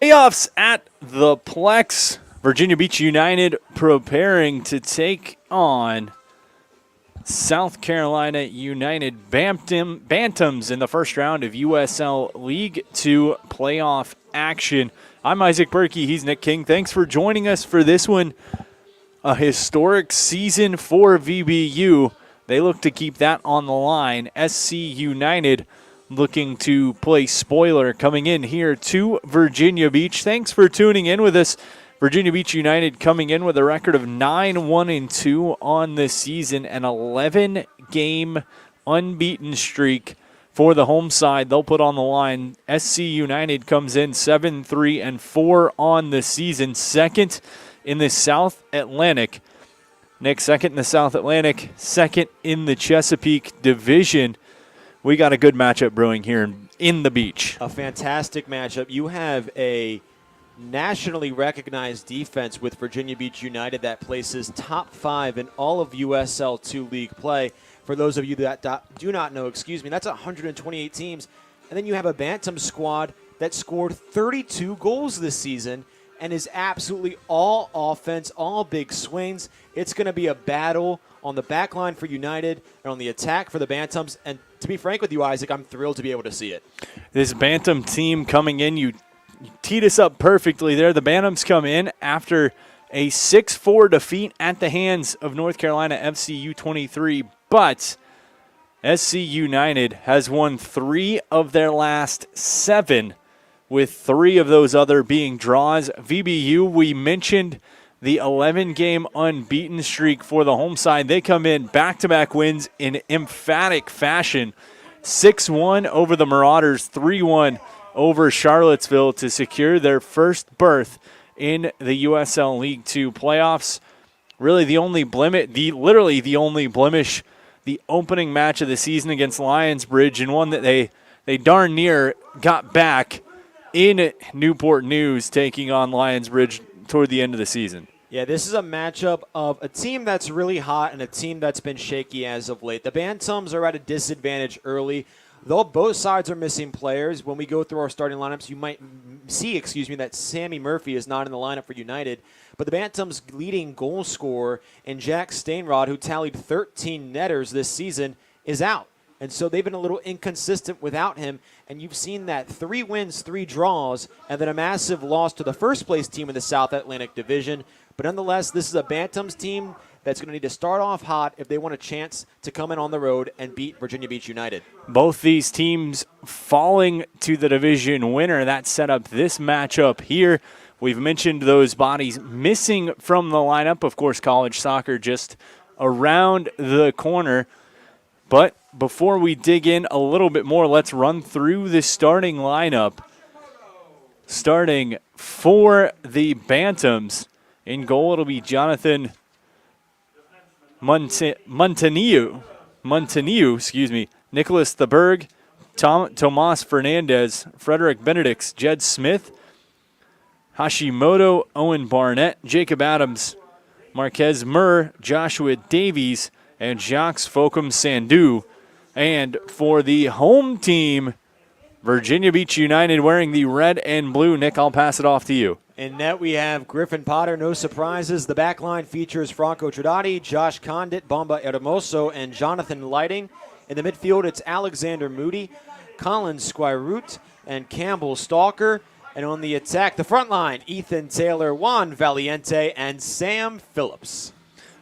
Playoffs at the Plex. Virginia Beach United preparing to take on South Carolina United Bantams in the first round of USL League 2 playoff action. I'm Isaac Berkey. He's Nick King. Thanks for joining us for this one. A historic season for VBU. They look to keep that on the line. SC United looking to play spoiler coming in here to Virginia Beach. Thanks for tuning in with us. Virginia Beach United coming in with a record of 9-1-2 on this season, an 11-game unbeaten streak for the home side. They'll put on the line. SC United comes in 7-3-4 on the season, second in the South Atlantic. Next, second in the South Atlantic, second in the Chesapeake Division. We got a good matchup brewing here in the Beach. A fantastic matchup. You have a nationally recognized defense with Virginia Beach United that places top 5 in all of USL 2 league play. For those of you that do not know, that's 128 teams. And then you have a Bantam squad that scored 32 goals this season and is absolutely all offense, all big swings. It's going to be a battle on the back line for United and on the attack for the Bantams. And to be frank with you, Isaac, I'm thrilled to be able to see it. This Bantam team coming in, you teed us up perfectly there. The Bantams come in after a 6-4 defeat at the hands of North Carolina FC U23, but SC United has won 3 of their last 7, with 3 of those other being draws. VBU, we mentioned the 11-game unbeaten streak for the home side. They come in back-to-back wins in emphatic fashion. 6-1 over the Marauders, 3-1 over Charlottesville to secure their first berth in the USL League 2 playoffs. Really the only blemish, the opening match of the season against Lionsbridge, and one that they darn near got back in Newport News, taking on Lionsbridge toward the end of the season. Yeah, this is a matchup of a team that's really hot and a team that's been shaky as of late. The Bantams are at a disadvantage early. Though both sides are missing players, when we go through our starting lineups, you might see, that Sammy Murphy is not in the lineup for United. But the Bantams' leading goal scorer and Jack Stainrod, who tallied 13 netters this season, is out. And so they've been a little inconsistent without him. And you've seen that 3 wins, 3 draws, and then a massive loss to the first-place team in the South Atlantic Division. But nonetheless, this is a Bantams team that's going to need to start off hot if they want a chance to come in on the road and beat Virginia Beach United. Both these teams falling to the division winner. That set up this matchup here. We've mentioned those bodies missing from the lineup. Of course, college soccer just around the corner. But before we dig in a little bit more, let's run through the starting lineup. Starting for the Bantams. In goal, it'll be Jonathan Montaniu, Nicholas Theberg, Tomas Fernandez, Frederick Benedicts, Jed Smith, Hashimoto, Owen Barnett, Jacob Adams, Marquez Murr, Joshua Davies, and Jacques Fokum Sandu. And for the home team, Virginia Beach United wearing the red and blue. Nick, I'll pass it off to you. In net, we have Griffin Potter, no surprises. The back line features Franco Trinidadi, Josh Condit, Bomba Hermoso, and Jonathan Lighting. In the midfield, it's Alexander Moody, Colin Squirut, and Campbell Stalker. And on the attack, the front line, Ethan Taylor, Juan Valiente, and Sam Phillips.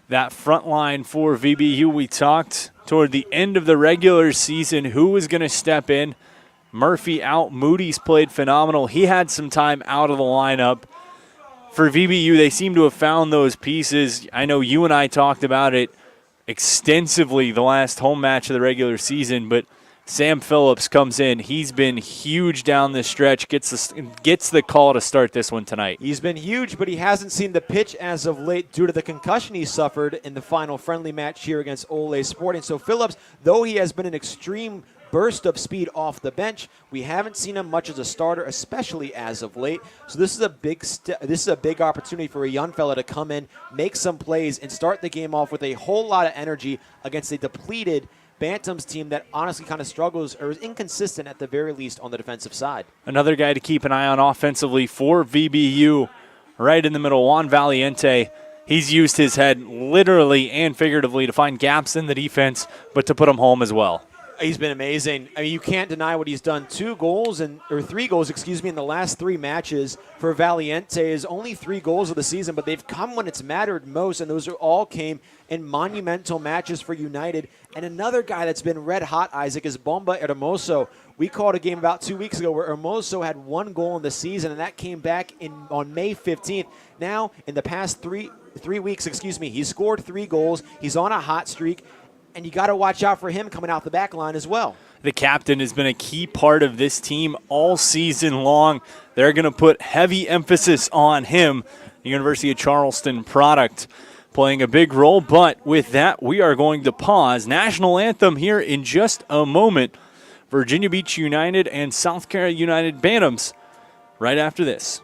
That front line for VBU, we talked toward the end of the regular season who was going to step in. Murphy out. Moody's played phenomenal. He had some time out of the lineup. For VBU, they seem to have found those pieces. I know you and I talked about it extensively the last home match of the regular season, but Sam Phillips comes in. He's been huge down this stretch, gets the call to start this one tonight. He's been huge, but he hasn't seen the pitch as of late due to the concussion he suffered in the final friendly match here against Ole Sporting. So Phillips, though he has been an extreme burst of speed off the bench, we haven't seen him much as a starter, especially as of late. So this is a big opportunity for a young fella to come in, make some plays, and start the game off with a whole lot of energy against a depleted Bantams team that honestly kind of struggles or is inconsistent at the very least on the defensive side. Another guy to keep an eye on offensively for VBU, right in the middle, Juan Valiente. He's used his head literally and figuratively to find gaps in the defense, but to put them home as well. He's been amazing. I mean, you can't deny what he's done. 3 goals, in the last 3 matches for Valiente is only 3 goals of the season, but they've come when it's mattered most, and those all came in monumental matches for United. And another guy that's been red hot, Isaac, is Bomba Hermoso. We called a game about 2 weeks ago where Hermoso had 1 goal in the season, and that came back on May 15th. Now, in the past three weeks, he's scored 3 goals. He's on a hot streak. And you got to watch out for him coming out the back line as well. The captain has been a key part of this team all season long. They're going to put heavy emphasis on him. The University of Charleston product playing a big role. But with that, we are going to pause. National anthem here in just a moment. Virginia Beach United and South Carolina United Bantams right after this.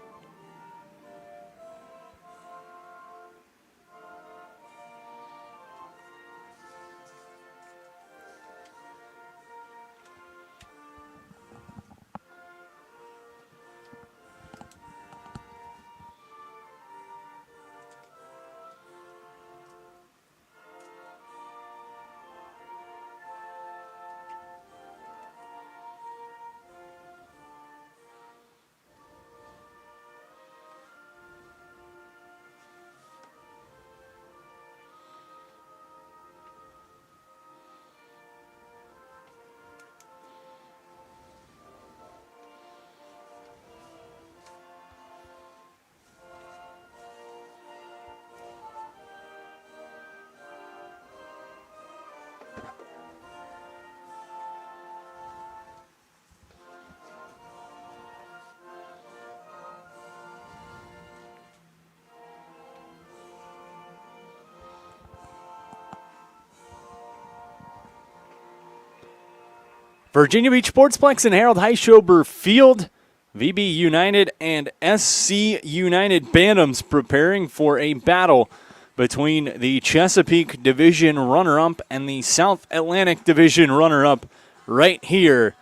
Virginia Beach Sportsplex and Harold Heischober Field. VB United and SC United Bantams preparing for a battle between the Chesapeake Division runner-up and the South Atlantic Division runner-up right here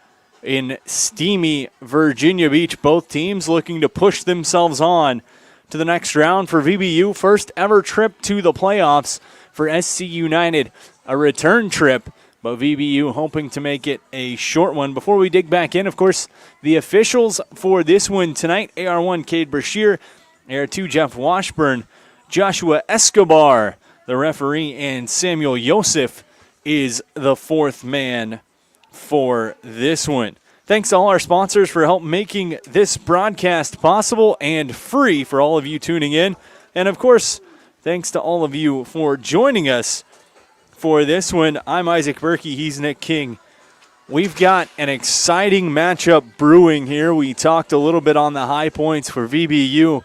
in steamy Virginia Beach. Both teams looking to push themselves on to the next round. For VBU, first ever trip to the playoffs. For SC United, a return trip, but VBU hoping to make it a short one. Before we dig back in, of course, the officials for this one tonight, AR1 Cade Brashear, AR2 Jeff Washburn, Joshua Escobar, the referee, and Samuel Yosef is the 4th man for this one. Thanks to all our sponsors for help making this broadcast possible and free for all of you tuning in. And, of course, thanks to all of you for joining us for this one. I'm Isaac Berkey. He's Nick King. We've got an exciting matchup brewing here. We talked a little bit on the high points for VBU.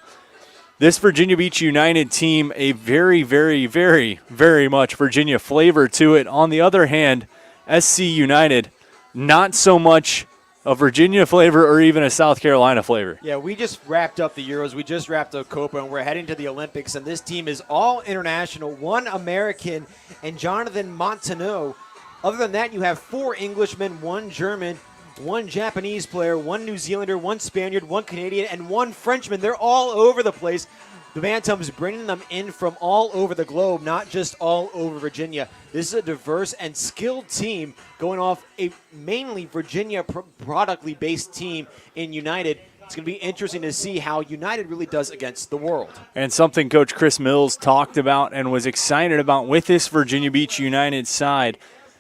This Virginia Beach United team, a very, very, very, very much Virginia flavor to it. On the other hand, SC United, not so much a Virginia flavor or even a South Carolina flavor. Yeah, we just wrapped up the Euros. We just wrapped up Copa, and we're heading to the Olympics. And this team is all international, 1 American, and Jonathan Montaneau. Other than that, you have 4 Englishmen, 1 German, 1 Japanese player, 1 New Zealander, 1 Spaniard, 1 Canadian, and 1 Frenchman. They're all over the place. The Bantams bringing them in from all over the globe, not just all over Virginia. This is a diverse and skilled team going off a mainly Virginia productly based team in United. It's going to be interesting to see how United really does against the world. And something Coach Chris Mills talked about and was excited about with this Virginia Beach United side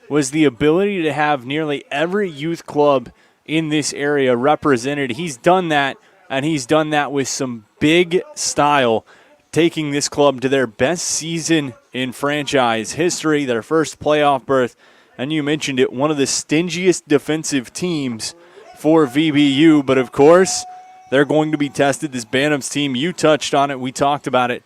was the ability to have nearly every youth club in this area represented. He's done that, and he's done that with some big style, taking this club to their best season in franchise history, their first playoff berth. And you mentioned it, one of the stingiest defensive teams for VBU. But, of course, they're going to be tested. This Bantams team, you touched on it. We talked about it.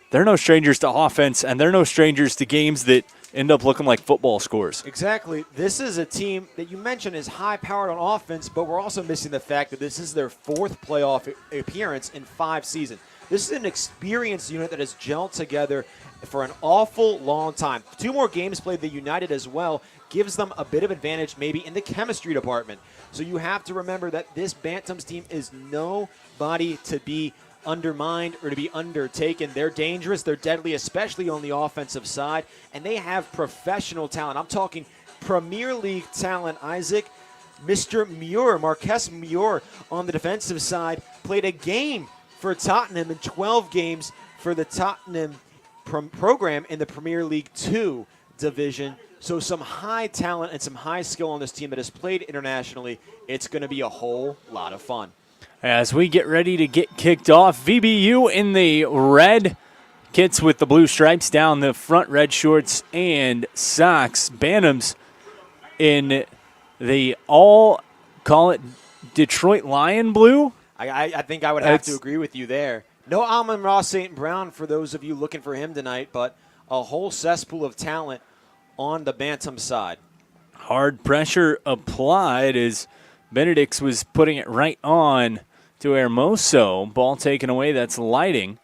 they're no strangers to offense, and they're no strangers to games that end up looking like football scores. Exactly. This is a team that you mentioned is high-powered on offense, but we're also missing the fact that this is their 4th playoff appearance in 5 seasons. This is an experienced unit that has gelled together for an awful long time. 2 more games played the United as well gives them a bit of advantage maybe in the chemistry department. So you have to remember that this Bantams team is nobody to be undermined or to be undertaken. They're dangerous. They're deadly, especially on the offensive side, and they have professional talent. I'm talking Premier League talent, Isaac. Mr. Muir, Marques Muir on the defensive side, played a game for Tottenham and 12 games for the Tottenham program in the Premier League 2 division. So some high talent and some high skill on this team that has played internationally. It's going to be a whole lot of fun. As we get ready to get kicked off, VBU in the red kits with the blue stripes down the front, red shorts and socks. Bantams in the call it Detroit Lion blue. I think I would have to agree with you there. No Amon-Ra St. Brown for those of you looking for him tonight, but a whole cesspool of talent on the Bantam side. Hard pressure applied as Benedict's was putting it right on to Hermoso. Ball taken away, that's Lighting.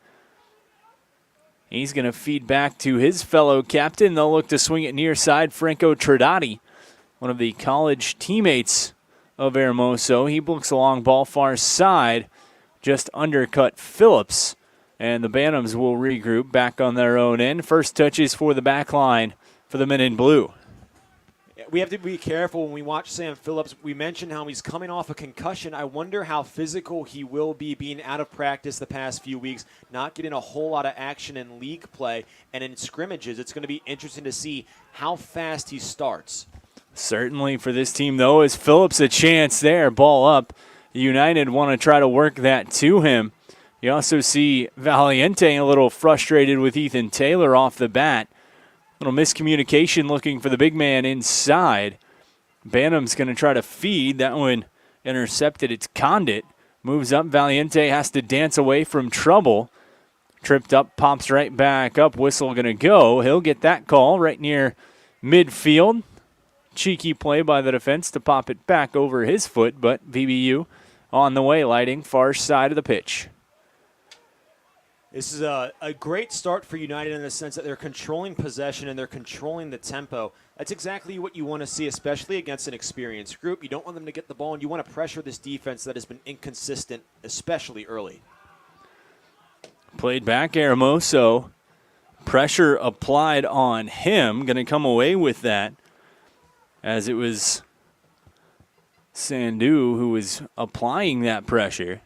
He's going to feed back to his fellow captain. They'll look to swing it near side. Franco Tradati, one of the college teammates of Hermoso. He looks a long ball far side, just undercut Phillips. And the Bantams will regroup back on their own end. First touches for the back line for the men in blue. We have to be careful when we watch Sam Phillips. We mentioned how he's coming off a concussion. I wonder how physical he will be being out of practice the past few weeks, not getting a whole lot of action in league play and in scrimmages. It's going to be interesting to see how fast he starts. Certainly for this team, though, is Phillips a chance there. Ball up. United want to try to work that to him. You also see Valiente a little frustrated with Ethan Taylor off the bat. Little miscommunication looking for the big man inside. Bantam's going to try to feed. That one intercepted. It's Condit. Moves up. Valiente has to dance away from trouble. Tripped up, pops right back up. Whistle going to go. He'll get that call right near midfield. Cheeky play by the defense to pop it back over his foot, but VBU on the way, Lighting far side of the pitch. This is a great start for United in the sense that they're controlling possession and they're controlling the tempo. That's exactly what you want to see, especially against an experienced group. You don't want them to get the ball, and you want to pressure this defense that has been inconsistent, especially early. Played back, Hermoso. Pressure applied on him. Going to come away with that, as it was Sandu who was applying that pressure.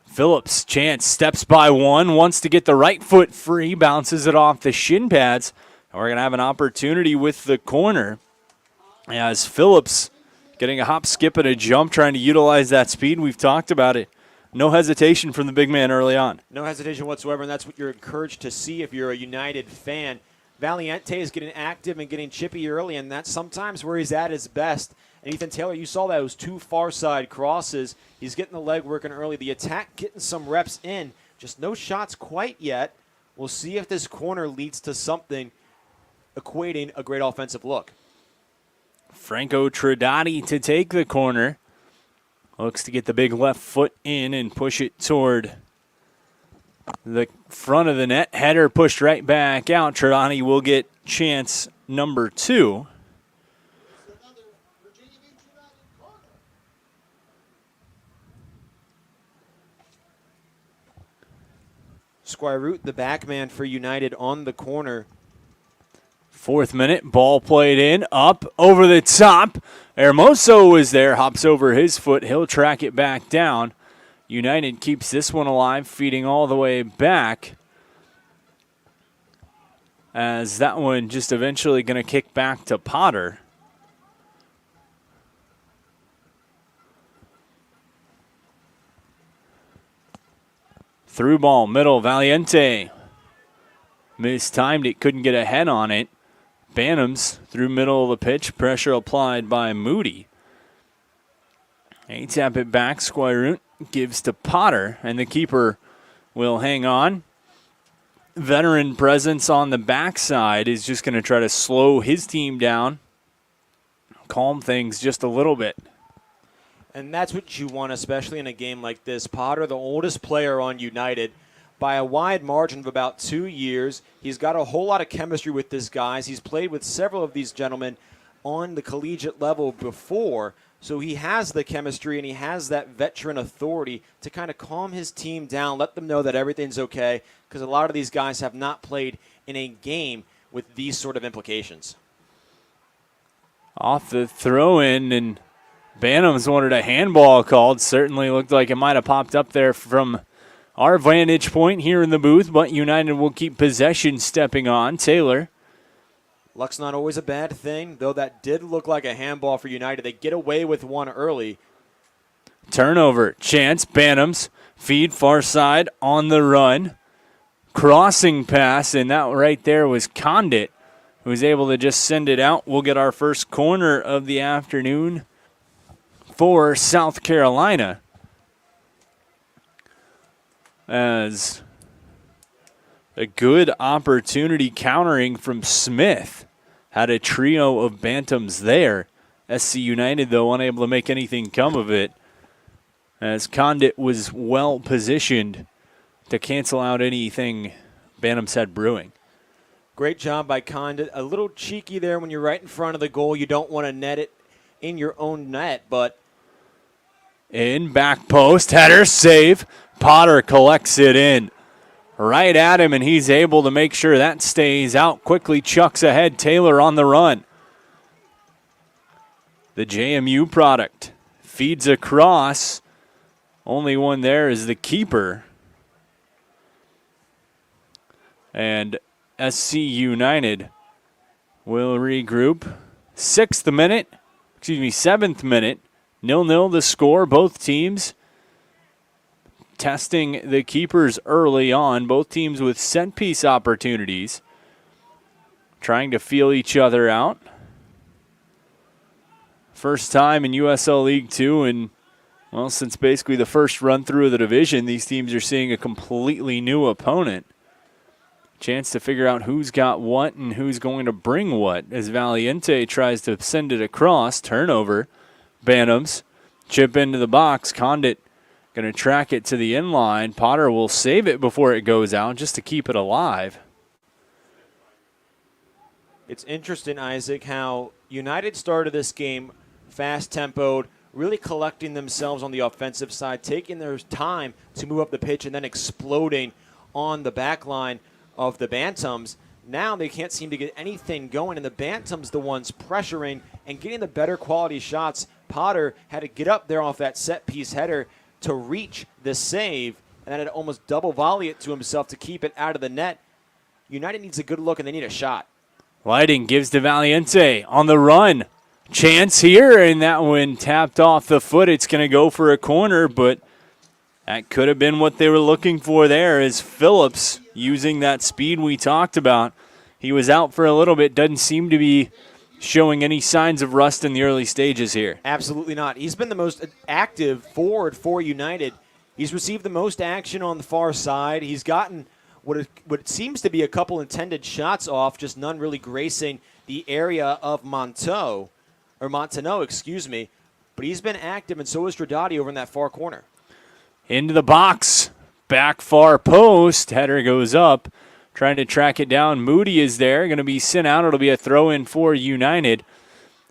Phillips, chance, steps by one, wants to get the right foot free, bounces it off the shin pads. And we're going to have an opportunity with the corner as Phillips getting a hop, skip, and a jump, trying to utilize that speed. We've talked about it. No hesitation from the big man early on. No hesitation whatsoever, and that's what you're encouraged to see if you're a United fan. Valiente is getting active and getting chippy early, and that's sometimes where he's at his best. And Ethan Taylor, you saw those 2 far side crosses. He's getting the leg working early. The attack getting some reps in. Just no shots quite yet. We'll see if this corner leads to something equating a great offensive look. Franco Tradati to take the corner. Looks to get the big left foot in and push it toward the front of the net. Header pushed right back out. Tradati will get chance number 2. Squire Root, the back man for United on the corner. 4th minute, ball played in, up, over the top. Hermoso is there, hops over his foot. He'll track it back down. United keeps this one alive, feeding all the way back. As that one just eventually going to kick back to Potter. Through ball, middle, Valiente. Mistimed it, couldn't get a head on it. Bantams through middle of the pitch, pressure applied by Moody. They tap it back, Squire Root gives to Potter, and the keeper will hang on. veteran presence on the backside is just going to try to slow his team down, calm things just a little bit. And that's what you want, especially in a game like this. Potter, the oldest player on United, by a wide margin of about 2 years. He's got a whole lot of chemistry with these guys. He's played with several of these gentlemen on the collegiate level before, so he has the chemistry and he has that veteran authority to kind of calm his team down, let them know that everything's okay, because a lot of these guys have not played in a game with these sort of implications. Off the throw-in, and Bantams wanted a handball called. Certainly looked like it might have popped up there from our vantage point here in the booth, but United will keep possession stepping on. Taylor. Luck's not always a bad thing, though that did look like a handball for United. They get away with one early. Turnover. Chance. Bantams. Feed far side on the run. Crossing pass, and that right there was Condit, who was able to just send it out. We'll get our first corner of the afternoon for South Carolina, as a good opportunity countering from Smith. Had a trio of Bantams there. SC United, though, unable to make anything come of it, as Condit was well positioned to cancel out anything Bantams had brewing. Great job by Condit. A little cheeky there when you're right in front of the goal. You don't want to net it in your own net, but in back post, header, save. Potter collects it in right at him, and he's able to make sure that stays out. Quickly chucks ahead. Taylor on the run. The JMU product feeds across. Only one there is the keeper. And SC United will regroup. 7th minute. 0-0 the score. Both teams testing the keepers early on. Both teams with set-piece opportunities, trying to feel each other out. First time in USL League 2, and, well, since basically the first run-through of the division, these teams are seeing a completely new opponent. Chance to figure out who's got what and who's going to bring what, as Valiente tries to send it across. Turnover. Bantams chip into the box. Condit going to track it to the inline. Potter will save it before it goes out just to keep it alive. It's interesting, Isaac, how United started this game fast-tempoed, really collecting themselves on the offensive side, taking their time to move up the pitch, and then exploding on the back line of the Bantams. Now they can't seem to get anything going, and the Bantams the ones pressuring and getting the better quality shots. Potter had to get up there off that set-piece header to reach the save, and then had to almost double volley it to himself to keep it out of the net. United needs a good look, and they need a shot. Lighting gives to Valiente on the run. Chance here, and that one tapped off the foot. It's going to go for a corner, but that could have been what they were looking for there, as Phillips using that speed we talked about. He was out for a little bit, doesn't seem to be showing any signs of rust in the early stages here. Absolutely not. He's been the most active forward for United. He's received the most action on the far side. He's gotten what seems to be a couple intended shots off, just none really gracing the area of Monteneau, But he's been active, and so is Stradati over in that far corner. Into the box. Back far post. Header goes up. Trying to track it down. Moody is there. Going to be sent out. It'll be a throw-in for United.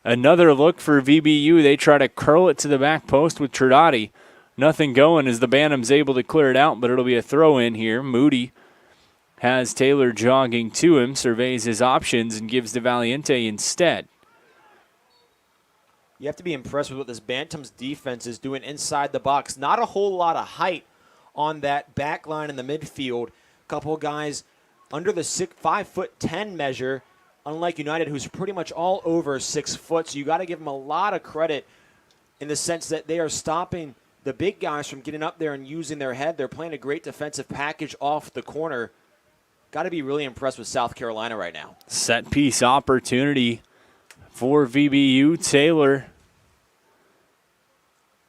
Another look for VBU. They try to curl it to the back post with Stradati. Nothing going as the Bantams able to clear it out, but it'll be a throw-in here. Moody has Taylor jogging to him, surveys his options, and gives to Valiente instead. You have to be impressed with what this Bantams defense is doing inside the box. Not a whole lot of height on that back line in the midfield. A couple of guys under the 5'10" measure, unlike United, who's pretty much all over 6 foot. So you got to give them a lot of credit in the sense that they are stopping the big guys from getting up there and using their head. They're playing a great defensive package off the corner. Got to be really impressed with South Carolina right now. Set piece opportunity for VBU. Taylor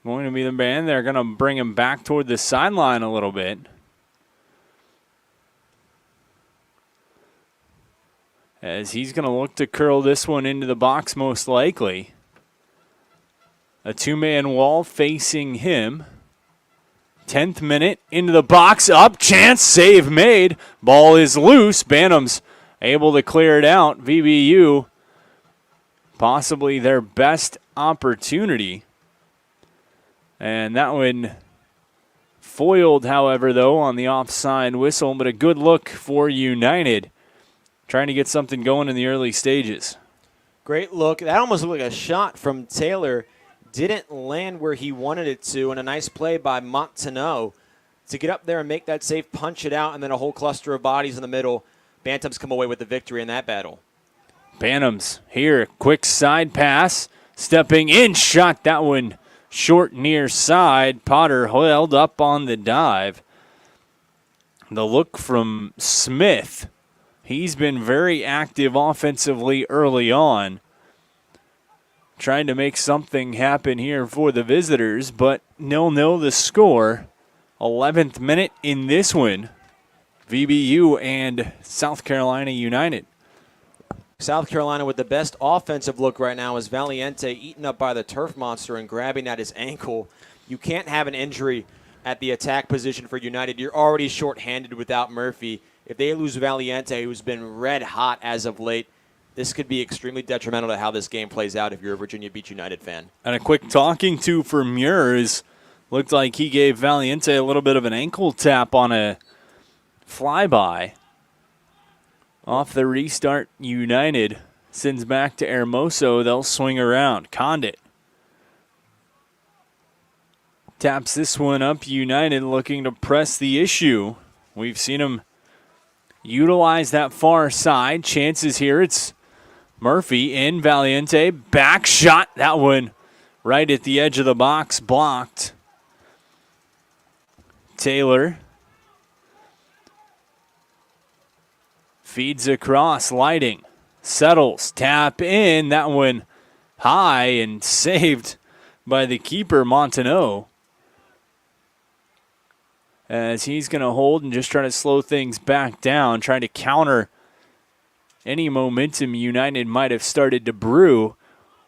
going to be the man. They're going to bring him back toward the sideline a little bit. as he's going to look to curl this one into the box most likely. A two-man wall facing him. 10th minute, into the box, up, chance, save made. Ball is loose. Bantams able to clear it out. VBU, possibly their best opportunity. And that one foiled, however, though, on the offside whistle, but a good look for United, trying to get something going in the early stages. Great look. That almost looked like a shot from Taylor. Didn't land where he wanted it to, and a nice play by Montaneau to get up there and make that save, punch it out, and then a whole cluster of bodies in the middle. Bantams come away with the victory in that battle. Bantams here, quick side pass, stepping in, shot that one short near side. Potter held up on the dive. The look from Smith. He's been very active offensively early on, trying to make something happen here for the visitors, but 0-0 the score. 11th minute in this one. VBU and South Carolina United. South Carolina with the best offensive look right now is Valiente eaten up by the turf monster and grabbing at his ankle. You can't have an injury at the attack position for United. You're already shorthanded without Murphy. If they lose Valiente, who's been red hot as of late, this could be extremely detrimental to how this game plays out if you're a Virginia Beach United fan. And a quick talking to for Muirs. Looked like he gave Valiente a little bit of an ankle tap on a flyby. Off the restart, United sends back to Hermoso. They'll swing around. Condit taps this one up. United looking to press the issue. We've seen him utilize that far side. Chances here. It's Murphy in. Valiente. Back shot. That one right at the edge of the box. Blocked. Taylor feeds across. Lighting. Settles. Tap in. That one high and saved by the keeper, Montaneau, as he's going to hold and just try to slow things back down, trying to counter any momentum United might have started to brew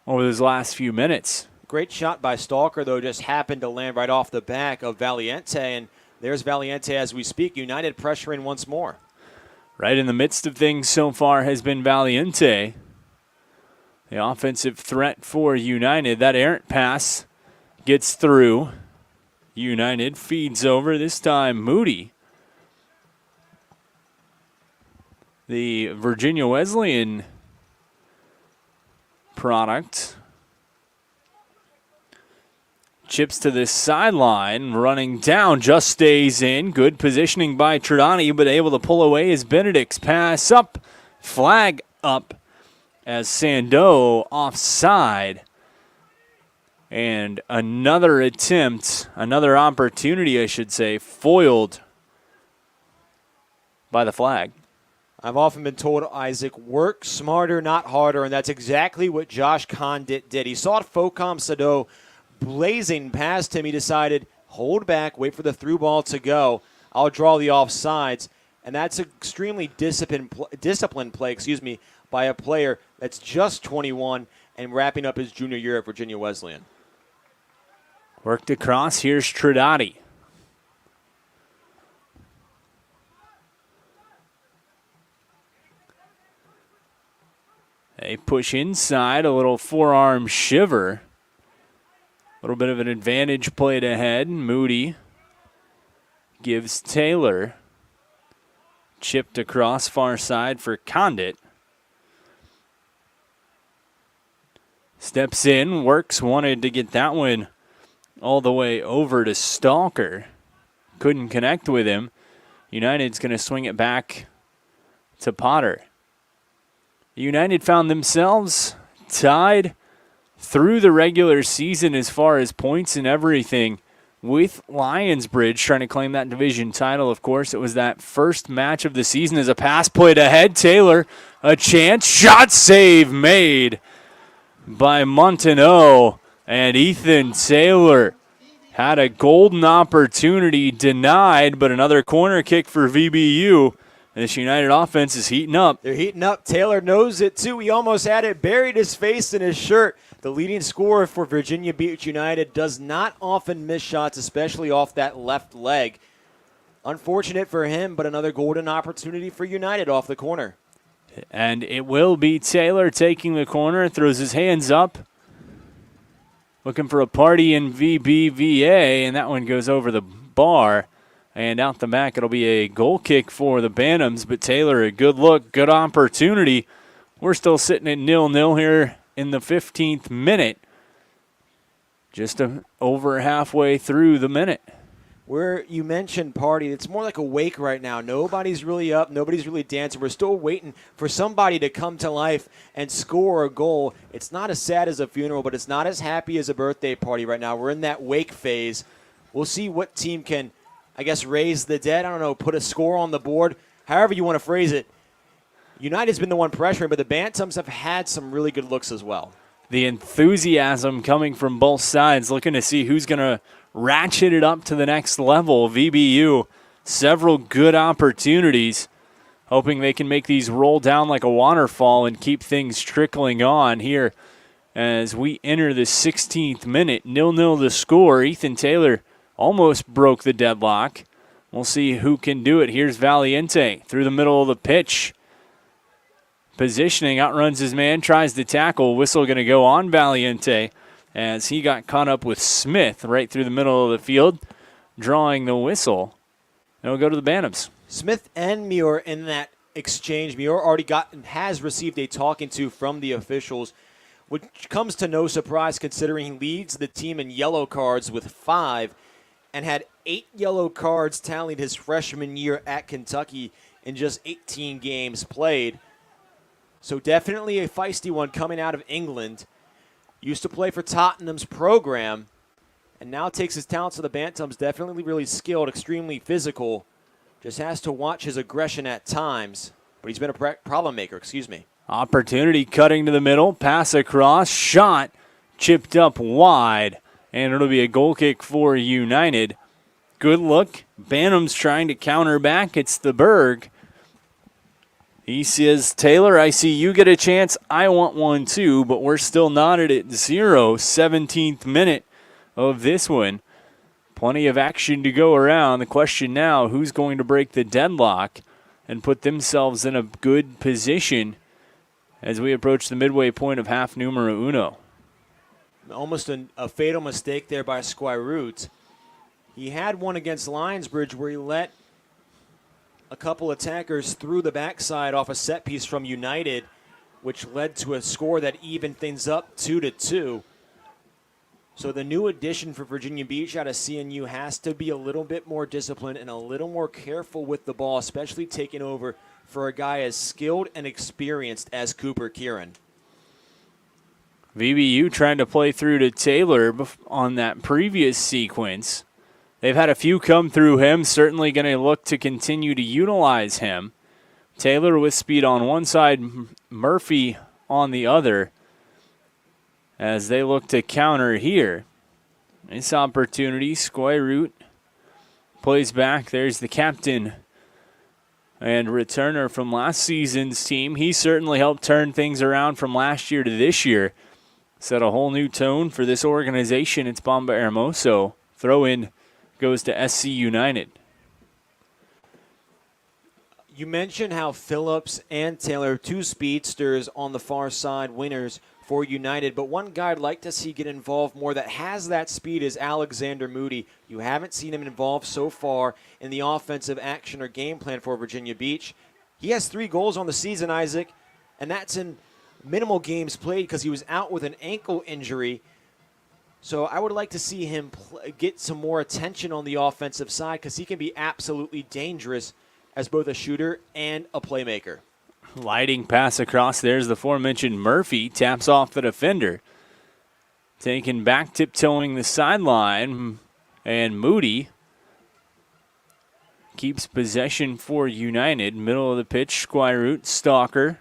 over those last few minutes. Great shot by Stalker, though, just happened to land right off the back of Valiente, and there's Valiente as we speak. United pressuring once more. Right in the midst of things so far has been Valiente. The offensive threat for United. That errant pass gets through. United feeds over, this time Moody. The Virginia Wesleyan product. Chips to this sideline, running down, just stays in. Good positioning by Trinani, but able to pull away as Benedict's pass up. Flag up as Sandeau offside. And another attempt, another opportunity, I should say, foiled by the flag. I've often been told, Isaac, work smarter, not harder, and that's exactly what Josh Condit did. He saw Focom Sado blazing past him. He decided, hold back, wait for the through ball to go. I'll draw the offsides, and that's extremely disciplined play, by a player that's just 21 and wrapping up his junior year at Virginia Wesleyan. Worked across. Here's Trinani. They push inside, a little forearm shiver. A little bit of an advantage played ahead. Moody gives Taylor. Chipped across far side for Condit. Steps in, works, wanted to get that one all the way over to Stalker. Couldn't connect with him. United's going to swing it back to Potter. United found themselves tied through the regular season as far as points and everything with Lionsbridge trying to claim that division title. Of course, it was that first match of the season as a pass played ahead. Taylor, a chance, shot, save made by Montaneau, and Ethan Taylor had a golden opportunity denied, but another corner kick for VBU This United offense is heating up. They're heating up. Taylor knows it, too. He almost had it, buried his face in his shirt. The leading scorer for Virginia Beach United does not often miss shots, especially off that left leg. Unfortunate for him, but another golden opportunity for United off the corner. And it will be Taylor taking the corner, throws his hands up, looking for a party in VBVA, and that one goes over the bar. And out the back, it'll be a goal kick for the Bantams, but Taylor, a good look, good opportunity. We're still sitting at 0-0 here in the 15th minute, just over halfway through the minute. Where you mentioned party, it's more like a wake right now. Nobody's really up. Nobody's really dancing. We're still waiting for somebody to come to life and score a goal. It's not as sad as a funeral, but it's not as happy as a birthday party right now. We're in that wake phase. We'll see what team can, I guess, raise the dead. I don't know, put a score on the board, however you want to phrase it. United's been the one pressuring, but the Bantams have had some really good looks as well. The enthusiasm coming from both sides, looking to see who's going to ratchet it up to the next level. VBU, several good opportunities, hoping they can make these roll down like a waterfall and keep things trickling on here as we enter the 16th minute. 0-0 the score. Ethan Taylor almost broke the deadlock. We'll see who can do it. Here's Valiente through the middle of the pitch. Positioning, outruns his man, tries to tackle. Whistle going to go on Valiente as he got caught up with Smith right through the middle of the field, drawing the whistle. And it'll go to the Bantams. Smith and Muir in that exchange. Muir already has received a talking to from the officials, which comes to no surprise considering he leads the team in yellow cards with 5 and had 8 yellow cards tallied his freshman year at Kentucky in just 18 games played. So definitely a feisty one coming out of England. Used to play for Tottenham's program and now takes his talents to the Bantams. Definitely really skilled, extremely physical. Just has to watch his aggression at times. But he's been a problem maker, Opportunity cutting to the middle, pass across, shot, chipped up wide, and it'll be a goal kick for United. Good look. Bantams trying to counter back. It's the Berg. He says, Taylor, I see you get a chance. I want one too, but we're still knotted at 0. 17th minute of this one. Plenty of action to go around. The question now, who's going to break the deadlock and put themselves in a good position as we approach the midway point of half numero uno. Almost a fatal mistake there by Squirute. He had one against Lionsbridge where he let a couple attackers through the backside off a set piece from United, which led to a score that evened things up 2-2. So the new addition for Virginia Beach out of CNU has to be a little bit more disciplined and a little more careful with the ball, especially taking over for a guy as skilled and experienced as Cooper Kieran. VBU trying to play through to Taylor on that previous sequence. They've had a few come through him, certainly going to look to continue to utilize him. Taylor with speed on one side, Murphy on the other, as they look to counter here. This opportunity, Squirute plays back. There's the captain and returner from last season's team. He certainly helped turn things around from last year to this year. Set a whole new tone for this organization. It's Bamba Hermoso. Throw in goes to SC United. You mentioned how Phillips and Taylor, two speedsters on the far side, winners for United, but one guy I'd like to see get involved more that has that speed is Alexander Moody. You haven't seen him involved so far in the offensive action or game plan for Virginia Beach. He has 3 goals on the season, Isaac, and that's in minimal games played because he was out with an ankle injury. So I would like to see him get some more attention on the offensive side because he can be absolutely dangerous as both a shooter and a playmaker. Lighting pass across. There's the aforementioned Murphy. Taps off the defender. Taken back, tiptoeing the sideline. And Moody keeps possession for United. Middle of the pitch, Squirute, Stalker.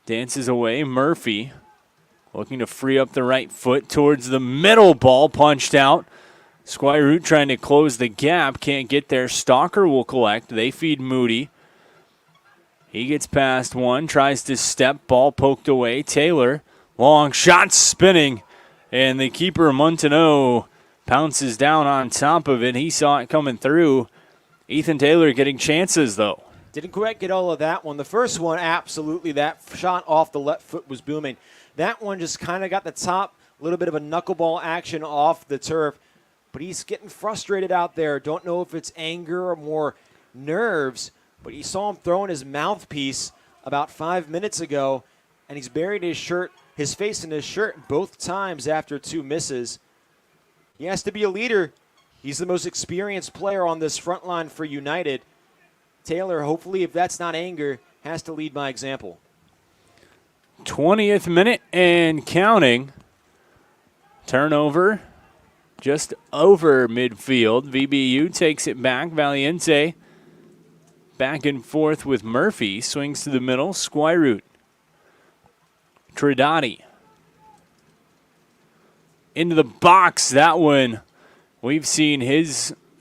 Dances away, Murphy. Looking to free up the right foot towards the middle, ball punched out. Squirute trying to close the gap, can't get there. Stalker will collect. They feed Moody. He gets past one, tries to step, ball poked away. Taylor, long shot spinning, and the keeper, Montaneau, pounces down on top of it. He saw it coming through. Ethan Taylor getting chances, though. Didn't quite get all of that one. The first one, absolutely, that shot off the left foot was booming. That one just kind of got the top, a little bit of a knuckleball action off the turf. But he's getting frustrated out there. Don't know if it's anger or more nerves, but you saw him throwing his mouthpiece about 5 minutes ago, and he's buried his face in his shirt both times after 2 misses. He has to be a leader. He's the most experienced player on this front line for United. Taylor, hopefully, if that's not anger, has to lead by example. 20th minute and counting. Turnover just over midfield. VBU takes it back. Valiente back and forth with Murphy. Swings to the middle. Squirroot. Tridati. Into the box. That one, we've seen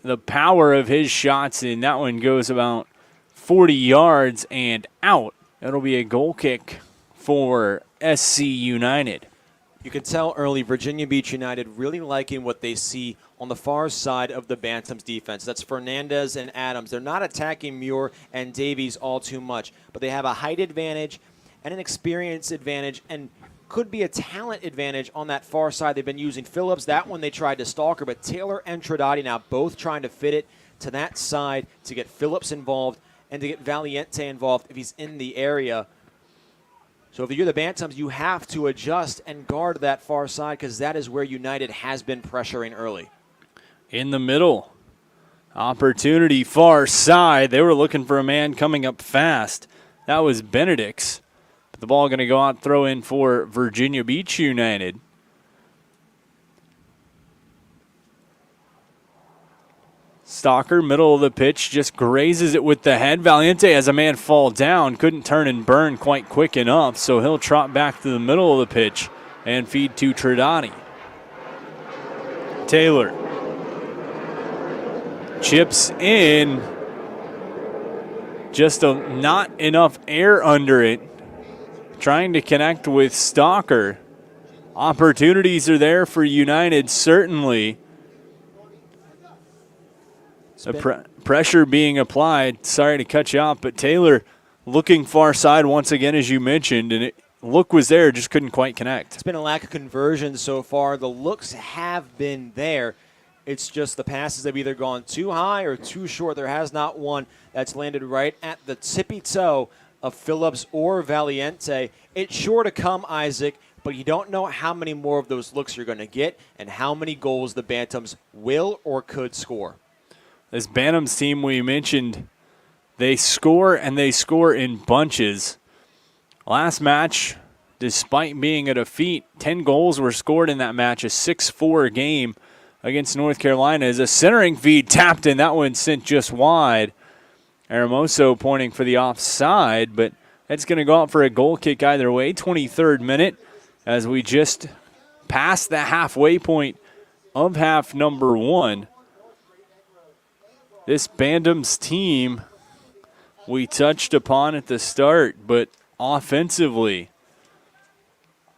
the power of his shots, and that one goes about 40 yards and out. It'll be a goal kick for SC United. You can tell early Virginia Beach United really liking what they see on the far side of the Bantams defense. That's Fernandez and Adams. They're not attacking Muir and Davies all too much, but they have a height advantage and an experience advantage and could be a talent advantage on that far side. They've been using Phillips. That one they tried to stalker, but Taylor and Tridati now both trying to fit it to that side to get Phillips involved and to get Valiente involved if he's in the area. So if you're the Bantams, you have to adjust and guard that far side because that is where United has been pressuring early. In the middle, opportunity far side. They were looking for a man coming up fast. That was Benedict's. But the ball going to go out, throw in for Virginia Beach United. Stalker, middle of the pitch, just grazes it with the head. Valiente has a man fall down, couldn't turn and burn quite quick enough, so he'll trot back to the middle of the pitch and feed to Tridati. Taylor chips in, just not enough air under it, trying to connect with Stalker. Opportunities are there for United, certainly. The pressure being applied. Sorry to cut you off, but Taylor looking far side once again, as you mentioned, and look was there, just couldn't quite connect. It's been a lack of conversion so far. The looks have been there. It's just the passes have either gone too high or too short. There has not one that's landed right at the tippy toe of Phillips or Valiente. It's sure to come, Isaac, but you don't know how many more of those looks you're going to get and how many goals the Bantams will or could score. This Bantams team we mentioned, they score and they score in bunches. Last match, despite being a defeat, 10 goals were scored in that match, a 6-4 game against North Carolina. As a centering feed tapped in, that one sent just wide. Hermoso pointing for the offside, but that's going to go out for a goal kick either way. 23rd minute as we just passed the halfway point of half number one. This Bantams team we touched upon at the start, but offensively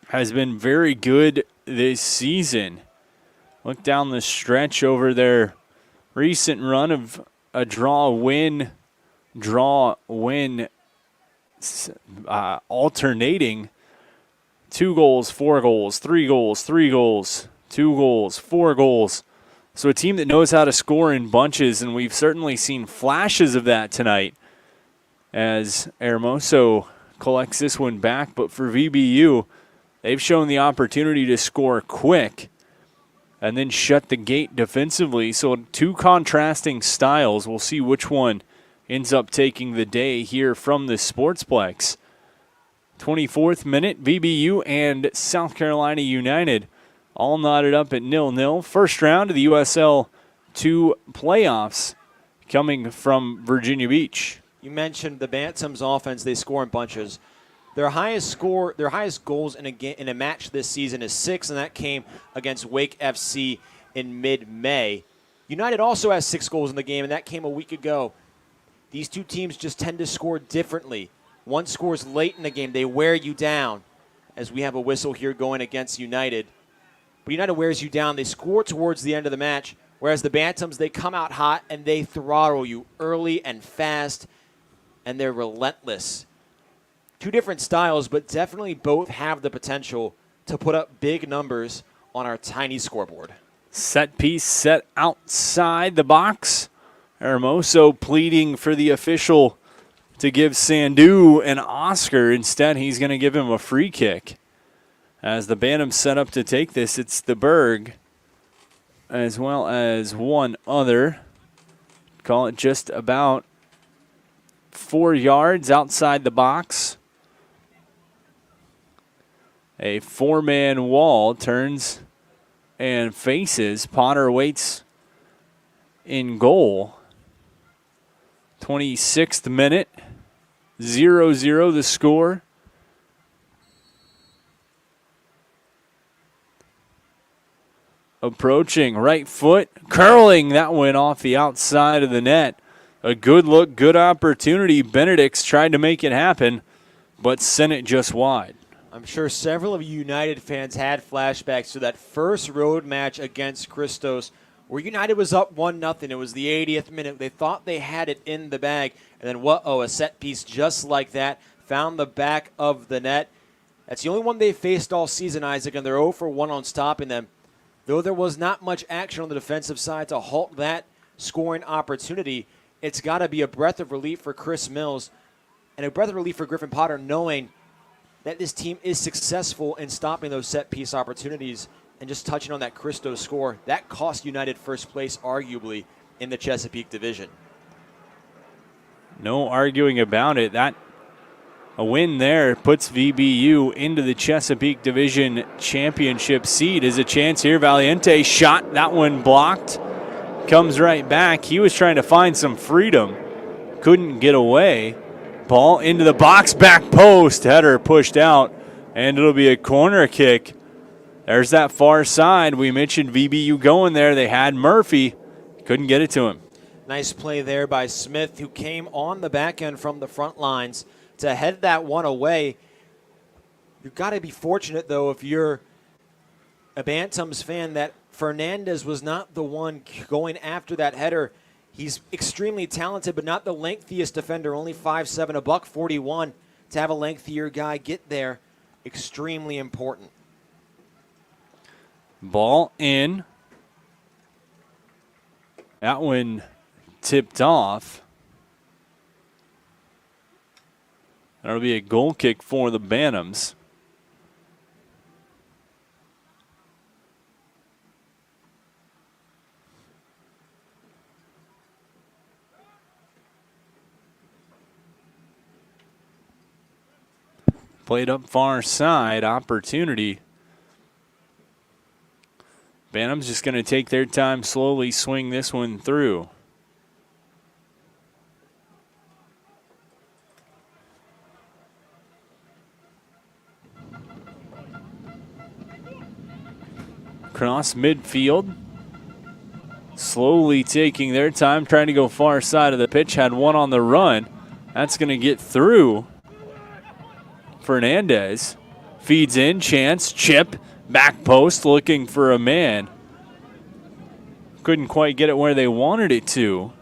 has been very good this season. Look down the stretch over their recent run of a draw-win, alternating 2 goals, 4 goals, 3 goals, 3 goals, 2 goals, 4 goals. So a team that knows how to score in bunches, and we've certainly seen flashes of that tonight as Hermoso collects this one back. But for VBU, they've shown the opportunity to score quick and then shut the gate defensively. So 2 contrasting styles. We'll see which one ends up taking the day here from the Sportsplex. 24th minute, VBU and South Carolina United all knotted up at 0-0. First round of the USL 2 playoffs coming from Virginia Beach. You mentioned the Bantams offense, they score in bunches. Their highest goals in a match this season is 6, and that came against Wake FC in mid-May. United also has 6 goals in the game, and that came a week ago. These two teams just tend to score differently. One scores late in the game, they wear you down, as we have a whistle here going against United. But United wears you down. They score towards the end of the match, whereas the Bantams, they come out hot and they throttle you early and fast, and they're relentless. Two different styles, but definitely both have the potential to put up big numbers on our tiny scoreboard. Set piece set outside the box. Hermoso pleading for the official to give Sandu an Oscar. Instead, he's going to give him a free kick. As the Bantams set up to take this, it's the Berg, as well as one other. Call it just about 4 yards outside the box. A 4-man wall turns and faces. Potter waits in goal. 26th minute, 0-0 the score. Approaching, right foot, curling. That went off the outside of the net. A good look, good opportunity. Benedict's tried to make it happen, but sent it just wide. I'm sure several of you United fans had flashbacks to that first road match against Christos, where United was up 1-0. It was the 80th minute. They thought they had it in the bag. And then, a set piece just like that. Found the back of the net. That's the only one they faced all season, Isaac, and they're 0 for 1 on stopping them. Though there was not much action on the defensive side to halt that scoring opportunity, it's got to be a breath of relief for Chris Mills and a breath of relief for Griffin Potter, knowing that this team is successful in stopping those set-piece opportunities. And just touching on that Christos score, that cost United first place, arguably, in the Chesapeake division. No arguing about it. A win there puts VBU into the Chesapeake Division Championship seed. Is a chance here. Valiente shot. That one blocked. Comes right back. He was trying to find some freedom. Couldn't get away. Ball into the box. Back post. Header pushed out. And it'll be a corner kick. There's that far side. We mentioned VBU going there. They had Murphy. Couldn't get it to him. Nice play there by Smith, who came on the back end from the front lines to head that one away. You've got to be fortunate, though, if you're a Bantams fan, that Fernandez was not the one going after that header. He's extremely talented, but not the lengthiest defender, only 5'7", a $141. To have a lengthier guy get there, extremely important. Ball in. That one tipped off. That'll be a goal kick for the Bantams. Played up far side, opportunity. Bantams just going to take their time, slowly swing this one through. Cross midfield. Slowly taking their time, trying to go far side of the pitch. Had one on the run. That's going to get through. Fernandez feeds in, chance, chip, back post, looking for a man. Couldn't quite get it where they wanted it to.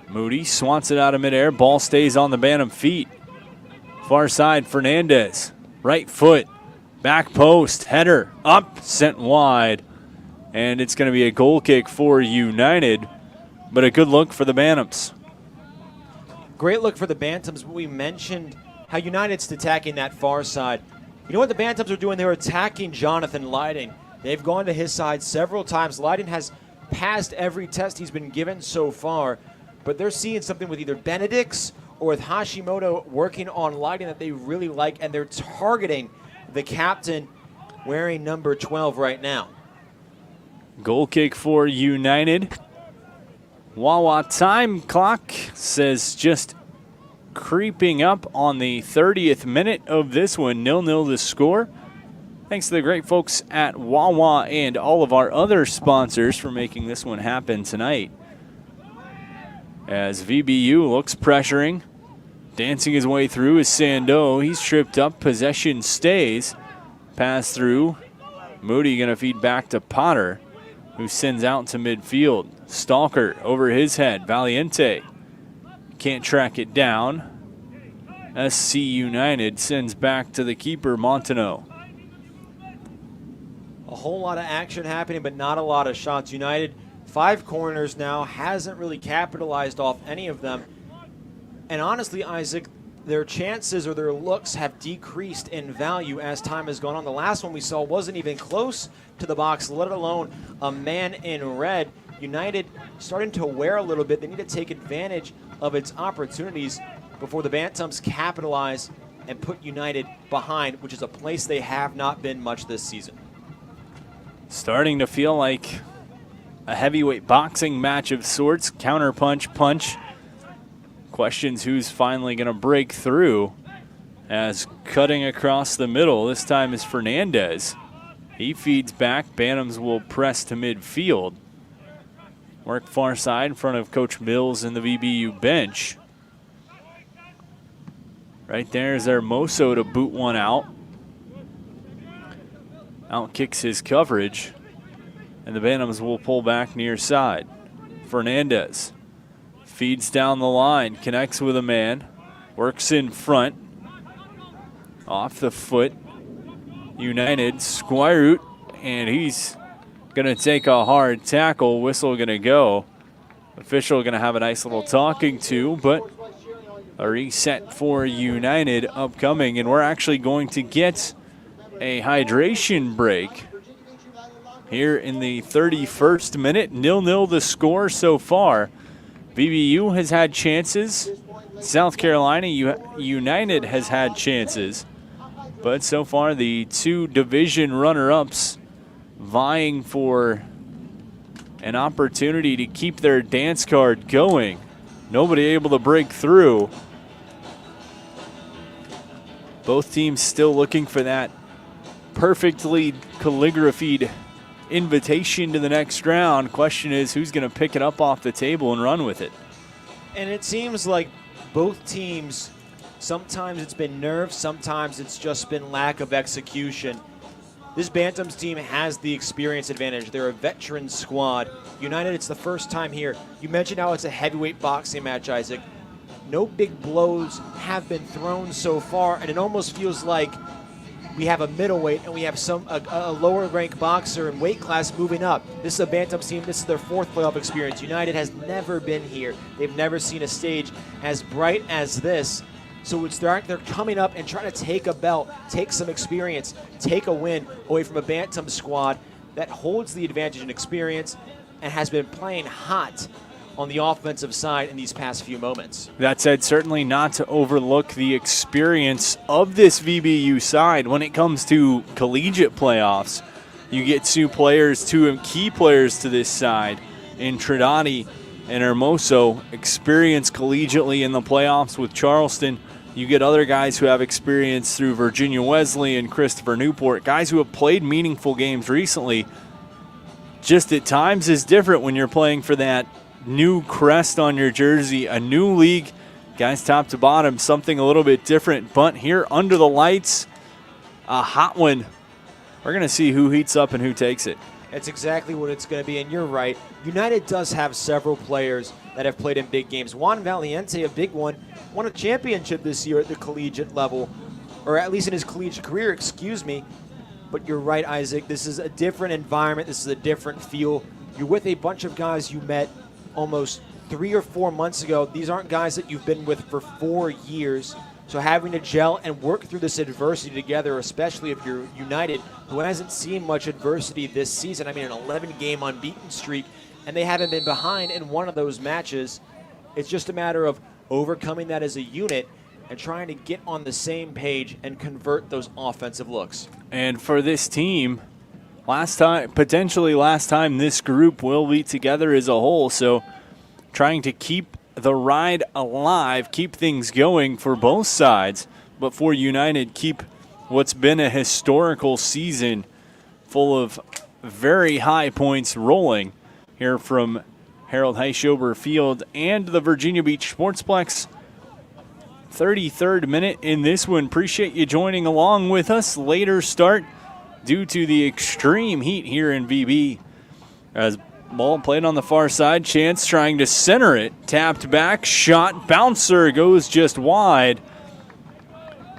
Moody swats it out of midair. Ball stays on the Bantam feet. Far side, Fernandez. Right foot, back post, header, up, sent wide. And it's going to be a goal kick for United, but a good look for the Bantams. Great look for the Bantams. We mentioned how United's attacking that far side. You know what the Bantams are doing? They're attacking Jonathan Leiden. They've gone to his side several times. Leiden has passed every test he's been given so far, but they're seeing something with either Benedict's or with Hashimoto working on Leiden that they really like, and they're targeting the captain wearing number 12 right now. Goal kick for United. Wawa time clock says just creeping up on the 30th minute of this one. 0-0 the score. Thanks to the great folks at Wawa and all of our other sponsors for making this one happen tonight. as VBU looks pressuring. Dancing his way through is Sandeau. He's tripped up. Possession stays. Pass through. Moody going to feed back to Potter, who sends out to midfield. Stalker over his head. Valiente can't track it down. SC United sends back to the keeper, Montaneau. A whole lot of action happening, but not a lot of shots. United, 5 corners now, hasn't really capitalized off any of them. And honestly, Isaac, their chances or their looks have decreased in value as time has gone on. The last one we saw wasn't even close to the box, let alone a man in red. United starting to wear a little bit. They need to take advantage of its opportunities before the Bantams capitalize and put United behind, which is a place they have not been much this season. Starting to feel like a heavyweight boxing match of sorts. Counter punch, punch. Questions who's finally going to break through, as cutting across the middle this time is Fernandez. He feeds back. Bantams will press to midfield. Work far side in front of Coach Mills and the VBU bench. Right there is Hermoso to boot one out. Out kicks his coverage, and the Bantams will pull back near side. Fernandez feeds down the line, connects with a man, works in front, off the foot. United, Squirut, and he's going to take a hard tackle. Whistle going to go. Official going to have a nice little talking to, but a reset for United upcoming, and we're actually going to get a hydration break here in the 31st minute. 0-0 the score so far. VBU has had chances. South Carolina United has had chances. But so far, the 2 division runner-ups vying for an opportunity to keep their dance card going. Nobody able to break through. Both teams still looking for that perfectly calligraphied invitation to the next round. Question is, who's going to pick it up off the table and run with it? And it seems like both teams, sometimes it's been nerves, sometimes it's just been lack of execution. This Bantams team has the experience advantage. They're a veteran squad. United, it's the first time here. You mentioned how it's a heavyweight boxing match, Isaac. No big blows have been thrown so far, and it almost feels like we have a middleweight and we have a lower ranked boxer in weight class moving up. This is a Bantams team. This is their 4th playoff experience. United has never been here. They've never seen a stage as bright as this. So they're coming up and trying to take a belt, take some experience, take a win away from a Bantam squad that holds the advantage in experience and has been playing hot on the offensive side in these past few moments. That said, certainly not to overlook the experience of this VBU side when it comes to collegiate playoffs. You get 2 key players to this side in Trinidadi and Hermoso, experienced collegiately in the playoffs with Charleston. You get other guys who have experience through Virginia Wesley and Christopher Newport, guys who have played meaningful games recently. Just at times is different when you're playing for that new crest on your jersey, a new league, guys top to bottom, something a little bit different. But here under the lights, a hot one. We're going to see who heats up and who takes it. That's exactly what it's going to be, and you're right. United does have several players that have played in big games. Juan Valiente, a big one, won a championship this year at the collegiate level, or at least in his collegiate career, excuse me. But you're right, Isaac. This is a different environment. This is a different feel. You're with a bunch of guys you met almost 3 or 4 months ago. These aren't guys that you've been with for 4 years. So having to gel and work through this adversity together, especially if you're United, who hasn't seen much adversity this season. I mean, an 11-game unbeaten streak, and they haven't been behind in one of those matches. It's just a matter of overcoming that as a unit and trying to get on the same page and convert those offensive looks. And for this team, potentially last time this group will be together as a whole, so trying to keep the ride alive, keep things going for both sides, but for United, keep what's been a historical season full of very high points rolling here from Harold Heischober Field and the Virginia Beach Sportsplex. 33rd minute in this one. Appreciate you joining along with us. Later start due to the extreme heat here in VB. As ball played on the far side, Chance trying to center it. Tapped back, shot, bouncer goes just wide.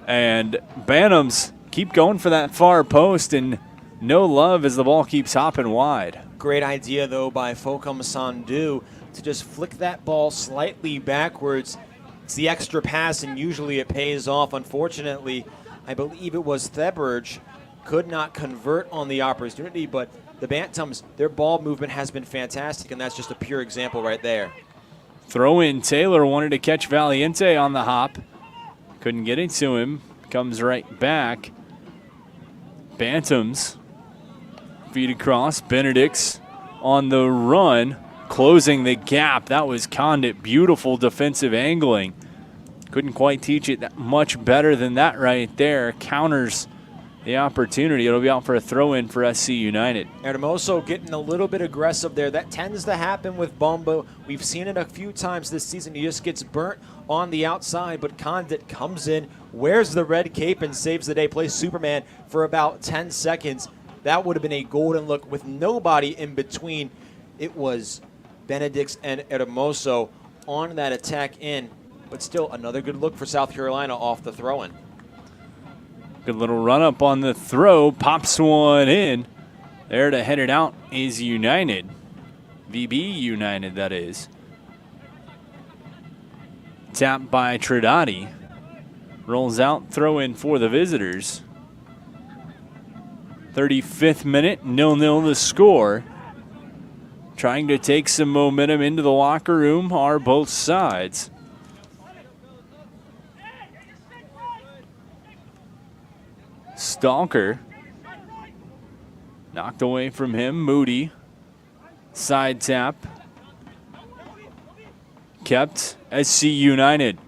And Bantams keep going for that far post, and no love as the ball keeps hopping wide. Great idea, though, by Fokum Sandu to just flick that ball slightly backwards. It's the extra pass, and usually it pays off. Unfortunately, I believe it was Theberge could not convert on the opportunity, but the Bantams, their ball movement has been fantastic, and that's just a pure example right there. Throw in. Taylor wanted to catch Valiente on the hop. Couldn't get it to him. Comes right back. Bantams feed across. Benedict's on the run, closing the gap. That was Condit. Beautiful defensive angling. Couldn't quite teach it that much better than that right there. Counters the opportunity. It'll be out for a throw-in for SC United. Hermoso getting a little bit aggressive there. That tends to happen with Bombo. We've seen it a few times this season. He just gets burnt on the outside, but Condit comes in, wears the red cape, and saves the day. Plays Superman for about 10 seconds. That would have been a golden look with nobody in between. It was Benedicts and Hermoso on that attack in, but still another good look for South Carolina off the throw-in. Good little run up on the throw. Pops one in. There to head it out is United. VB United, that is. Tapped by Trinidadi. Rolls out, throw in for the visitors. 35th minute, 0-0 the score. Trying to take some momentum into the locker room are both sides. Stalker. Knocked away from him. Moody. Side tap. Kept. SC United.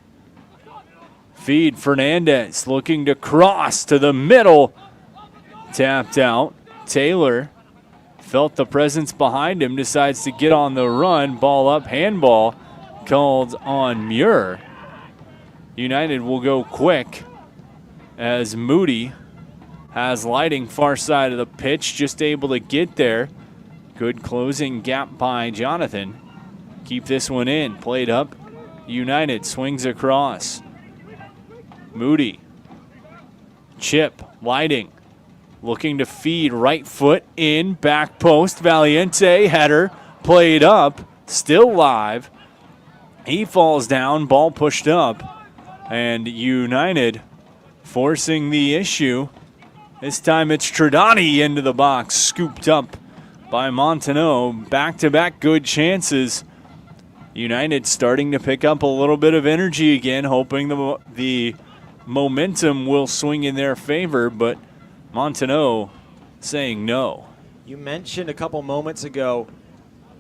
Feed. Fernandez looking to cross to the middle. Tapped out. Taylor felt the presence behind him. Decides to get on the run. Ball up. Handball called on Muir. United will go quick as Moody has lighting far side of the pitch, just able to get there. Good closing gap by Jonathan. Keep this one in. Played up. United swings across. Moody. Chip. Lighting. Looking to feed. Right foot in. Back post. Valiente. Header. Played up. Still live. He falls down. Ball pushed up. And United forcing the issue. This time it's Trinidadi into the box, scooped up by Montaneau. Back-to-back good chances. United starting to pick up a little bit of energy again, hoping the momentum will swing in their favor, but Montaneau saying no. You mentioned a couple moments ago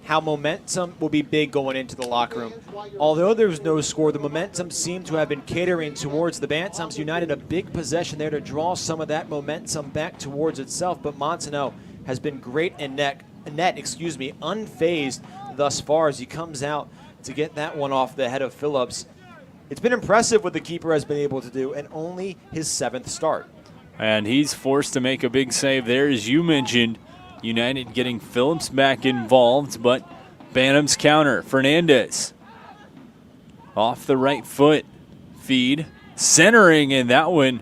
how momentum will be big going into the locker room. Although there was no score, the momentum seemed to have been catering towards the Bantams. United a big possession there to draw some of that momentum back towards itself, but Montaneau has been great in net, unfazed thus far as he comes out to get that one off the head of Phillips. It's been impressive what the keeper has been able to do, and only his 7th start. And he's forced to make a big save there, as you mentioned. United getting Phillips back involved, but Bantams counter. Fernandez off the right foot. Feed. Centering, and that one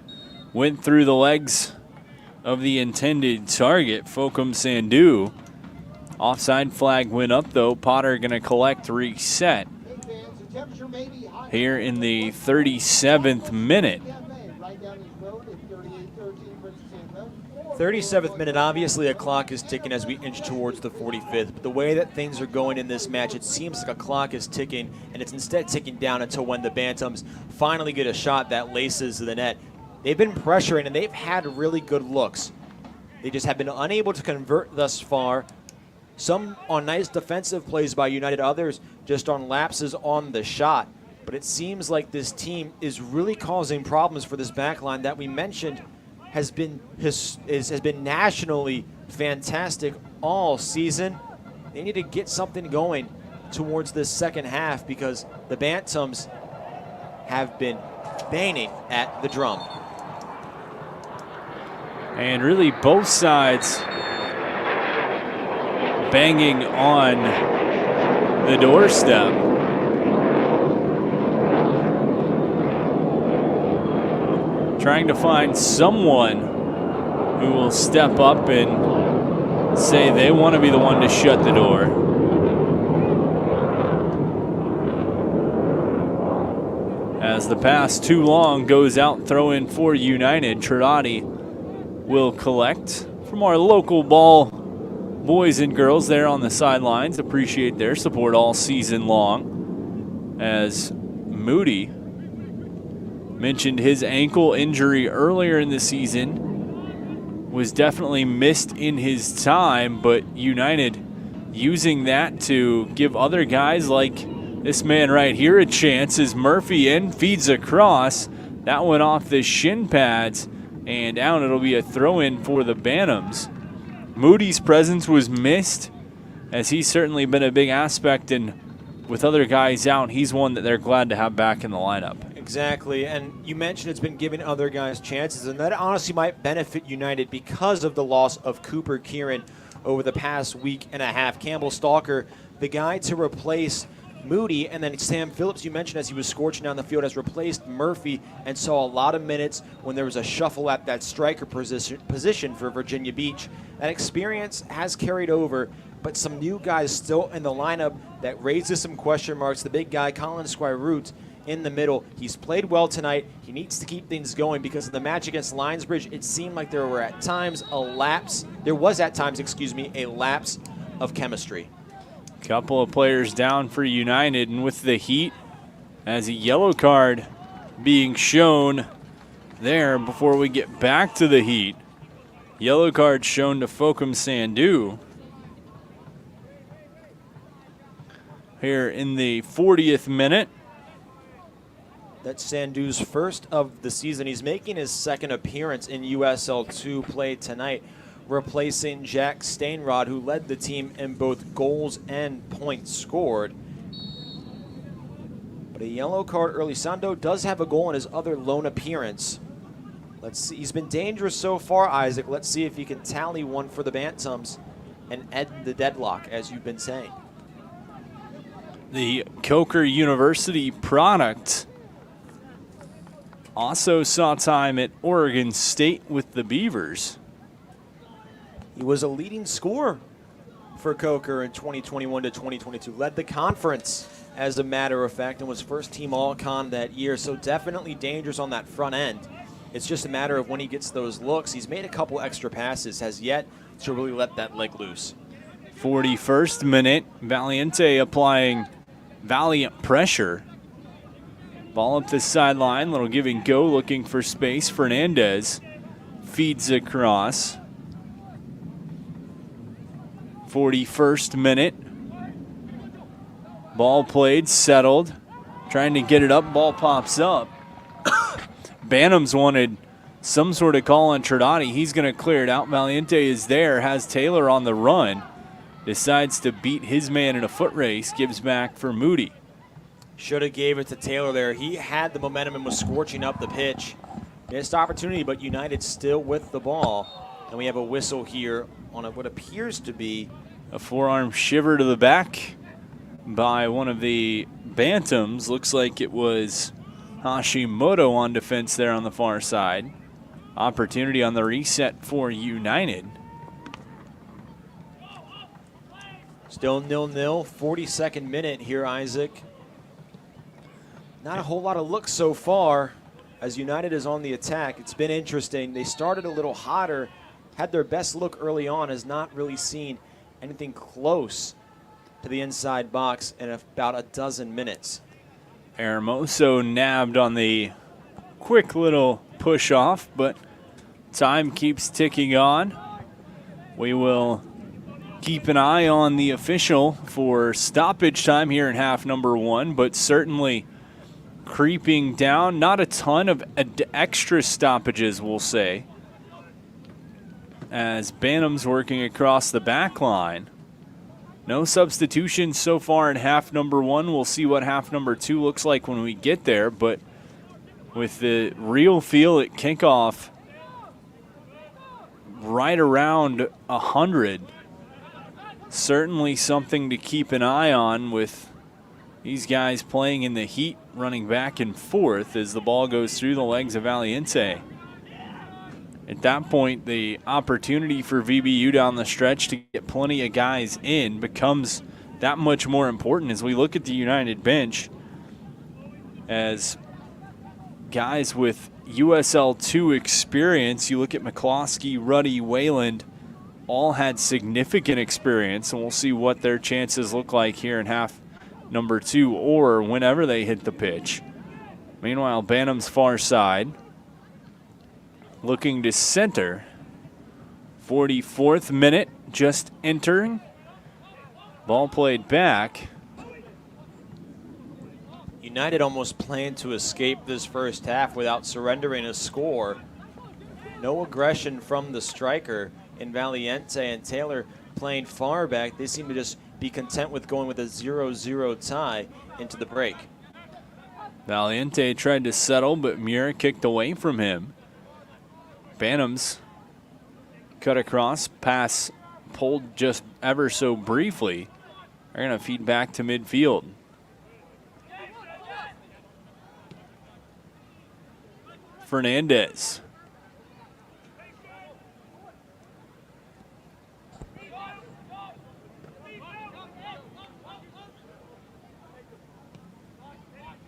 went through the legs of the intended target, Fokum Sandu. Offside flag went up, though. Potter going to collect reset here in the 37th minute. 37th minute, obviously a clock is ticking as we inch towards the 45th. But the way that things are going in this match, it seems like a clock is ticking, and it's instead ticking down until when the Bantams finally get a shot that laces the net. They've been pressuring, and they've had really good looks. They just have been unable to convert thus far. Some on nice defensive plays by United, others just on lapses on the shot. But it seems like this team is really causing problems for this back line that we mentioned has been nationally fantastic all season. They need to get something going towards this second half because the Bantams have been banging at the drum. And really both sides banging on the doorstep. Trying to find someone who will step up and say they want to be the one to shut the door. As the pass too long goes out, throw in for United. Trotati will collect from our local ball boys and girls there on the sidelines. Appreciate their support all season long. As Moody mentioned his ankle injury earlier in the season, was definitely missed in his time, but United using that to give other guys like this man right here a chance as Murphy in, feeds across. That went off the shin pads and down. It'll be a throw-in for the Bantams. Moody's presence was missed, as he's certainly been a big aspect, and with other guys out, he's one that they're glad to have back in the lineup. Exactly, and you mentioned it's been giving other guys chances, and that honestly might benefit United because of the loss of Cooper Kieran over the past week and a half. Campbell Stalker, the guy to replace Moody, and then Sam Phillips, you mentioned as he was scorching down the field, has replaced Murphy and saw a lot of minutes when there was a shuffle at that striker position for Virginia Beach. That experience has carried over, but some new guys still in the lineup that raises some question marks. The big guy, Colin Squire-Root, in the middle. He's played well tonight. He needs to keep things going because in the match against Lionsbridge, it seemed like there was at times a lapse of chemistry. Couple of players down for United, and with the heat, as a yellow card being shown there before we get back to the heat. Yellow card shown to Fokum Sandu here in the 40th minute. That's Sandu's first of the season. He's making his second appearance in USL2 play tonight, replacing Jack Stainrod, who led the team in both goals and points scored. But a yellow card early. Sando does have a goal in his other lone appearance. Let's see. He's been dangerous so far, Isaac. Let's see if he can tally one for the Bantams and end the deadlock, as you've been saying. The Coker University product also saw time at Oregon State with the Beavers. He was a leading scorer for Coker in 2021 to 2022. Led the conference, as a matter of fact, and was first team All-Con that year. So definitely dangerous on that front end. It's just a matter of when he gets those looks. He's made a couple extra passes, has yet to really let that leg loose. 41st minute, Valiente applying valiant pressure. Ball up the sideline, little give and go, looking for space. Fernandez feeds across. 41st minute. Ball played, settled. Trying to get it up, ball pops up. Bantams wanted some sort of call on Trotati. He's going to clear it out. Valiente is there, has Taylor on the run. Decides to beat his man in a foot race, gives back for Moody. Should have gave it to Taylor there. He had the momentum and was scorching up the pitch. Missed opportunity, but United still with the ball. And we have a whistle here on what appears to be a forearm shiver to the back by one of the Bantams. Looks like it was Hashimoto on defense there on the far side. Opportunity on the reset for United. Still 0-0, 42nd minute here, Isaac. Not a whole lot of looks so far as United is on the attack. It's been interesting. They started a little hotter, had their best look early on, has not really seen anything close to the inside box in about a dozen minutes. Hermoso nabbed on the quick little push off, but time keeps ticking on. We will keep an eye on the official for stoppage time here in half number one, but certainly creeping down. Not a ton of extra stoppages, we'll say, as Bantams working across the back line. No substitutions so far in half number 1. We'll see what half number 2 looks like when we get there, but with the real feel at kickoff right around 100, certainly something to keep an eye on with these guys playing in the heat, running back and forth as the ball goes through the legs of Valiente. At that point, the opportunity for VBU down the stretch to get plenty of guys in becomes that much more important as we look at the United bench, as guys with USL2 experience, you look at McCloskey, Ruddy, Wayland, all had significant experience, and we'll see what their chances look like here in half number 2 or whenever they hit the pitch. Meanwhile, Bantams far side, looking to center. 44th minute, just entering. Ball played back. United almost planned to escape this first half without surrendering a score. No aggression from the striker in Valiente, and Taylor playing far back. They seem to just be content with going with a 0-0 tie into the break. Valiente tried to settle, but Muir kicked away from him. Bantams cut across, pass pulled just ever so briefly. They're going to feed back to midfield. Fernandez.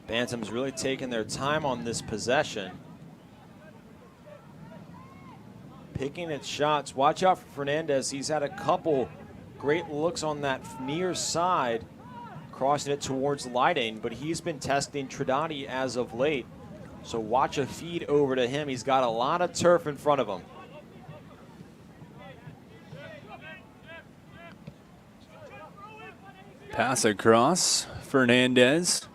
Bantams really taking their time on this possession. Picking its shots. Watch out for Fernandez. He's had a couple great looks on that near side, crossing it towards Lighting, but he's been testing Trinidadi as of late. So watch a feed over to him. He's got a lot of turf in front of him. Pass across, Fernandez.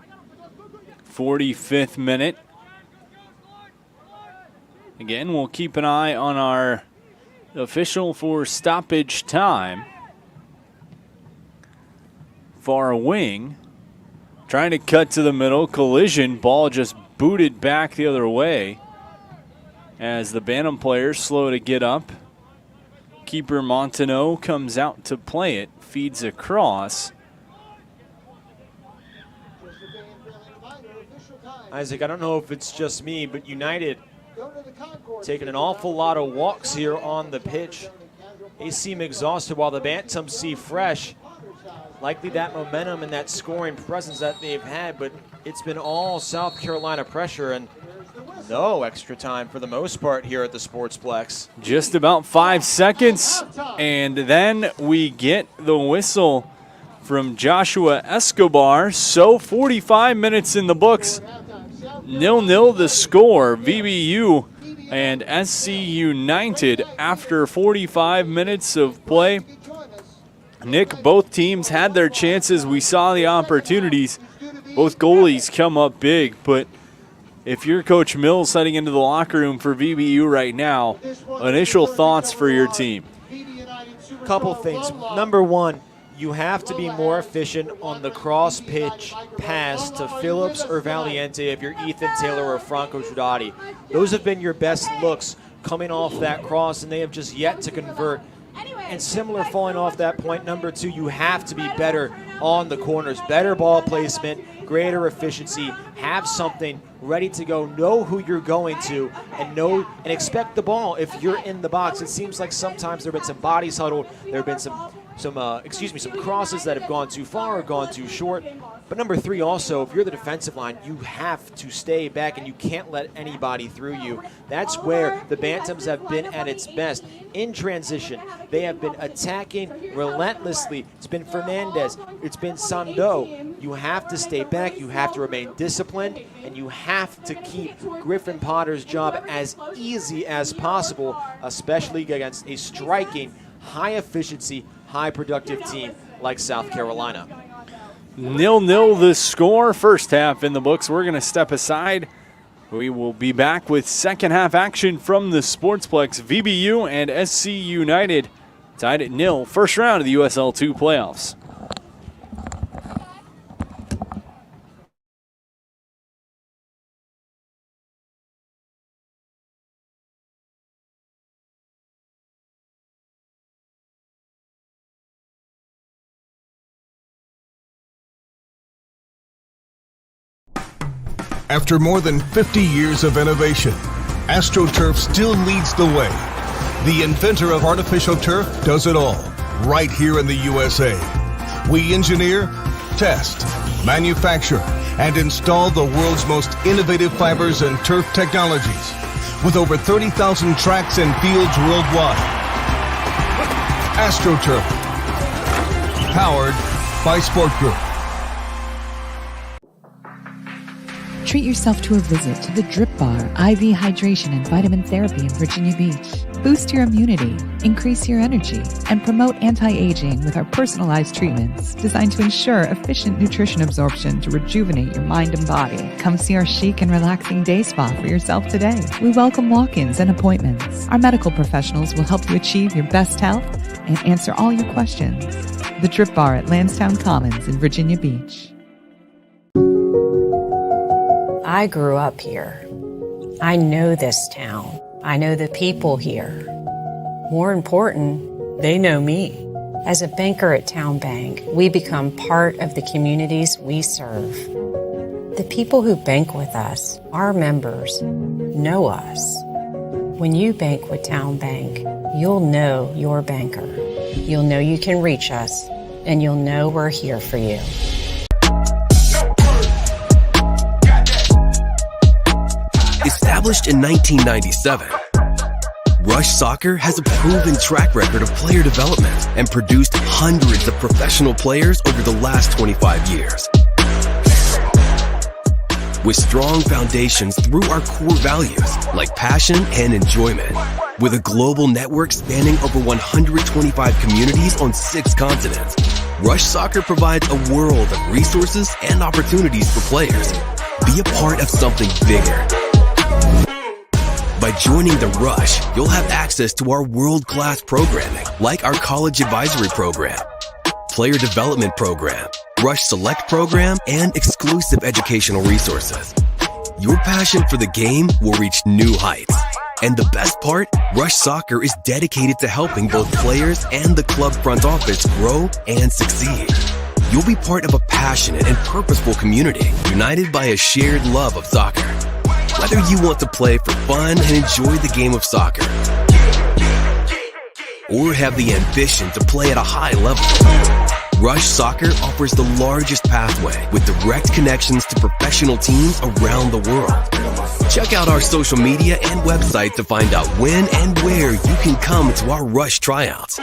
45th minute. Again, we'll keep an eye on our official for stoppage time. Far wing, trying to cut to the middle, collision, ball just booted back the other way as the Bantam players slow to get up. Keeper Montaneau comes out to play it, feeds across. Isaac, I don't know if it's just me, but United taking an awful lot of walks here on the pitch. They seem exhausted while the Bantams seem fresh. Likely that momentum and that scoring presence that they've had, but it's been all South Carolina pressure and no extra time for the most part here at the Sportsplex. Just about 5 seconds, and then we get the whistle from Joshua Escobar. So 45 minutes in the books. 0-0 the score. VBU and SC United after 45 minutes of play. Nick, both teams had their chances. We saw the opportunities. Both goalies come up big, but if you're Coach Mills heading into the locker room for VBU right now, initial thoughts for your team? Couple things. Number one, you have to be more efficient on the cross-pitch pass to Phillips or Valiente if you're Ethan Taylor or Franco Trinidadi. Those have been your best looks coming off that cross, and they have just yet to convert. And similar falling off that point, number two, you have to be better on the corners. Better ball placement, greater efficiency, have something ready to go, know who you're going to, and expect the ball if you're in the box. It seems like sometimes there have been some bodies huddled, there have been some crosses that have gone too far or gone too short. But number three also, if you're the defensive line, you have to stay back and you can't let anybody through you. That's where the Bantams have been at its best. In transition, they have been attacking relentlessly. It's been Fernandez, it's been Sando. You have to stay back, you have to remain disciplined, and you have to keep Griffin Potter's job as easy as possible, especially against a striking, high efficiency, high productive team like South Carolina. 0-0 the score. First half in the books. We're going to step aside. We will be back with second half action from the Sportsplex. VBU and SC United tied at 0. First round of the USL2 playoffs. After more than 50 years of innovation, AstroTurf still leads the way. The inventor of artificial turf does it all, right here in the USA. We engineer, test, manufacture, and install the world's most innovative fibers and turf technologies, with over 30,000 tracks and fields worldwide. AstroTurf, powered by Sport Group. Treat yourself to a visit to the Drip Bar IV Hydration and Vitamin Therapy in Virginia Beach. Boost your immunity, increase your energy, and promote anti-aging with our personalized treatments designed to ensure efficient nutrition absorption to rejuvenate your mind and body. Come see our chic and relaxing day spa for yourself today. We welcome walk-ins and appointments. Our medical professionals will help you achieve your best health and answer all your questions. The Drip Bar at Lansdowne Commons in Virginia Beach. I grew up here. I know this town. I know the people here. More important, they know me. As a banker at Town Bank, we become part of the communities we serve. The people who bank with us, our members, know us. When you bank with Town Bank, you'll know your banker. You'll know you can reach us, and you'll know we're here for you. Established in 1997, Rush Soccer has a proven track record of player development and produced hundreds of professional players over the last 25 years. With strong foundations through our core values like passion and enjoyment, with a global network spanning over 125 communities on 6 continents, Rush Soccer provides a world of resources and opportunities for players. Be a part of something bigger. By joining the Rush, you'll have access to our world-class programming, like our college advisory program, player development program, Rush Select program, and exclusive educational resources. Your passion for the game will reach new heights. And the best part, Rush Soccer is dedicated to helping both players and the club front office grow and succeed. You'll be part of a passionate and purposeful community, united by a shared love of soccer. Whether you want to play for fun and enjoy the game of soccer, or have the ambition to play at a high level, Rush Soccer offers the largest pathway with direct connections to professional teams around the world. Check out our social media and website to find out when and where you can come to our Rush tryouts.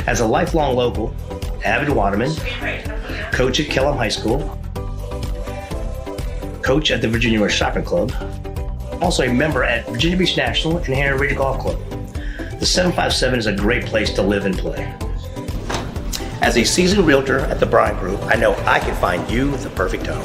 As a lifelong local, avid waterman, coach at Kellam High School, coach at the Virginia Rush Soccer Club, also a member at Virginia Beach National and Hanover Ridge Golf Club. The 757 is a great place to live and play. As a seasoned realtor at the Bryan Group, I know I can find you the perfect home.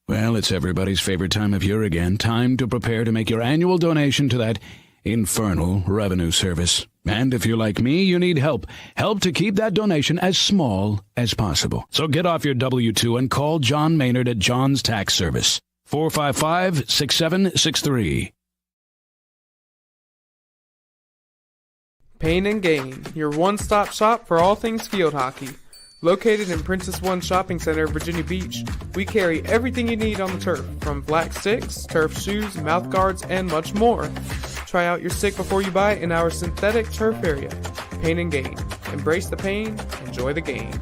Well, it's everybody's favorite time of year again. Time to prepare to make your annual donation to that infernal revenue service. And if you're like me, you need help. Help to keep that donation as small as possible. So get off your W-2 and call John Maynard at John's Tax Service. 455-6763. Pain and Gain, your one-stop shop for all things field hockey. Located in Princess One Shopping Center, Virginia Beach, we carry everything you need on the turf, from black sticks, turf shoes, mouth guards, and much more. Try out your stick before you buy in our synthetic turf area. Pain and Gain. Embrace the pain, enjoy the game.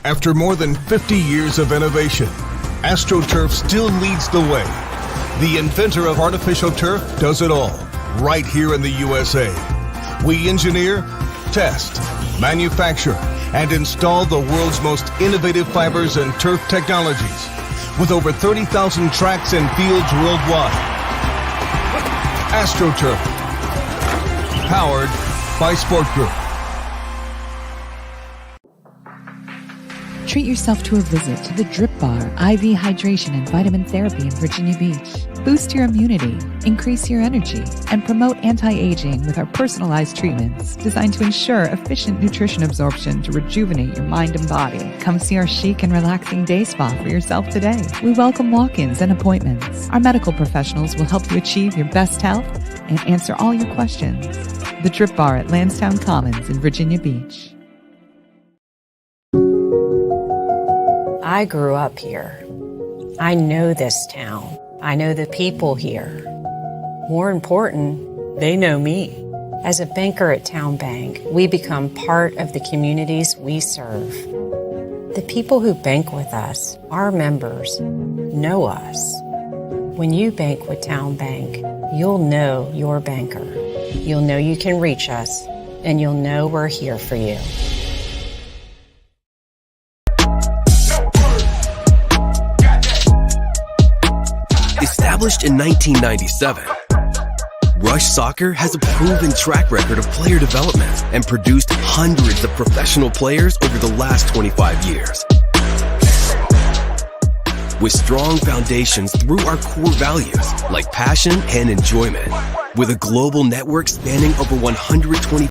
After more than 50 years of innovation, AstroTurf still leads the way. The inventor of artificial turf does it all, right here in the USA. We engineer, test, manufacture, and install the world's most innovative fibers and turf technologies, with over 30,000 tracks and fields worldwide. AstroTurf, powered by Sport Group. Treat yourself to a visit to the Drip Bar IV Hydration and Vitamin Therapy in Virginia Beach. Boost your immunity, increase your energy, and promote anti-aging with our personalized treatments designed to ensure efficient nutrition absorption to rejuvenate your mind and body. Come see our chic and relaxing day spa for yourself today. We welcome walk-ins and appointments. Our medical professionals will help you achieve your best health and answer all your questions. The Drip Bar at Lansdowne Commons in Virginia Beach. I grew up here. I know this town. I know the people here. More important, they know me. As a banker at Town Bank, we become part of the communities we serve. The people who bank with us, our members, know us. When you bank with Town Bank, you'll know your banker. You'll know you can reach us, and you'll know we're here for you. Established in 1997, Rush Soccer has a proven track record of player development and produced hundreds of professional players over the last 25 years. With strong foundations through our core values like passion and enjoyment, with a global network spanning over 120.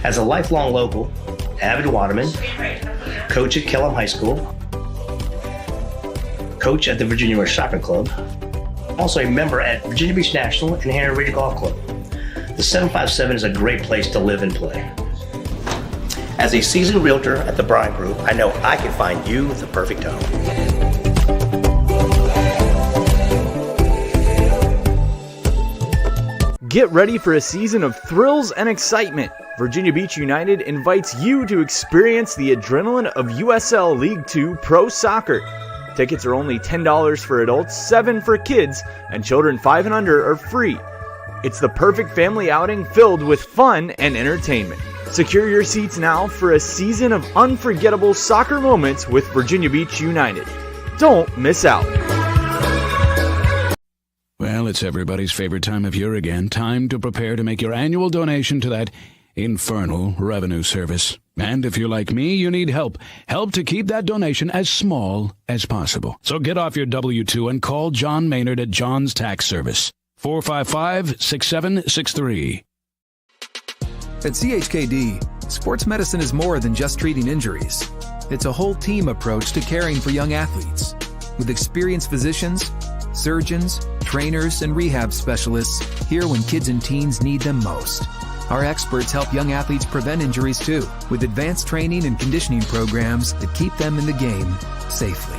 As a lifelong local, avid waterman, coach at Kellam High School, coach at the Virginia Rush Soccer Club, also a member at Virginia Beach National and Henry Region Golf Club. The 757 is a great place to live and play. As a seasoned realtor at the Bryan Group, I know I can find you the perfect home. Get ready for a season of thrills and excitement. Virginia Beach United invites you to experience the adrenaline of USL League 2 Pro Soccer. Tickets are only $10 for adults, $7 for kids, and children 5 and under are free. It's the perfect family outing filled with fun and entertainment. Secure your seats now for a season of unforgettable soccer moments with Virginia Beach United. Don't miss out. Well, it's everybody's favorite time of year again. Time to prepare to make your annual donation to that infernal revenue service. And if you're like me, you need help. Help to keep that donation as small as possible. So get off your W-2 and call John Maynard at John's Tax Service. 455-6763. At CHKD, sports medicine is more than just treating injuries. It's a whole team approach to caring for young athletes. With experienced physicians, surgeons, trainers, and rehab specialists here when kids and teens need them most. Our experts help young athletes prevent injuries too, with advanced training and conditioning programs that keep them in the game safely.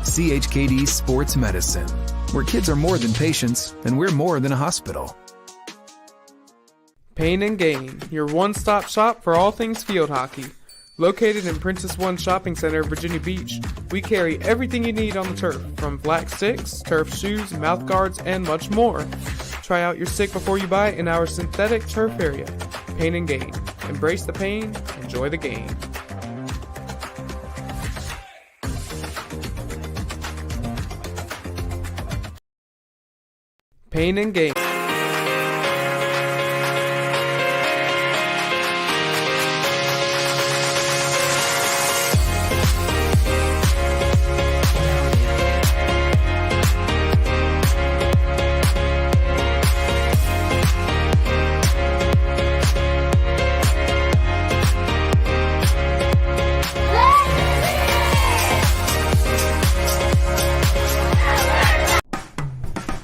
CHKD Sports Medicine, where kids are more than patients and we're more than a hospital. Pain and Gain, your one-stop shop for all things field hockey. Located in Princess One Shopping Center, Virginia Beach, we carry everything you need on the turf, from black sticks, turf shoes, mouth guards, and much more. Try out your stick before you buy it in our synthetic turf area. Pain and Gain. Embrace the pain, enjoy the game. Pain and Gain.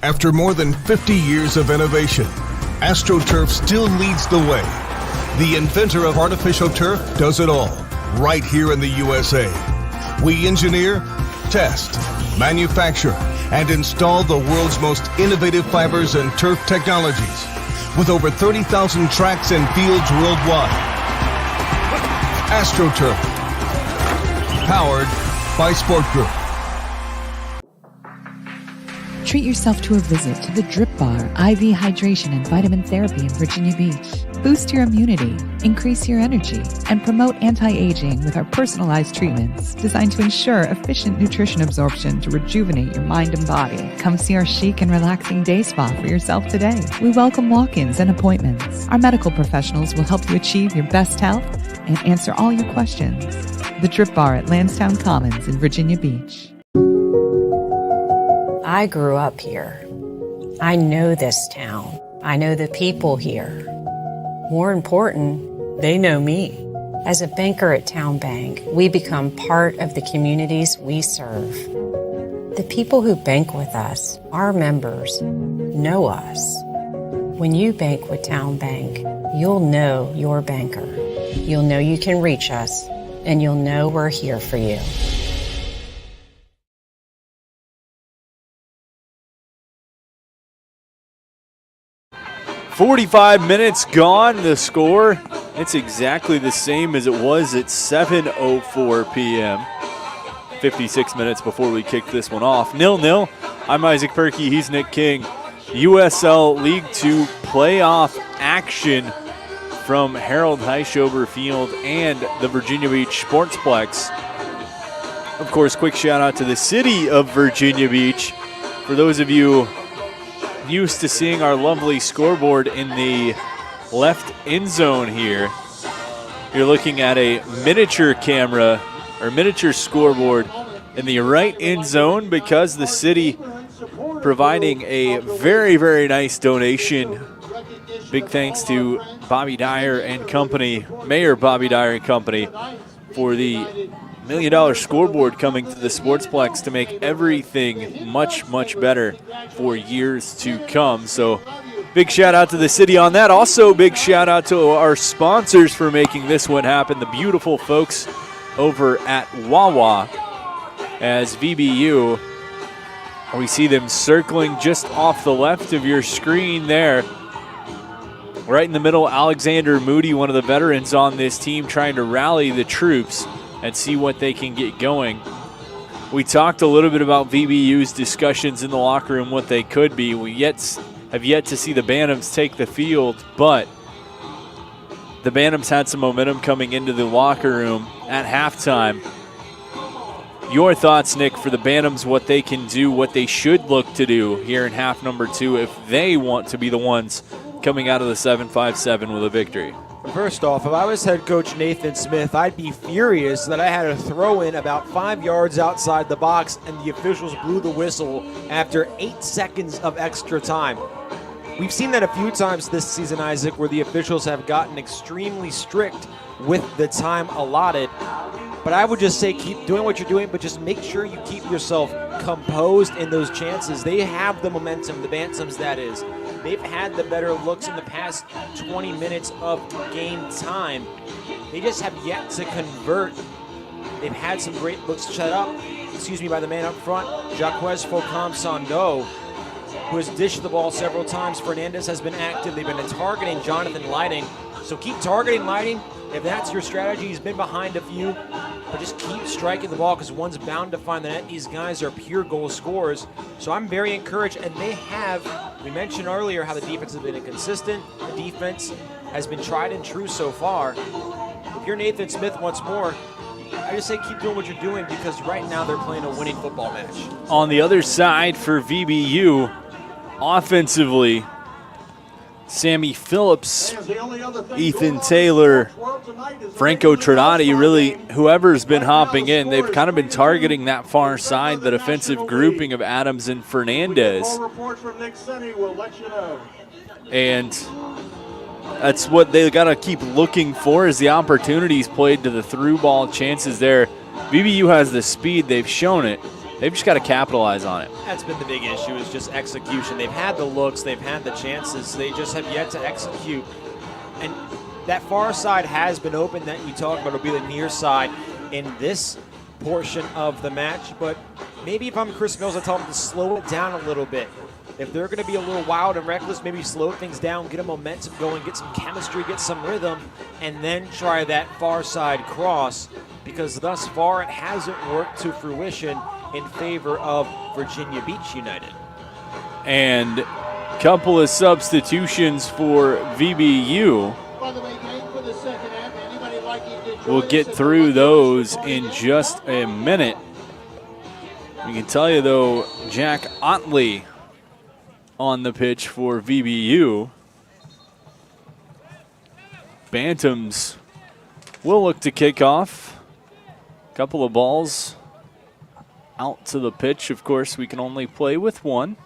After more than 50 years of innovation, AstroTurf still leads the way. The inventor of artificial turf does it all, right here in the USA. We engineer, test, manufacture, and install the world's most innovative fibers and turf technologies, with over 30,000 tracks and fields worldwide. AstroTurf, powered by Sport Group. Treat yourself to a visit to the Drip Bar IV Hydration and Vitamin Therapy in Virginia Beach. Boost your immunity, increase your energy, and promote anti-aging with our personalized treatments designed to ensure efficient nutrition absorption to rejuvenate your mind and body. Come see our chic and relaxing day spa for yourself today. We welcome walk-ins and appointments. Our medical professionals will help you achieve your best health and answer all your questions. The Drip Bar at Lansdowne Commons in Virginia Beach. I grew up here. I know this town. I know the people here. More important, they know me. As a banker at Town Bank, we become part of the communities we serve. The people who bank with us, our members, know us. When you bank with Town Bank, you'll know your banker. You'll know you can reach us, and you'll know we're here for you. "45 minutes gone." The score, it's exactly the same as it was at 7:04 p.m. 56 minutes before we kicked this one off. 0-0. I'm Isaac Perkey. He's Nick King. USL League 2 playoff action from Harold Heischober Field and the Virginia Beach Sportsplex. Of course, quick shout out to the city of Virginia Beach. For those of you used to seeing our lovely scoreboard in the left end zone here, you're looking at a miniature camera or miniature scoreboard in the right end zone because the city providing a very, very nice donation. Big thanks to Bobby Dyer and company, Mayor Bobby Dyer and company, for the $1 million scoreboard coming to the Sportsplex to make everything much, much better for years to come. So big shout out to the city on that. Also big shout out to our sponsors for making this one happen, the beautiful folks over at Wawa. As VBU, we see them circling just off the left of your screen there. Right in the middle, Alexander Moody, one of the veterans on this team, trying to rally the troops and see what they can get going. We talked a little bit about VBU's discussions in the locker room, what they could be. We have yet to see the Bantams take the field, but the Bantams had some momentum coming into the locker room at halftime. Your thoughts, Nick, for the Bantams, what they can do, what they should look to do here in half number 2 if they want to be the ones coming out of the 7-5-7 with a victory? First off, if I was head coach Nathan Smith, I'd be furious that I had a throw in about 5 yards outside the box and the officials blew the whistle after 8 seconds of extra time. We've seen that a few times this season, Isaac, where the officials have gotten extremely strict with the time allotted. But I would just say keep doing what you're doing, but just make sure you keep yourself composed in those chances. They have the momentum, the Bantams that is. They've had the better looks in the past 20 minutes of game time. They just have yet to convert. They've had some great looks shut up, by the man up front, Jacques Faucon-Sando, who has dished the ball several times. Fernandez has been active. They've been targeting Jonathan Lighting. So keep targeting Lighting. If that's your strategy, he's been behind a few, but just keep striking the ball because one's bound to find the net. These guys are pure goal scorers. So I'm very encouraged, and they have, we mentioned earlier how the defense has been inconsistent. The defense has been tried and true so far. If you're Nathan Smith once more, I just say keep doing what you're doing because right now they're playing a winning football match. On the other side for VBU, offensively, Sammy Phillips, Ethan Taylor, Franco Trinati, really whoever's been hopping in, they've kind of been targeting that far side, the defensive grouping of Adams and Fernandez. And that's what they got to keep looking for as the opportunities played to the through ball chances there. VBU has the speed, they've shown it, They've just got to capitalize on it. That's been the big issue, is just execution. They've had the looks, they've had the chances, they just have yet to execute. And that far side has been open that you talked about. It'll be the near side in this portion of the match. But maybe if I'm Chris Mills, I tell them to slow it down a little bit. If they're going to be a little wild and reckless, maybe slow things down, get a momentum going, get some chemistry, get some rhythm, and then try that far side cross, because thus far it hasn't worked to fruition in favor of Virginia Beach United. And a couple of substitutions for VBU. We'll get through those in just a minute. We can tell you, though, Jack Otley on the pitch for VBU. Bantams will look to kick off. A couple of balls out to the pitch. Of course, we can only play with one.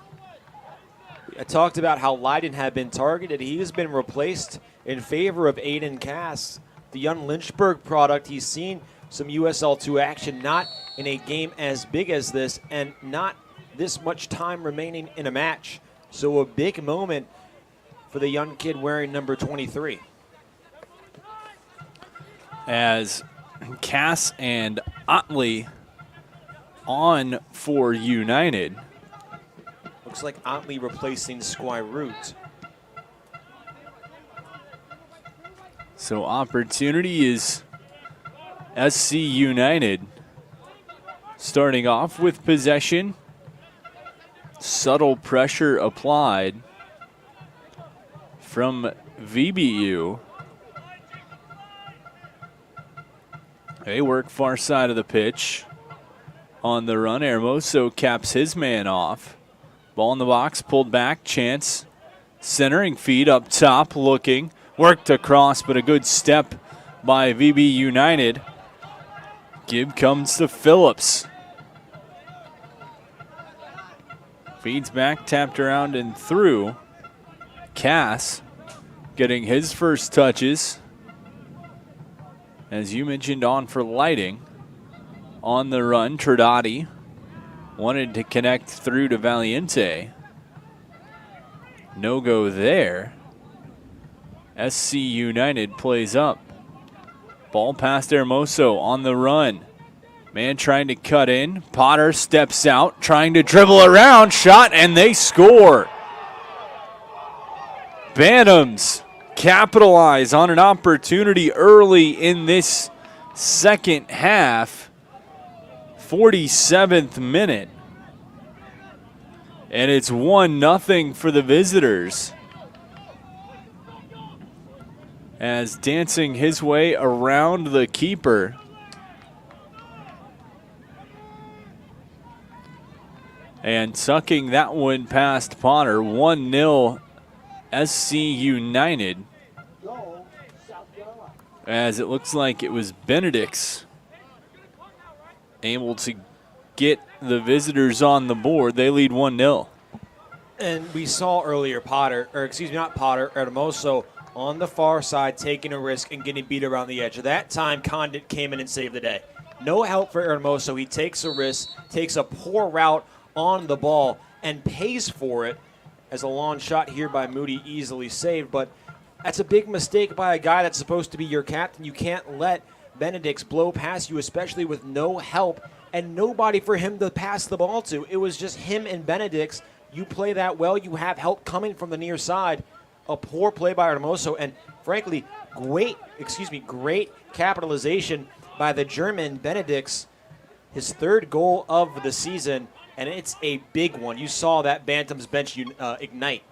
I talked about how Leiden had been targeted. He has been replaced in favor of Aiden Cass, the young Lynchburg product. He's seen some USL2 action, not in a game as big as this, and not this much time remaining in a match. So a big moment for the young kid wearing number 23. As Cass and Otley on for United. Looks like Otley replacing Squire Root. So opportunity is SC United starting off with possession. Subtle pressure applied from VBU. They work far side of the pitch. On the run, Hermoso caps his man off. Ball in the box, pulled back, chance. Centering feed up top, looking. Worked across, but a good step by VB United. Give comes to Phillips. Feeds back, tapped around and through. Cass getting his first touches. As you mentioned, on for Lighting. On the run, Tradati wanted to connect through to Valiente. No go there. SC United plays up. Ball past Hermoso on the run. Man trying to cut in. Potter steps out, trying to dribble around. Shot, and they score. Bantams capitalize on an opportunity early in this second half. 47th minute. And it's 1-0 for the visitors. As dancing his way around the keeper. And tucking that one past Potter. 1-0 SC United. As it looks like it was Benedict's able to get the visitors on the board. They lead 1-0. And we saw earlier Hermoso on the far side taking a risk and getting beat around the edge. That time, Condit came in and saved the day. No help for Hermoso. He takes a risk, takes a poor route on the ball, and pays for it as a long shot here by Moody easily saved. But that's a big mistake by a guy that's supposed to be your captain. You can't let Benedict's blow past you, especially with no help and nobody for him to pass the ball to. It was just him and Benedict's. You play that well, you have help coming from the near side. A poor play by Hermoso, and frankly, great capitalization by the German Benedict's. His third goal of the season, and it's a big one. You saw that Bantams bench ignite.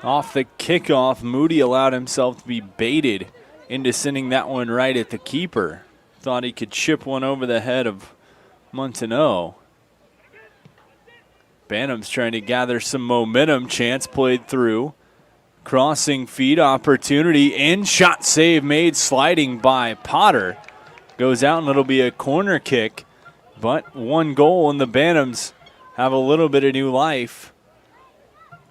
Off the kickoff, Moody allowed himself to be baited into sending that one right at the keeper. Thought he could chip one over the head of Montenot. Bantams trying to gather some momentum. Chance played through. Crossing feed opportunity in. Shot save made, sliding by Potter. Goes out and it'll be a corner kick. But one goal and the Bantams have a little bit of new life.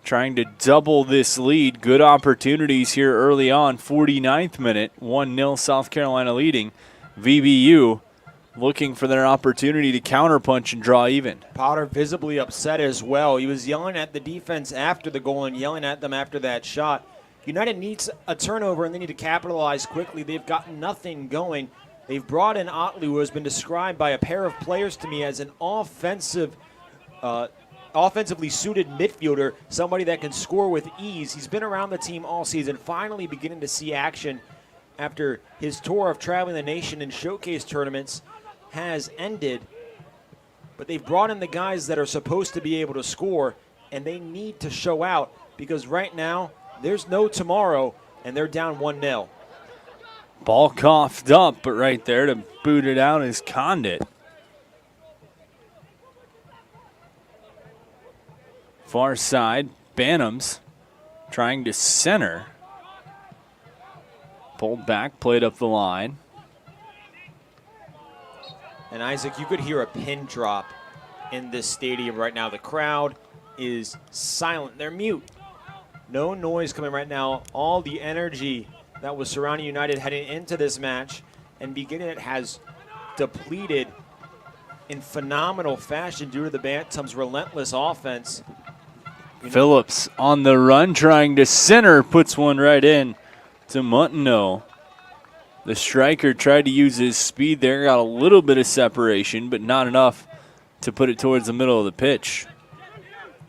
Trying to double this lead. Good opportunities here early on. 49th minute. 1-0 South Carolina leading. VBU looking for their opportunity to counterpunch and draw even. Potter visibly upset as well. He was yelling at the defense after the goal and yelling at them after that shot. United needs a turnover, and they need to capitalize quickly. They've got nothing going. They've brought in Otley, who has been described by a pair of players to me as an offensively suited midfielder, somebody that can score with ease. He's been around the team all season, finally beginning to see action after his tour of traveling the nation in showcase tournaments has ended. But they've brought in the guys that are supposed to be able to score, and they need to show out because right now there's no tomorrow, and they're down 1-0. Ball coughed up, but right there to boot it out is Condit. Far side, Bantams trying to center. Pulled back, played up the line. And Isaac, you could hear a pin drop in this stadium right now. The crowd is silent. They're mute. No noise coming right now. All the energy that was surrounding United heading into this match and beginning it has depleted in phenomenal fashion due to the Bantams' relentless offense. Phillips on the run, trying to center, puts one right in to Montenot. The striker tried to use his speed there, got a little bit of separation, but not enough to put it towards the middle of the pitch.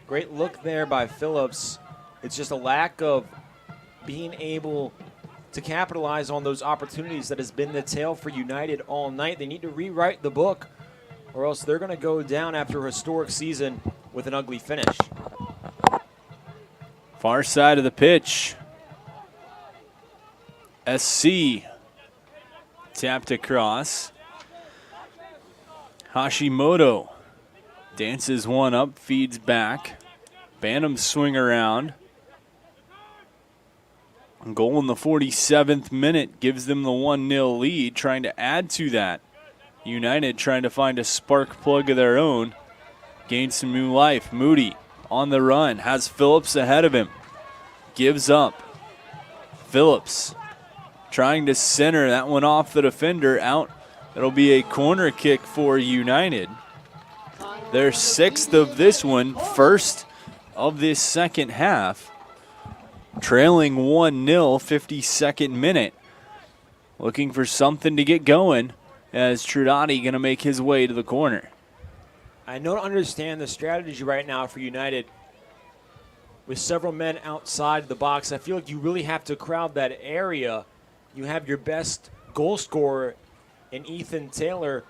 Great look there by Phillips. It's just a lack of being able to capitalize on those opportunities that has been the tale for United all night. They need to rewrite the book, or else they're going to go down after a historic season with an ugly finish. Far side of the pitch. SC tapped across. Hashimoto dances one up, feeds back. Bantams swing around. Goal in the 47th minute gives them the 1-0 lead, trying to add to that. United trying to find a spark plug of their own. Gain some new life. Moody on the run, has Phillips ahead of him. Gives up. Phillips trying to center that one off the defender out. It'll be a corner kick for United. Their sixth of this one, first of this second half. Trailing 1-0, 52nd minute. Looking for something to get going as Trudati going to make his way to the corner. I don't understand the strategy right now for United. With several men outside the box, I feel like you really have to crowd that area. You have your best goal scorer in Ethan Taylor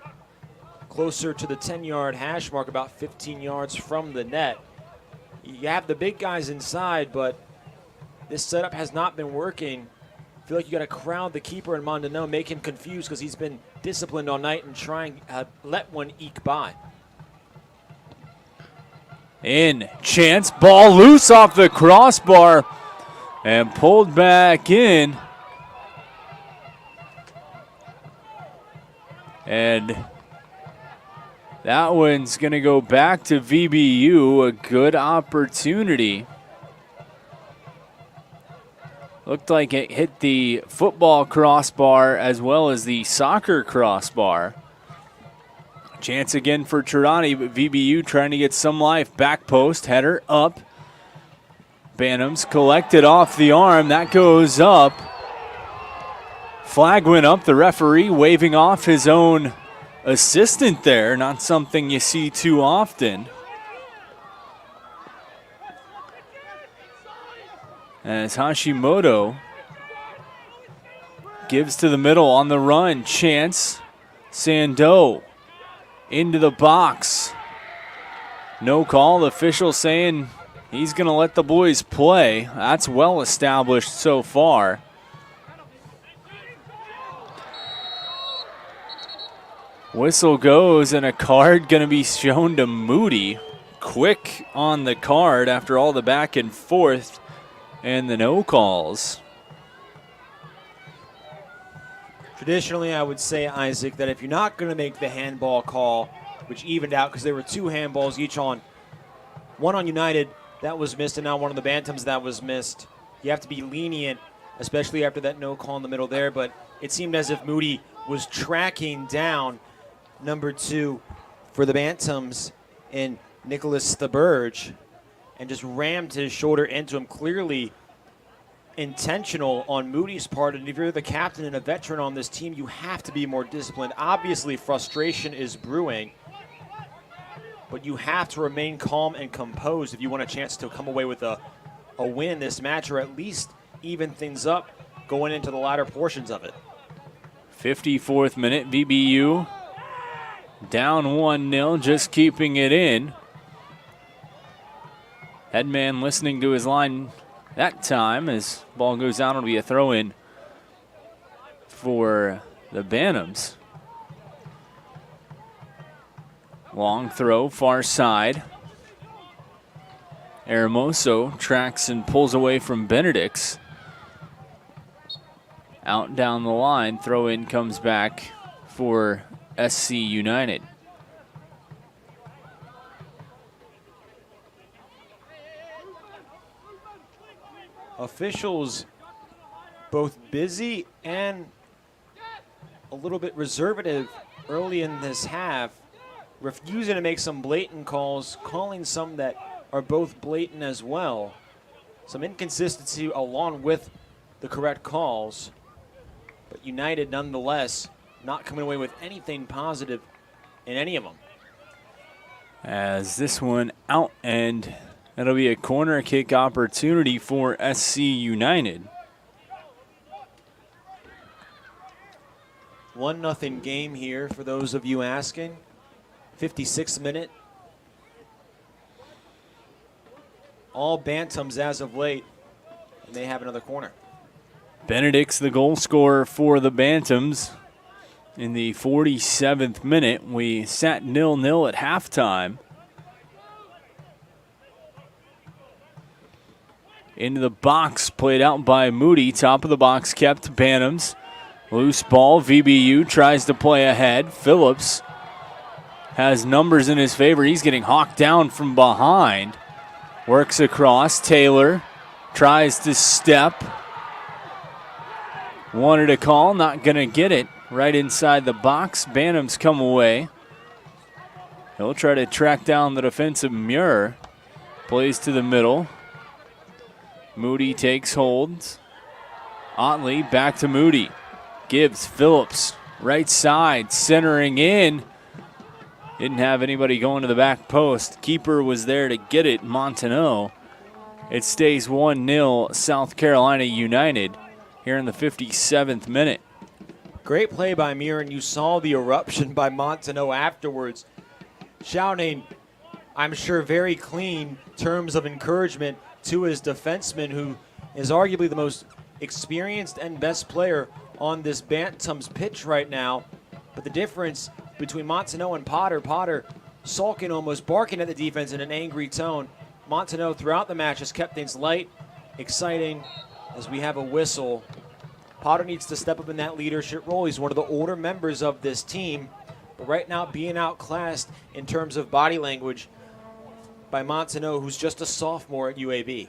closer to the 10-yard hash mark, about 15 yards from the net. You have the big guys inside, but this setup has not been working. I feel like you got to crowd the keeper in Mondano, make him confused because he's been disciplined all night and trying to let one eke by. In, chance, ball loose off the crossbar and pulled back in. And that one's going to go back to VBU, a good opportunity. Looked like it hit the football crossbar as well as the soccer crossbar. Chance again for Tirani, but VBU trying to get some life. Back post, header up. Bantams collected off the arm. That goes up. Flag went up. The referee waving off his own assistant there. Not something you see too often. As Hashimoto gives to the middle on the run. Chance, Sandeau into the box. No call. The official saying he's going to let the boys play. That's well established so far. Whistle goes and a card going to be shown to Moody. Quick on the card after all the back and forth and the no calls. Traditionally, I would say, Isaac, that if you're not going to make the handball call, which evened out because there were two handballs each on, one on United that was missed and now one on the Bantams that was missed, you have to be lenient, especially after that no call in the middle there. But it seemed as if Moody was tracking down number 2 for the Bantams in Nicholas Theberge, and just rammed his shoulder into him. Clearly intentional on Moody's part, and if you're the captain and a veteran on this team, you have to be more disciplined. Obviously, frustration is brewing, but you have to remain calm and composed if you want a chance to come away with a win this match, or at least even things up going into the latter portions of it. 54th minute, VBU down 1-0, just keeping it in. Headman listening to his line that time as ball goes out. It'll be a throw-in for the Bantams. Long throw, far side. Hermoso tracks and pulls away from Benedict's. Out down the line, throw-in comes back for SC United. Officials both busy and a little bit reservative early in this half, refusing to make some blatant calls, calling some that are both blatant as well. Some inconsistency along with the correct calls, but United nonetheless not coming away with anything positive in any of them. As this one out, and it'll be a corner kick opportunity for SC United. 1-0 game here for those of you asking. 56th minute. All Bantams as of late, and they have another corner. Benedict's the goal scorer for the Bantams in the 47th minute. We sat 0-0 at halftime. Into the box, played out by Moody. Top of the box kept Bantams. Loose ball, VBU tries to play ahead. Phillips has numbers in his favor. He's getting hawked down from behind. Works across, Taylor tries to step. Wanted a call, not gonna get it. Right inside the box, Bantams come away. He'll try to track down the defensive Muir. Plays to the middle. Moody takes hold. Otley back to Moody. Gibbs, Phillips, right side, centering in. Didn't have anybody going to the back post. Keeper was there to get it, Montaneau. It stays 1-0 South Carolina United here in the 57th minute. Great play by Muir, and you saw the eruption by Montaneau afterwards, shouting, I'm sure very clean terms of encouragement to his defenseman, who is arguably the most experienced and best player on this Bantams pitch right now. But the difference between Montaneau and Potter sulking, almost barking at the defense in an angry tone. Montaneau throughout the match has kept things light, exciting, as we have a whistle. Potter needs to step up in that leadership role. He's one of the older members of this team, but right now being outclassed in terms of body language by Montaneau, who's just a sophomore at UAB.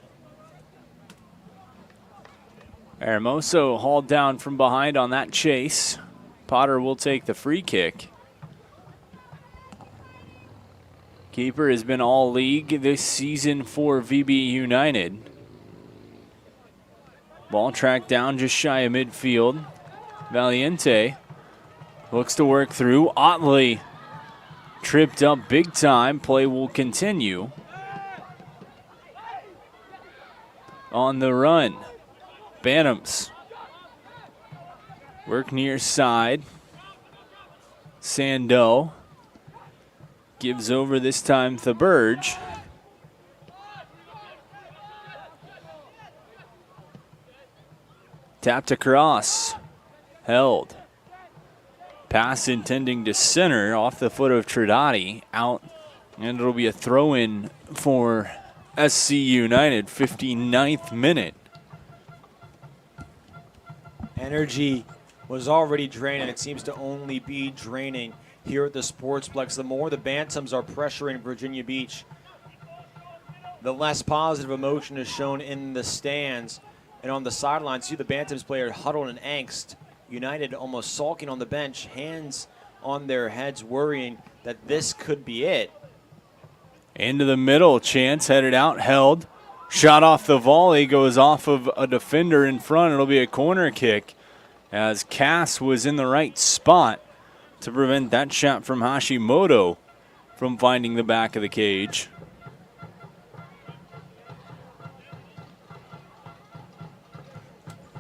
Hermoso hauled down from behind on that chase. Potter will take the free kick. Keeper has been all league this season for VB United. Ball tracked down just shy of midfield. Valiente looks to work through. Otley tripped up big time. Play will continue. On the run, Bantams work near side. Sandeau gives over this time Theberge. Tapped across, held. Pass intending to center off the foot of Tridati, out, and it'll be a throw-in for SC United, 59th minute. Energy was already draining. It seems to only be draining here at the Sportsplex. The more the Bantams are pressuring Virginia Beach, the less positive emotion is shown in the stands and on the sidelines. See the Bantams player huddled in angst. United almost sulking on the bench, hands on their heads, worrying that this could be it. Into the middle, Chance headed out, held. Shot off the volley, goes off of a defender in front. It'll be a corner kick as Cass was in the right spot to prevent that shot from Hashimoto from finding the back of the cage.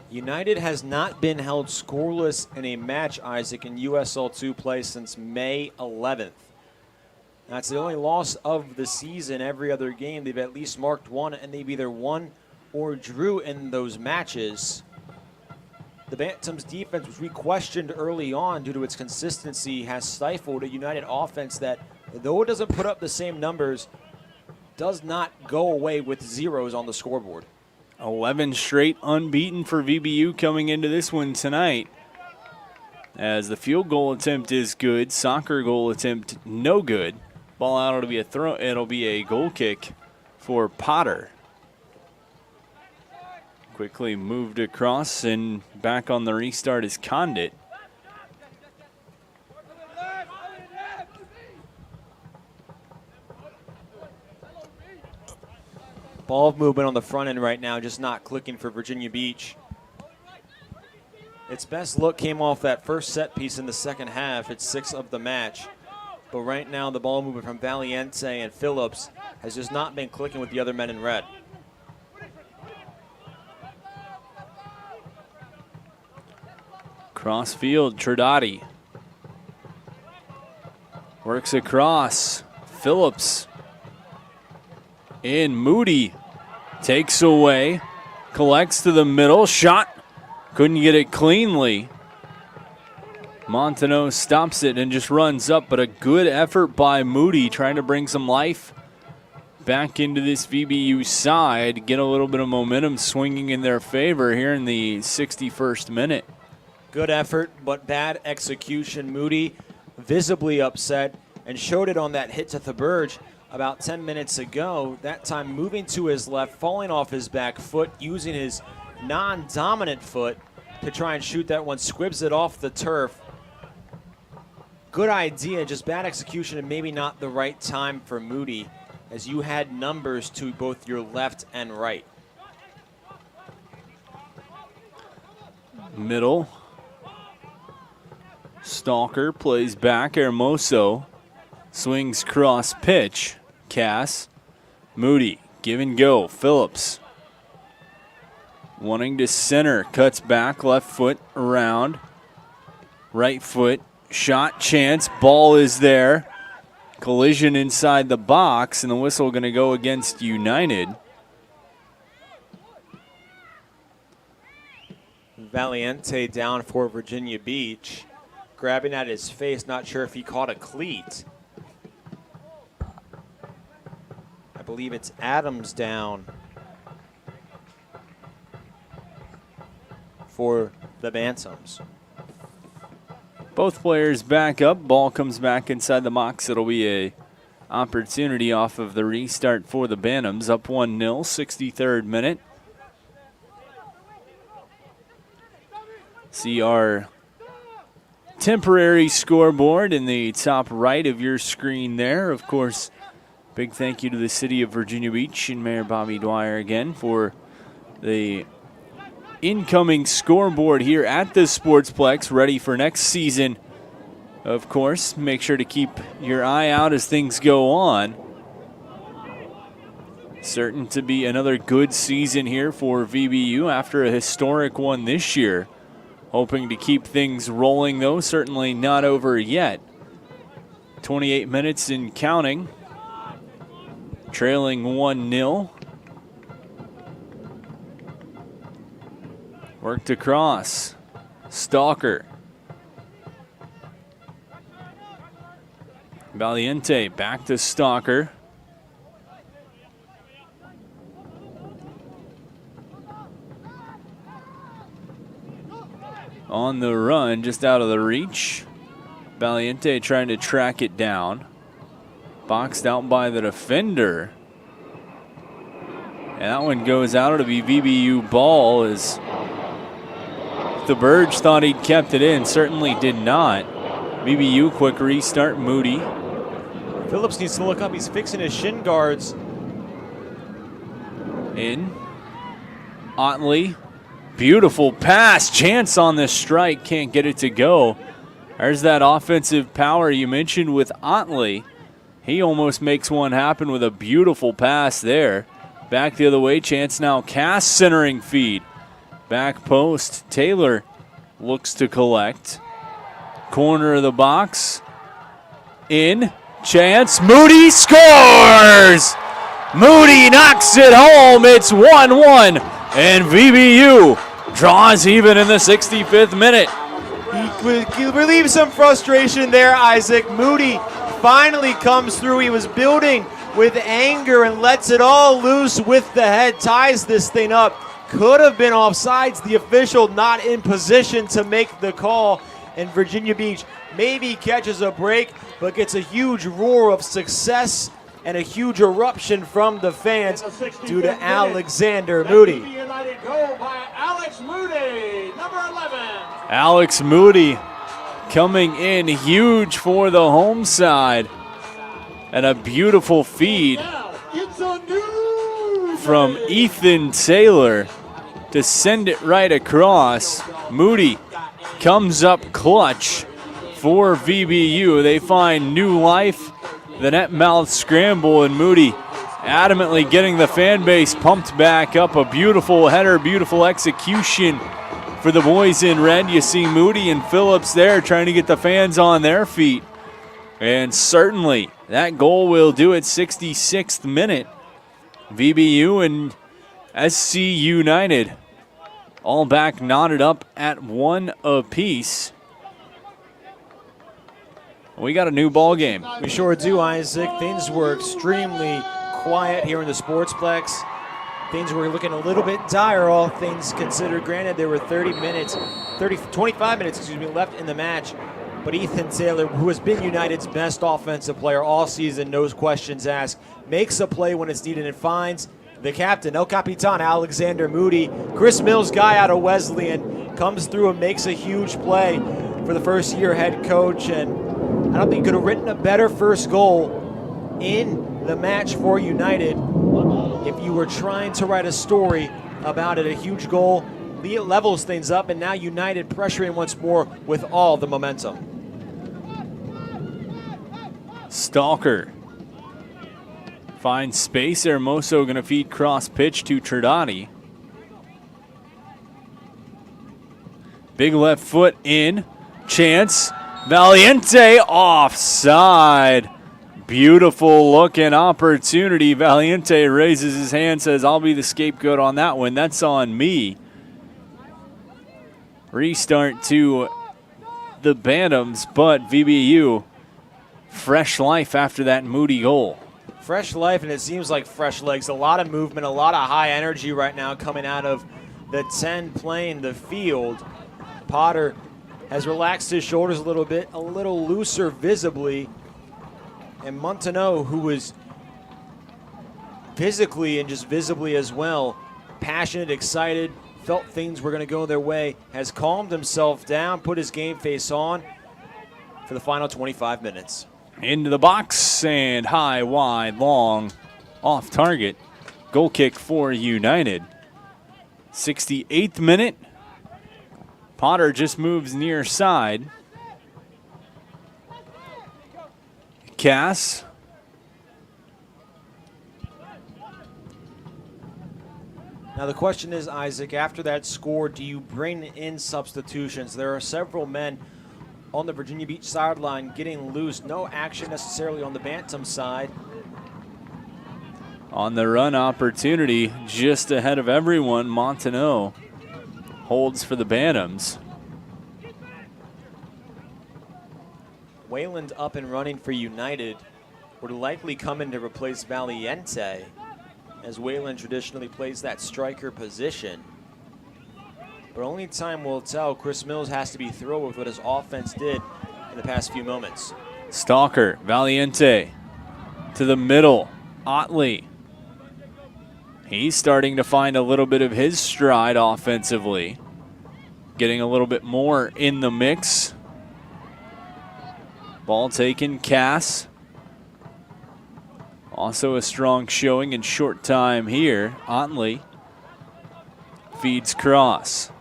United has not been held scoreless in a match, Isaac, in USL2 play since May 11th. That's the only loss of the season. Every other game, they've at least marked one, and they've either won or drew in those matches. The Bantams' defense, which we questioned early on due to its consistency, has stifled a United offense that, though it doesn't put up the same numbers, does not go away with zeros on the scoreboard. 11 straight unbeaten for VBU coming into this one tonight. As the field goal attempt is good, soccer goal attempt no good. Ball out, it'll be a throw. It'll be a goal kick for Potter. Quickly moved across and back on the restart is Condit. Ball movement on the front end right now, just not clicking for Virginia Beach. Its best look came off that first set piece in the second half. It's 6 of the match. But right now, the ball movement from Valiente and Phillips has just not been clicking with the other men in red. Cross field, Tridati. Works across. Phillips. In, Moody takes away. Collects to the middle. Shot. Couldn't get it cleanly. Montaneau stops it and just runs up, but a good effort by Moody trying to bring some life back into this VBU side, get a little bit of momentum swinging in their favor here in the 61st minute. Good effort, but bad execution. Moody visibly upset and showed it on that hit to Thaberge about 10 minutes ago. That time moving to his left, falling off his back foot, using his non-dominant foot to try and shoot that one. Squibs it off the turf. Good idea, just bad execution and maybe not the right time for Moody, as you had numbers to both your left and right. Middle. Stalker plays back. Hermoso swings cross pitch. Cass. Moody. Give and go. Phillips. Wanting to center. Cuts back. Left foot around. Right foot. Shot chance. Ball is there. Collision inside the box, and the whistle going to go against United. Valiente down for Virginia Beach. Grabbing at his face, not sure if he caught a cleat. I believe it's Adams down for the Bantams. Both players back up. Ball comes back inside the box. It'll be a opportunity off of the restart for the Bantams. Up 1-0, 63rd minute. See our temporary scoreboard in the top right of your screen there. Of course, big thank you to the city of Virginia Beach and Mayor Bobby Dwyer again for the incoming scoreboard here at the Sportsplex, ready for next season. Of course, make sure to keep your eye out as things go on. Certain to be another good season here for VBU after a historic one this year. Hoping to keep things rolling, though, certainly not over yet. 28 minutes and counting. Trailing 1-0. Worked across. Stalker. Valiente back to Stalker. On the run, just out of the reach. Valiente trying to track it down. Boxed out by the defender. And that one goes out. It'll be VBU ball as Thaberge thought he'd kept it in. Certainly did not. VBU, quick restart, Moody. Phillips needs to look up. He's fixing his shin guards. In. Otley. Beautiful pass. Chance on this strike. Can't get it to go. There's that offensive power you mentioned with Otley. He almost makes one happen with a beautiful pass there. Back the other way. Chance now. Cass centering feed. Back post. Taylor looks to collect. Corner of the box. In. Chance. Moody scores! Moody knocks it home. It's 1-1. And VBU draws even in the 65th minute. He relieves some frustration there, Isaac. Moody finally comes through. He was building with anger and lets it all loose with the head. Ties this thing up. Could have been offsides. The official not in position to make the call. And Virginia Beach maybe catches a break, but gets a huge roar of success and a huge eruption from the fans due to Alexander Moody. Alex Moody coming in huge for the home side. And a beautiful feed from Ethan Taylor to send it right across. Moody comes up clutch for VBU. They find new life. The net mouth scramble, and Moody adamantly getting the fan base pumped back up. A beautiful header, beautiful execution for the boys in red. You see Moody and Phillips there trying to get the fans on their feet. And certainly that goal will do it. 66th minute. VBU and SC United all back knotted up at 1 apiece. We got a new ball game. We sure do, Isaac. Things were extremely quiet here in the Sportsplex. Things were looking a little bit dire, all things considered. Granted, there were 25 minutes left in the match. But Ethan Taylor, who has been United's best offensive player all season, no questions asked, makes a play when it's needed and finds the captain, El Capitan, Alexander Moody. Chris Mills, guy out of Wesleyan, comes through and makes a huge play for the first-year head coach. And I don't think you could have written a better first goal in the match for United if you were trying to write a story about it. A huge goal levels things up, and now United pressuring once more with all the momentum. Stalker finds space. Hermoso going to feed cross pitch to Tridani. Big left foot in. Chance. Valiente offside. Beautiful looking opportunity. Valiente raises his hand, says, I'll be the scapegoat on that one. That's on me. Restart to the Bantams, but VBU, fresh life after that Moody goal. Fresh life, and it seems like fresh legs. A lot of movement, a lot of high energy right now coming out of the 10 playing the field. Potter has relaxed his shoulders a little bit, a little looser visibly. And Montaneau, who was physically and just visibly as well, passionate, excited, felt things were going to go their way, has calmed himself down, put his game face on for the final 25 minutes. Into the box and high, wide, long, off target. Goal kick for United. 68th minute. Potter just moves near side. Cass. Now the question is, Isaac, after that score, do you bring in substitutions? There are several men on the Virginia Beach sideline getting loose. No action necessarily on the Bantam side. On the run opportunity, just ahead of everyone, Montaneau holds for the Bantams. Wayland up and running for United would likely come in to replace Valiente, as Wayland traditionally plays that striker position. But only time will tell. Chris Mills has to be thrilled with what his offense did in the past few moments. Stalker, Valiente to the middle, Otley. He's starting to find a little bit of his stride offensively. Getting a little bit more in the mix. Ball taken, Cass. Also a strong showing in short time here. Otley feeds cross.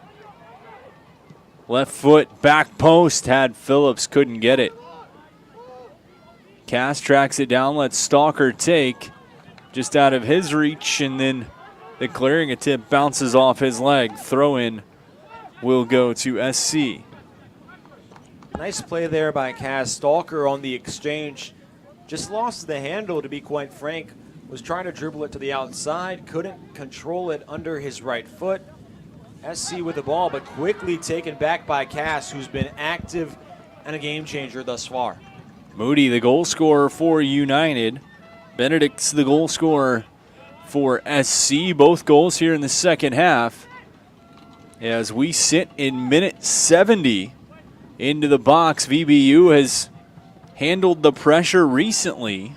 Left foot, back post, had Phillips, couldn't get it. Cass tracks it down, lets Stalker take. Just out of his reach, and then the clearing attempt bounces off his leg. Throw in will go to SC. Nice play there by Cass. Stalker on the exchange just lost the handle, to be quite frank. Was trying to dribble it to the outside, couldn't control it under his right foot. SC with the ball, but quickly taken back by Cass, who's been active and a game changer thus far. Moody, the goal scorer for United. Benedict's the goal scorer for SC. Both goals here in the second half. As we sit in minute 70 into the box, VBU has handled the pressure recently.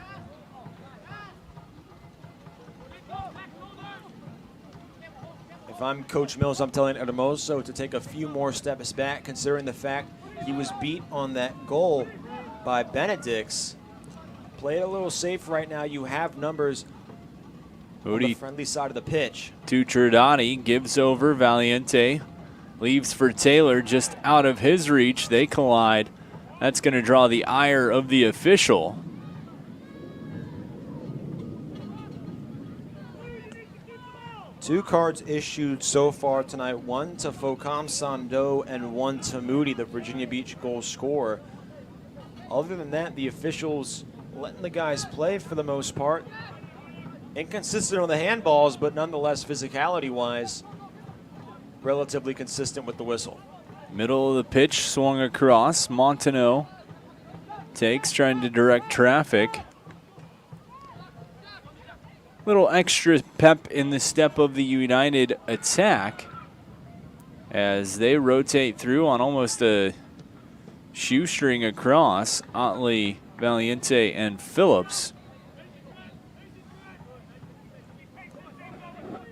If I'm Coach Mills, I'm telling Hermoso to take a few more steps back, considering the fact he was beat on that goal by Benedict's. Play it a little safe right now. You have numbers on the friendly side of the pitch. To Giordani, gives over. Valiente leaves for Taylor, just out of his reach. They collide. That's going to draw the ire of the official. Two cards issued so far tonight, one to Focam Sando and one to Moody, the Virginia Beach goal scorer. Other than that, the officials letting the guys play for the most part. Inconsistent on the handballs, but nonetheless, physicality-wise, relatively consistent with the whistle. Middle of the pitch, swung across. Montenot takes, trying to direct traffic. Little extra pep in the step of the United attack as they rotate through on almost a shoestring across. Otley, Valiente, and Phillips.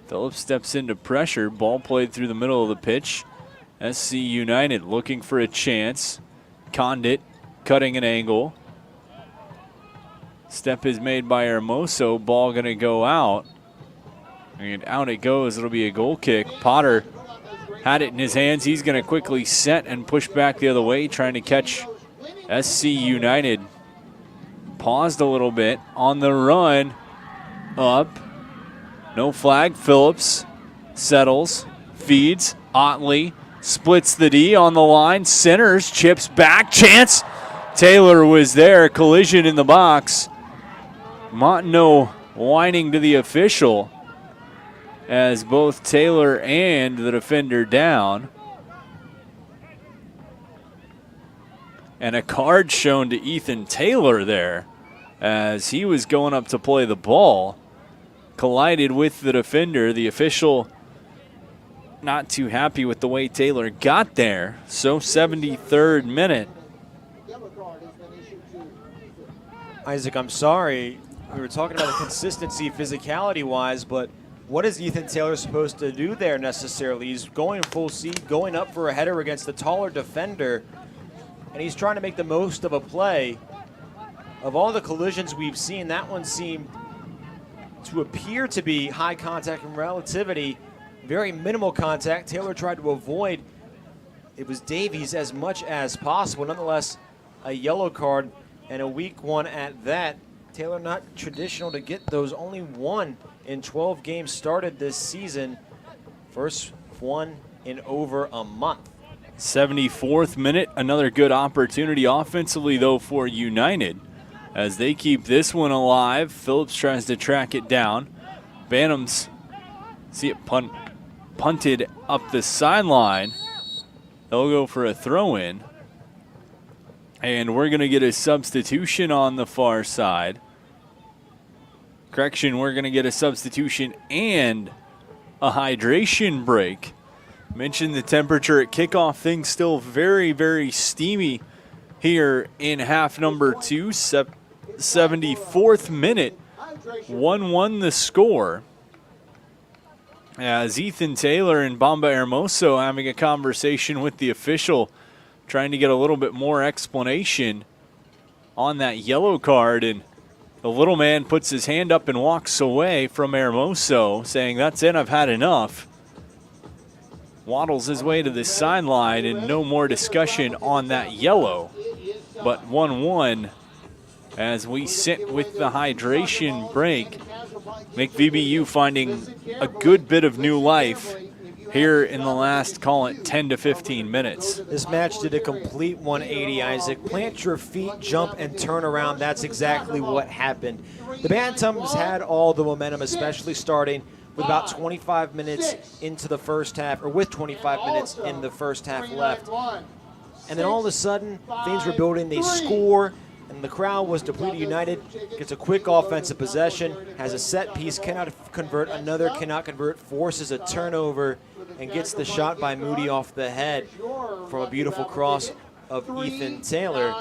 Phillips steps into pressure. Ball played through the middle of the pitch. SC United looking for a chance. Condit cutting an angle. Step is made by Hermoso. Ball going to go out. And out it goes. It'll be a goal kick. Potter had it in his hands. He's going to quickly set and push back the other way, trying to catch SC United. Paused a little bit. On the run. Up. No flag. Phillips settles. Feeds. Otley splits the D on the line. Centers. Chips back. Chance. Taylor was there. Collision in the box. Montenot whining to the official as both Taylor and the defender down. And a card shown to Ethan Taylor there as he was going up to play the ball. Collided with the defender. The official not too happy with the way Taylor got there. So 73rd minute. Isaac, I'm sorry. We were talking about the consistency physicality-wise, but what is Ethan Taylor supposed to do there necessarily? He's going full speed, going up for a header against the taller defender, and he's trying to make the most of a play. Of all the collisions we've seen, that one seemed to appear to be high contact and relativity, very minimal contact. Taylor tried to avoid. It was Davies as much as possible. Nonetheless, a yellow card and a weak one at that. Taylor not traditional to get those. Only one in 12 games started this season. First one in over a month. 74th minute, another good opportunity offensively though for United as they keep this one alive. Phillips tries to track it down. Bantams see it punted up the sideline. They'll go for a throw-in. And we're going to get a substitution on the far side. Correction, we're going to get a substitution and a hydration break. Mentioned the temperature at kickoff. Things still very, very steamy here in half number 2. 74th minute. 1-1 the score. As Ethan Taylor and Bamba Hermoso having a conversation with the official, trying to get a little bit more explanation on that yellow card, and the little man puts his hand up and walks away from Hermoso, saying, "That's it, I've had enough." Waddles his way to the sideline, and no more discussion on that yellow. But 1-1 as we sit with the hydration break. McVBU finding a good bit of new life here in the last, call it 10 to 15 minutes. This match did a complete 180, Isaac. Plant your feet, jump, and turn around. That's exactly what happened. The Bantams had all the momentum, especially starting with about 25 minutes into the first half, or with 25 minutes in the first half left. And then all of a sudden, things were building. They score, and the crowd was depleted. United gets a quick offensive possession, has a set piece, cannot convert, another cannot convert, forces a turnover, and gets the shot by Moody off the head from a beautiful cross of Ethan Taylor.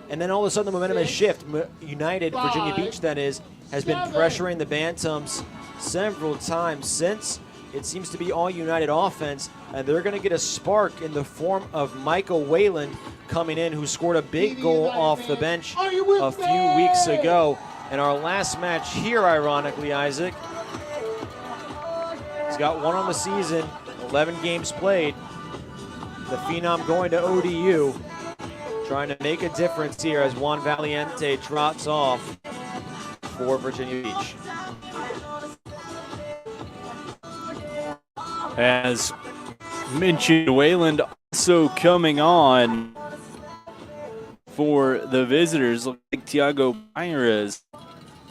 And then all of a sudden the momentum has shifted. United, Virginia Beach that is, has been pressuring the Bantams several times since. It seems to be all United offense, and they're going to get a spark in the form of Michael Wayland coming in, who scored a big goal off the bench a few weeks ago. In our last match here, ironically, Isaac, he's got one on the season, 11 games played. The Phenom going to ODU, trying to make a difference here as Juan Valiente drops off for Virginia Beach. As mentioned, Wayland also coming on for the visitors. Looks like Tiago Pires.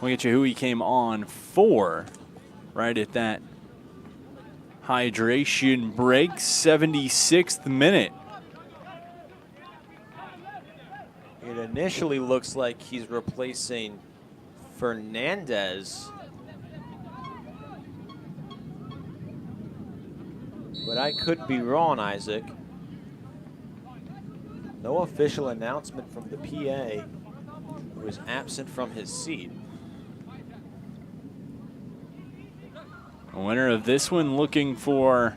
We'll get you who he came on for right at that hydration break, 76th minute. It initially looks like he's replacing Fernandez, but I could be wrong, Isaac. No official announcement from the PA, who is absent from his seat. The winner of this one looking for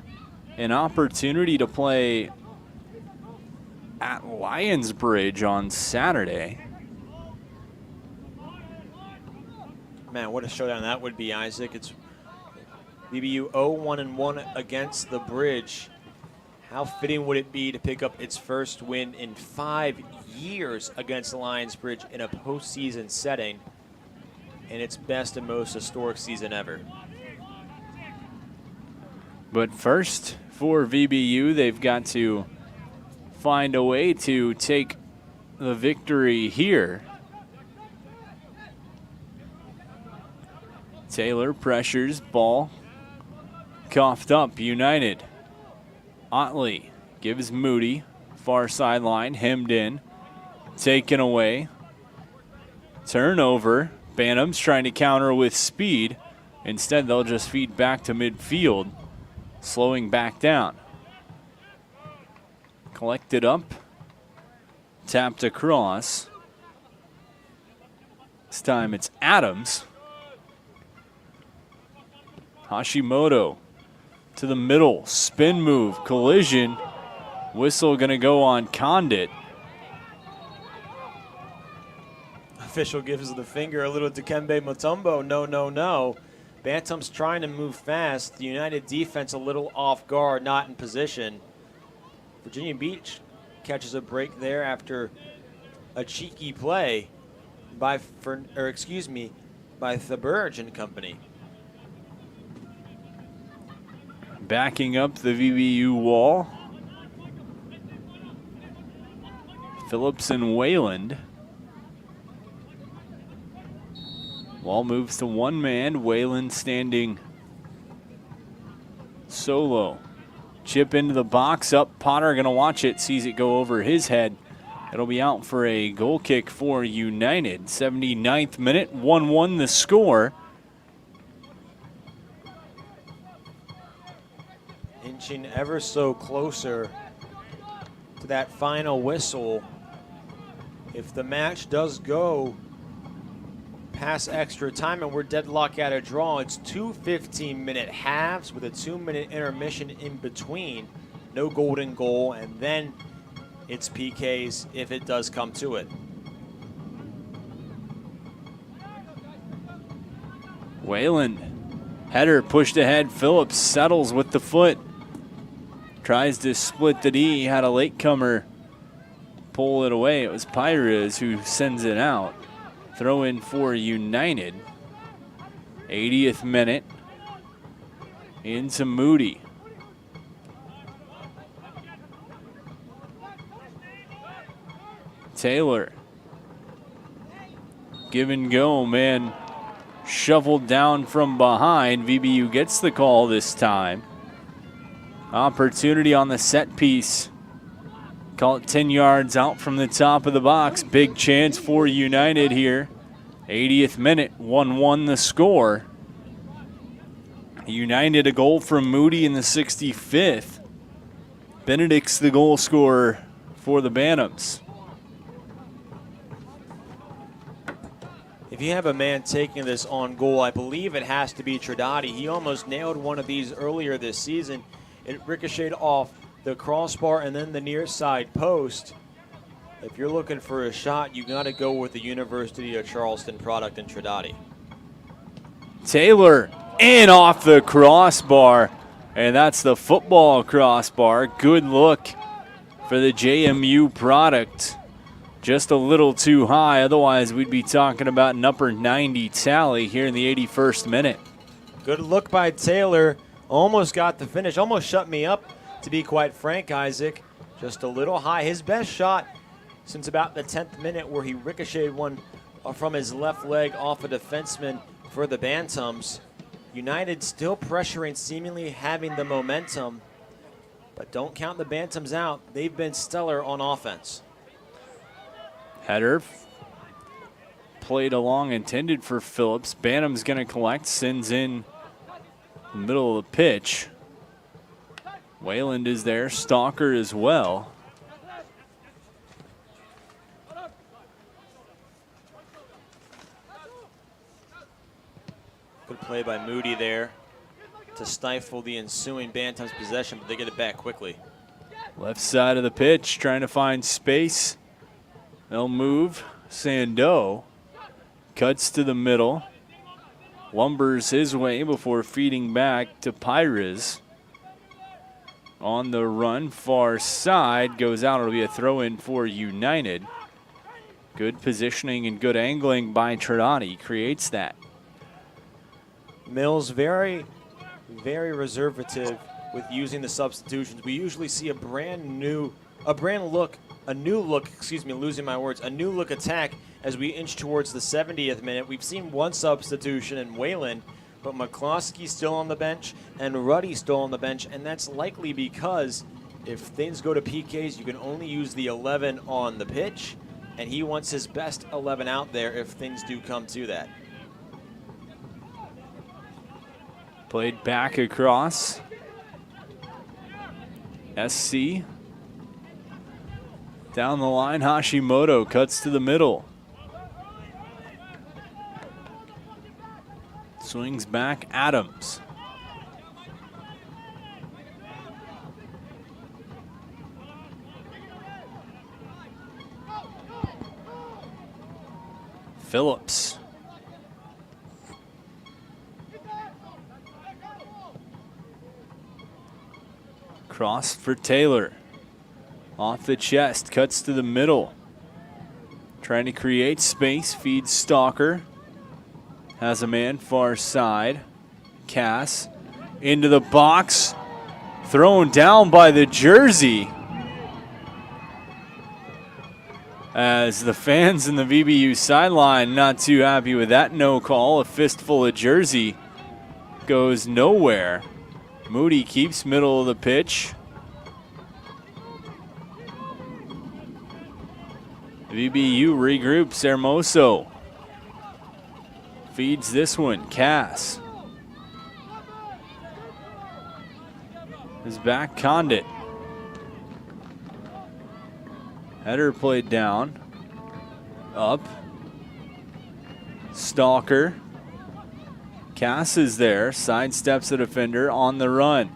an opportunity to play at Lionsbridge on Saturday. Man, what a showdown that would be, Isaac. It's VBU 0-1-1 against the Bridge. How fitting would it be to pick up its first win in 5 years against the Lionsbridge in a postseason setting, in its best and most historic season ever. But first, for VBU, they've got to find a way to take the victory here. Taylor pressures, ball coughed up, United. Otley gives Moody, far sideline, hemmed in, taken away. Turnover, Bantams trying to counter with speed. Instead, they'll just feed back to midfield, slowing back down. Collected up, tapped across. This time it's Adams. Hashimoto to the middle, spin move, collision. Whistle gonna go on Condit. Official gives the finger a little Dikembe Mutombo. No, no, no. Bantams trying to move fast. The United defense a little off guard, not in position. Virginia Beach catches a break there after a cheeky play by Thaberge and company. Backing up the VBU wall. Phillips and Wayland. Wall moves to one man. Wayland standing solo. Chip into the box, up. Potter going to watch it, sees it go over his head. It'll be out for a goal kick for United. 79th minute, 1-1 the score. Inching ever so closer to that final whistle. If the match does go past extra time and we're deadlocked at a draw, it's 2 15-minute halves with a 2-minute intermission in between. No golden goal, and then it's PKs if it does come to it. Wayland, header pushed ahead. Phillips settles with the foot. Tries to split the D. Had a latecomer pull it away. It was Pires who sends it out. Throw in for United. 80th minute. Into Moody. Taylor. Give and go, man. Shoveled down from behind. VBU gets the call this time. Opportunity on the set piece. Call it 10 yards out from the top of the box. Big chance for United here. 80th minute, 1-1 the score. United a goal from Moody in the 65th. Benedict's the goal scorer for the Bantams. If you have a man taking this on goal, I believe it has to be Tradati. He almost nailed one of these earlier this season. It ricocheted off the crossbar and then the near side post. If you're looking for a shot, you got to go with the University of Charleston product in Tradati. Taylor in off the crossbar, and that's the football crossbar. Good look for the JMU product. Just a little too high, otherwise we'd be talking about an upper 90 tally here in the 81st minute. Good look by Taylor. Almost got the finish, almost shut me up, to be quite frank, Isaac. Just a little high. His best shot since about the 10th minute, where he ricocheted one from his left leg off a defenseman for the Bantams. United still pressuring, seemingly having the momentum, but don't count the Bantams out. They've been stellar on offense. Header played along, intended for Phillips. Bantam's going to collect, sends in the middle of the pitch. Wayland is there, Stalker as well. Good play by Moody there to stifle the ensuing Bantams possession, but they get it back quickly. Left side of the pitch, trying to find space. They'll move. Sandeau cuts to the middle. Lumbers his way before feeding back to Pires. On the run, far side, goes out. It'll be a throw-in for United. Good positioning and good angling by Tradati creates that. Mills very, very reservative with using the substitutions. We usually see a new look attack as we inch towards the 70th minute. We've seen one substitution in Wayland, but McCloskey's still on the bench and Ruddy's still on the bench, and that's likely because if things go to PKs, you can only use the 11 on the pitch, and he wants his best 11 out there if things do come to that. Played back across. SC. Down the line, Hashimoto cuts to the middle. Swings back, Adams. Phillips. Cross for Taylor. Off the chest, cuts to the middle. Trying to create space, feeds Stalker. Has a man far side. Cass into the box. Thrown down by the jersey. As the fans in the VBU sideline not too happy with that no call. A fistful of jersey goes nowhere. Moody keeps middle of the pitch. VBU regroups. Hermoso feeds this one. Cass is back. Condit. Header played down. Up. Stalker. Cass is there. Sidesteps the defender on the run.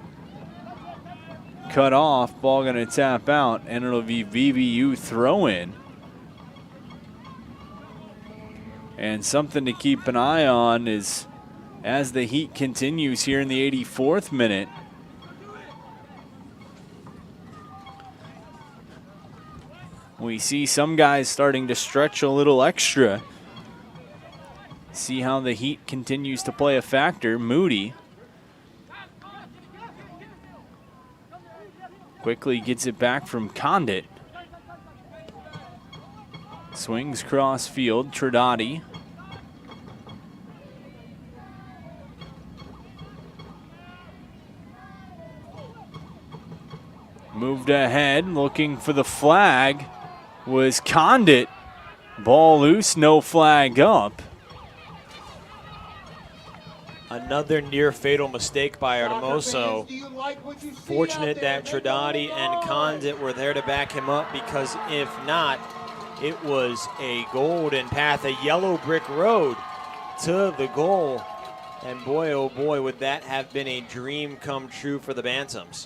Cut off. Ball going to tap out, and it'll be VBU throw-in. And something to keep an eye on is as the heat continues here in the 84th minute. We see some guys starting to stretch a little extra. See how the heat continues to play a factor. Moody quickly gets it back from Condit. Swings cross field, Trinati. Moved ahead, looking for the flag, was Condit. Ball loose, no flag up. Another near fatal mistake by Hermoso. Fortunate that Trinati and Condit were there to back him up, because if not, it was a golden path, a yellow brick road to the goal. And boy, oh boy, would that have been a dream come true for the Bantams.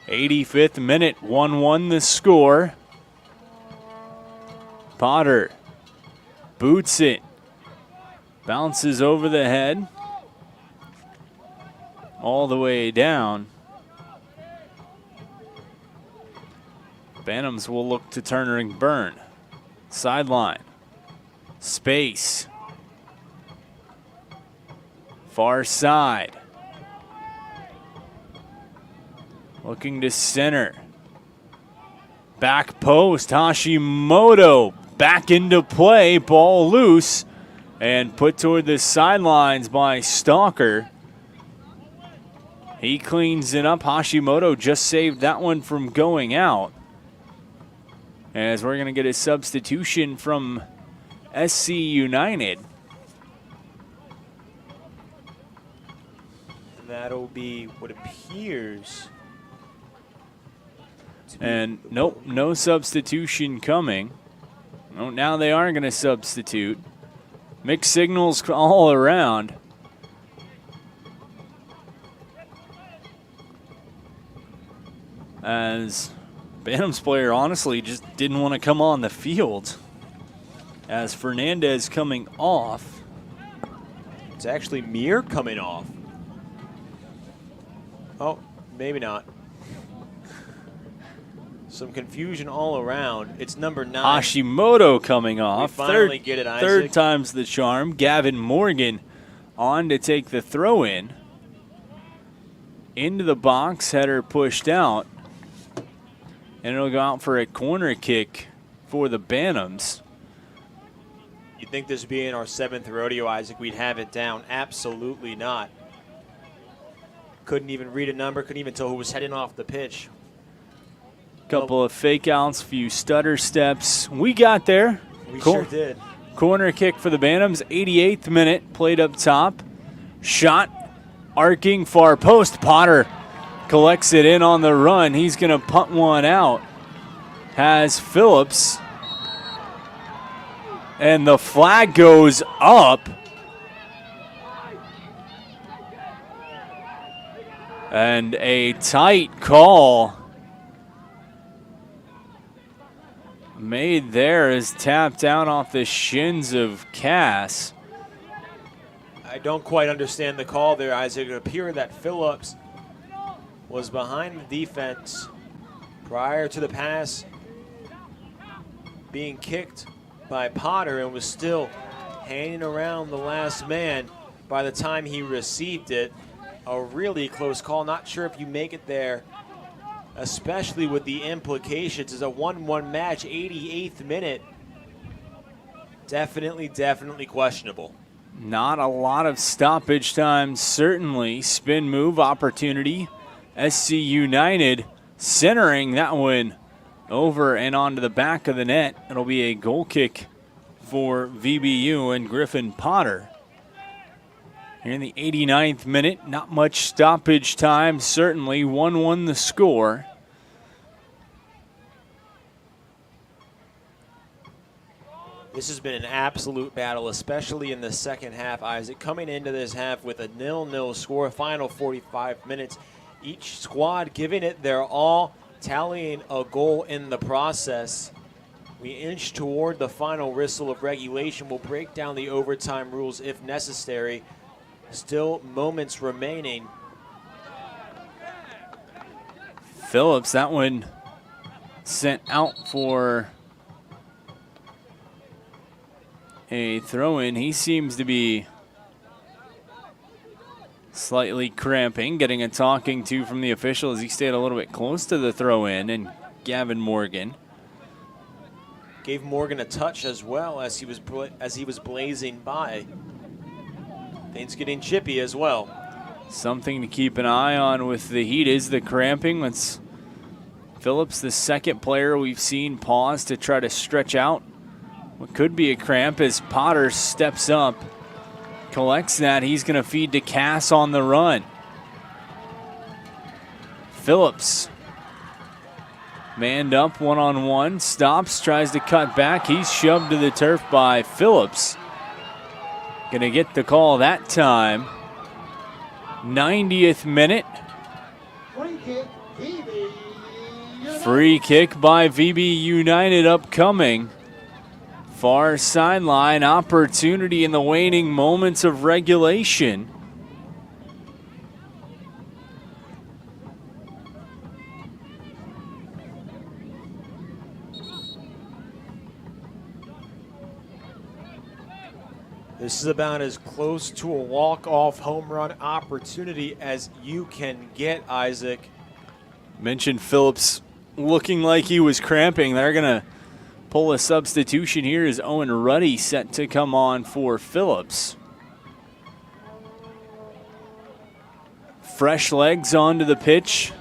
85th minute, 1-1 the score. Potter boots it. Bounces over the head. All the way down. Bantams will look to Turner and Byrne. Sideline. Space. Far side. Looking to center. Back post. Hashimoto back into play. Ball loose. And put toward the sidelines by Stalker. He cleans it up. Hashimoto just saved that one from going out. As we're going to get a substitution from SC United. That'll be what appears. And nope, no substitution coming. Oh, now they are going to substitute. Mixed signals all around. As Bantams player honestly just didn't want to come on the field. As Fernandez coming off. It's actually Mir coming off. Oh, maybe not. Some confusion all around. It's number 9. Hashimoto coming off. We finally get it, Isaac. Third time's the charm. Gavin Morgan on to take the throw in. Into the box, header pushed out. And it'll go out for a corner kick for the Bantams. You'd think this being our 7th rodeo, Isaac, we'd have it down. Absolutely not. Couldn't even read a number, couldn't even tell who was heading off the pitch. Couple of fake outs, few stutter steps. We got there. We sure did. Corner kick for the Bantams, 88th minute, played up top. Shot, arcing far post. Potter collects it in on the run. He's going to punt one out. Has Phillips. And the flag goes up. And a tight call made there is tapped out off the shins of Cass. I don't quite understand the call there, Isaac. It appeared that Phillips was behind the defense prior to the pass being kicked by Potter and was still hanging around the last man by the time he received it. A really close call. Not sure if you make it there, especially with the implications. It's a 1-1 match, 88th minute. Definitely questionable. Not a lot of stoppage time, certainly. Spin move opportunity. SC United centering that one over and onto the back of the net. It'll be a goal kick for VBU and Griffin Potter. Here in the 89th minute, not much stoppage time, certainly. 1-1 the score. This has been an absolute battle, especially in the second half, Isaac. Coming into this half with a 0-0 score, final 45 minutes. Each squad giving it their all, tallying a goal in the process. We inch toward the final whistle of regulation. We'll break down the overtime rules if necessary. Still moments remaining. Phillips, that one sent out for a throw-in. He seems to be slightly cramping, getting a talking to from the official as he stayed a little bit close to the throw-in, and Gavin Morgan Gave Morgan a touch as well as he was blazing by. Things getting chippy as well. Something to keep an eye on with the heat is the cramping. Phillips, the second player we've seen pause to try to stretch out what could be a cramp as Potter steps up, collects that. He's going to feed to Cass on the run. Phillips, manned up one-on-one, stops, tries to cut back. He's shoved to the turf by Phillips. Going to get the call that time. 90th minute. Free kick by VB United upcoming. Far sideline opportunity in the waning moments of regulation. This is about as close to a walk-off home run opportunity as you can get, Isaac. Mentioned Phillips looking like he was cramping. They're going to pull a substitution here as Owen Ruddy set to come on for Phillips. Fresh legs onto the pitch.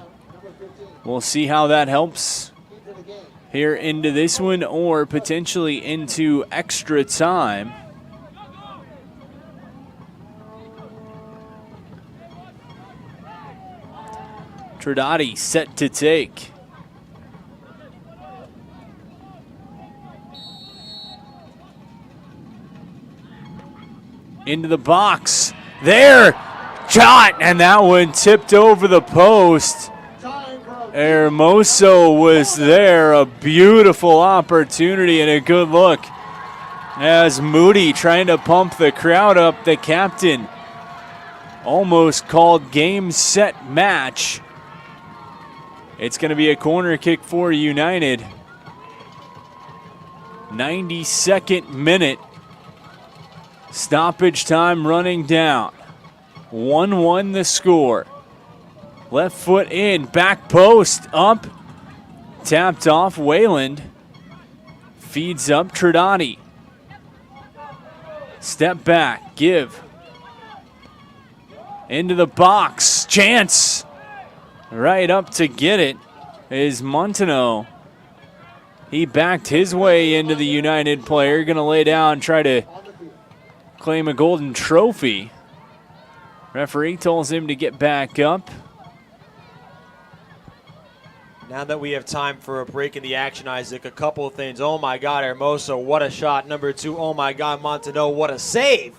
We'll see how that helps here into this one or potentially into extra time. Tridati set to take. Into the box. There! Shot! And that one tipped over the post. Hermoso was there. A beautiful opportunity and a good look. As Moody trying to pump the crowd up, the captain almost called game, set, match. It's going to be a corner kick for United. 92nd minute. Stoppage time running down. 1-1 the score. Left foot in, back post, up. Tapped off, Wayland. Feeds up, Tridati. Step back, give. Into the box, chance. Right up to get it is Montano. He backed his way into the United player. Going to lay down, try to claim a golden trophy. Referee tells him to get back up. Now that we have time for a break in the action, Isaac, a couple of things. Oh my God, Hermoso, what a shot. Number two, oh my God, Montano, what a save.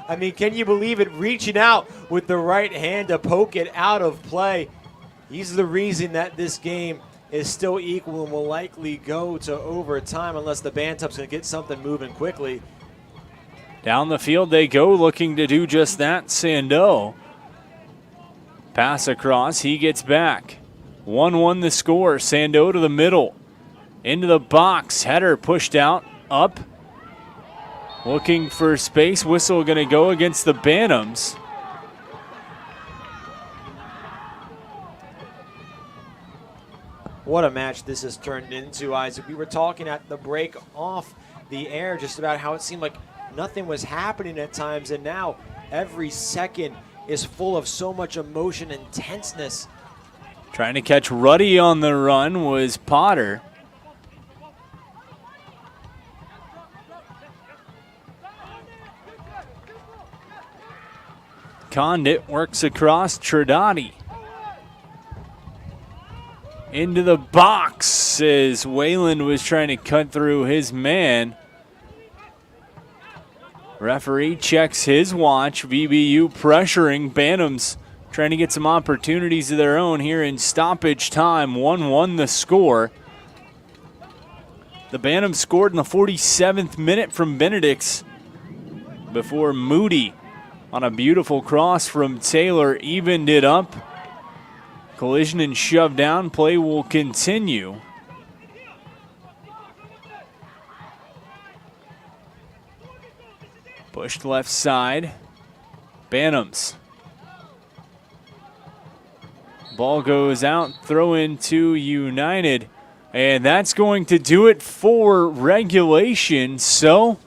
I mean, can you believe it? Reaching out with the right hand to poke it out of play. He's the reason that this game is still equal and will likely go to overtime unless the Bantams can get something moving quickly. Down the field they go, looking to do just that. Sandeau. Pass across, he gets back. 1-1 the score. Sandeau to the middle. Into the box. Header pushed out. Up. Looking for space. Whistle going to go against the Bantams. What a match this has turned into, Isaac. We were talking at the break off the air just about how it seemed like nothing was happening at times, and now every second is full of so much emotion and tenseness. Trying to catch Ruddy on the run was Potter. Condit works across, Tridati. Into the box as Wayland was trying to cut through his man. Referee checks his watch. VBU pressuring. Bantams trying to get some opportunities of their own here in stoppage time. 1-1 the score. The Bantams scored in the 47th minute from Benedict's before Moody on a beautiful cross from Taylor, evened it up. Collision and shove down. Play will continue. Pushed left side. Bantams. Ball goes out, throw into United. And that's going to do it for regulation. So,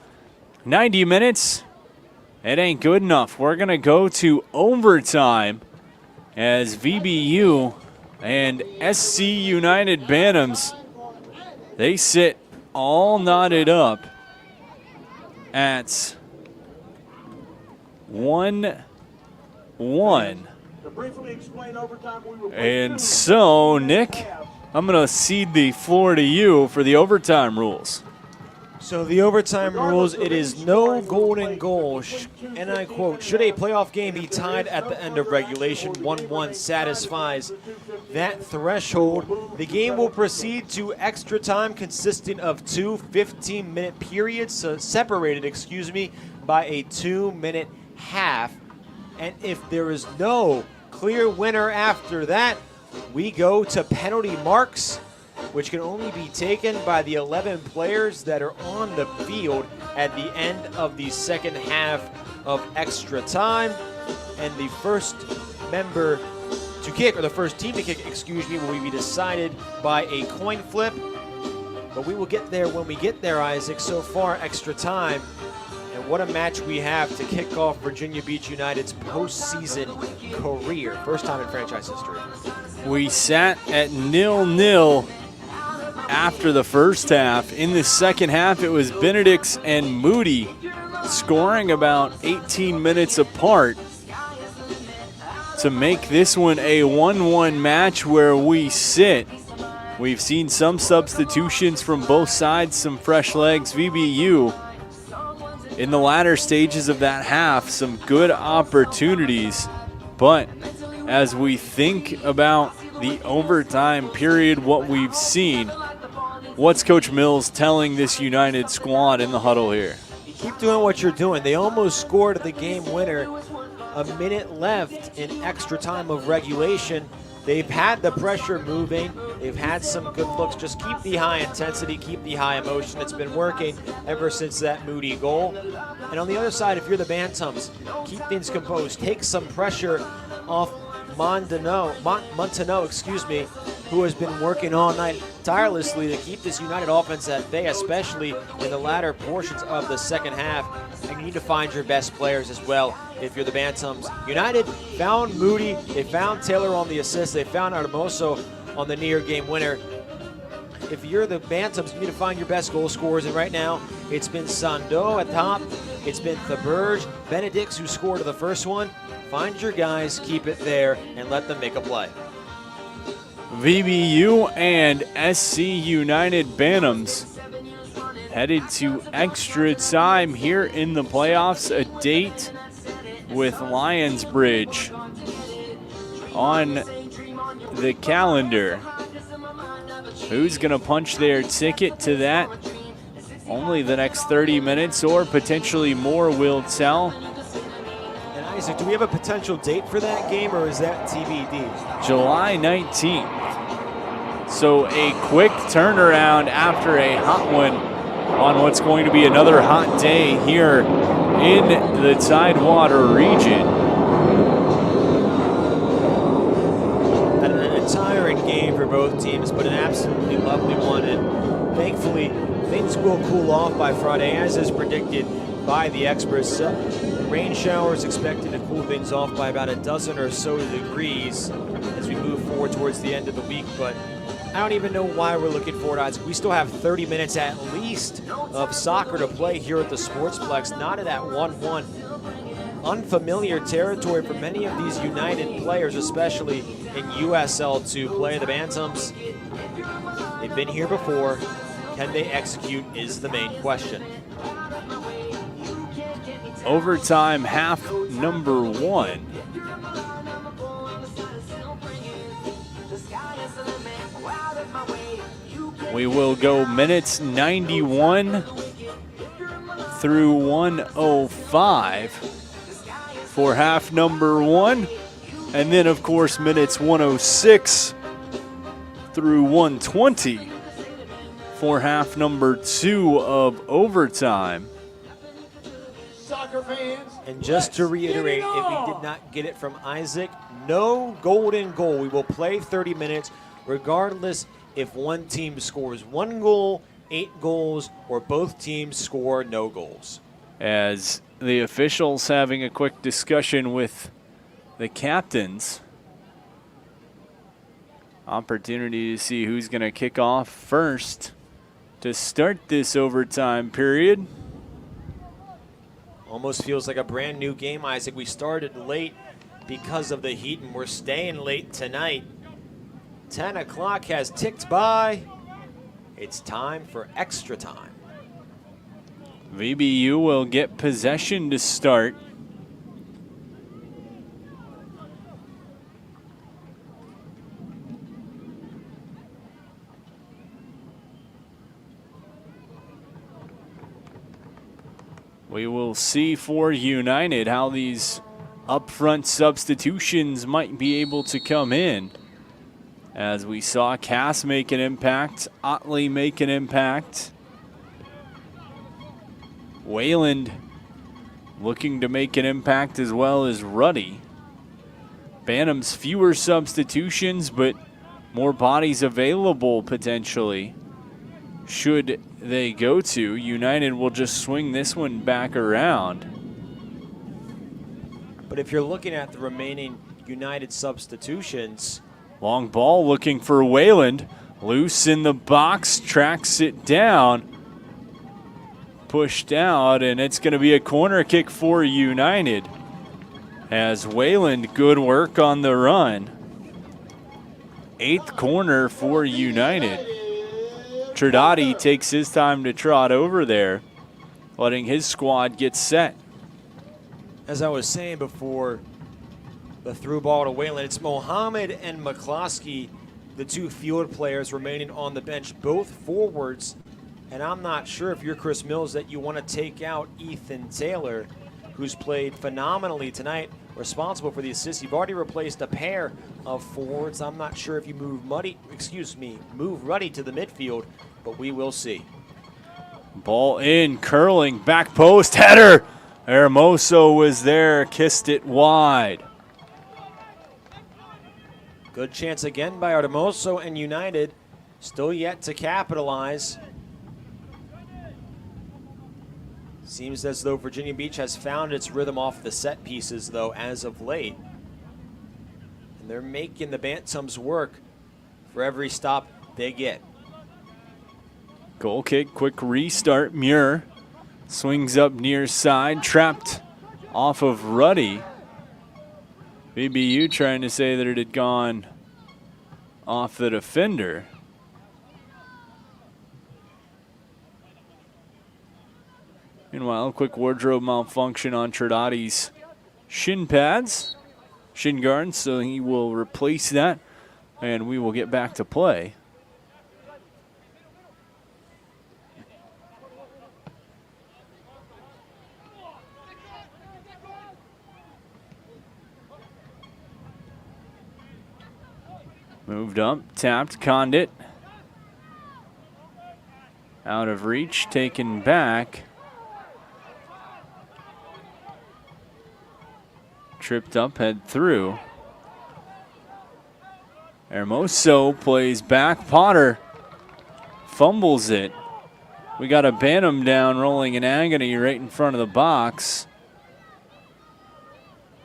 90 minutes, it ain't good enough. We're going to go to overtime as VBU and SC United Bantams, they sit all knotted up at 1-1. And so, Nick, I'm going to cede the floor to you for the overtime rules. So the overtime rules, it is no golden goal, and I quote, should a playoff game be tied at the end of regulation, 1-1 satisfies that threshold, the game will proceed to extra time consisting of two 15-minute periods, separated by a 2-minute half. And if there is no clear winner after that, we go to penalty marks, which can only be taken by the 11 players that are on the field at the end of the second half of extra time. And the first member to kick, or the first team to kick, will be decided by a coin flip. But we will get there when we get there, Isaac. So far, extra time. And what a match we have to kick off Virginia Beach United's postseason career. First time in franchise history. We sat at 0-0 after the first half. In the second half, it was Benedicts and Moody scoring about 18 minutes apart to make this one a 1-1 match where we sit. We've seen some substitutions from both sides, some fresh legs. VBU in the latter stages of that half, some good opportunities. But as we think about the overtime period, what we've seen, what's Coach Mills telling this United squad in the huddle here? Keep doing what you're doing. They almost scored the game winner. A minute left in extra time of regulation. They've had the pressure moving. They've had some good looks. Just keep the high intensity, keep the high emotion. It's been working ever since that Moody goal. And on the other side, if you're the Bantams, keep things composed. Take some pressure off Montenot, who has been working all night tirelessly to keep this United offense at bay, especially in the latter portions of the second half. And you need to find your best players as well if you're the Bantams. United found Moody, they found Taylor on the assist, they found Artemoso on the near game winner. If you're the Bantams, you need to find your best goal scorers, and right now it's been Sando at top, it's been Thaberge, Benedicts who scored the first one. Find your guys, keep it there, and let them make a play. VBU and SC United Bantams headed to extra time here in the playoffs. A date with Lionsbridge on the calendar. Who's going to punch their ticket to that? Only the next 30 minutes or potentially more will tell. And Isaac, do we have a potential date for that game, or is that TBD? July 19th. So a quick turnaround after a hot one on what's going to be another hot day here in the Tidewater region. A tiring game for both teams, but an absolutely lovely one. And thankfully, things will cool off by Friday, as is predicted by the experts. Rain showers expected to cool things off by about a dozen or so degrees as we move forward towards the end of the week. But I don't even know why we're looking forward to it. We still have 30 minutes at least of soccer to play here at the Sportsplex, not at that 1-1. Unfamiliar territory for many of these United players, especially in USL to play the Bantams. They've been here before. Can they execute is the main question. Overtime half number 1. We will go minutes 91 through 105 for half number 1. And then, of course, minutes 106 through 120 for half number 2 of overtime. And just to reiterate, if we did not get it from Isaac, no golden goal. We will play 30 minutes regardless if one team scores 1 goal, 8 goals, or both teams score no goals. As the officials having a quick discussion with the captains. Opportunity to see who's going to kick off first to start this overtime period. Almost feels like a brand new game, Isaac. We started late because of the heat, and we're staying late tonight. 10 o'clock has ticked by. It's time for extra time. VBU will get possession to start. We will see for United how these upfront substitutions might be able to come in. As we saw Cass make an impact, Otley make an impact. Wayland looking to make an impact as well as Ruddy. Bantams fewer substitutions, but more bodies available potentially. Should they go to, United will just swing this one back around. But if you're looking at the remaining United substitutions, long ball looking for Wayland. Loose in the box, tracks it down. Pushed out, and it's going to be a corner kick for United. As Wayland, good work on the run. 8th corner for United. Tridati takes his time to trot over there, letting his squad get set. As I was saying before, the through ball to Wayland, it's Mohammed and McCloskey, the 2 field players remaining on the bench, both forwards. And I'm not sure if you're Chris Mills that you want to take out Ethan Taylor, who's played phenomenally tonight, responsible for the assist. You've already replaced a pair of forwards. I'm not sure if you move Ruddy to the midfield, but we will see. Ball in, curling, back post, header. Hermoso was there, kissed it wide. Good chance again by Hermoso, and United still yet to capitalize. Seems as though Virginia Beach has found its rhythm off the set pieces, though, as of late. And they're making the Bantams work for every stop they get. Goal kick, quick restart. Muir swings up near side, trapped off of Ruddy. VBU trying to say that it had gone off the defender. Meanwhile, quick wardrobe malfunction on Tridati's shin pads, shin guards, so he will replace that, and we will get back to play. Moved up, tapped, Condit. Out of reach, taken back. Tripped up, head through. Hermoso plays back. Potter fumbles it. We got a Bantam down rolling in agony right in front of the box.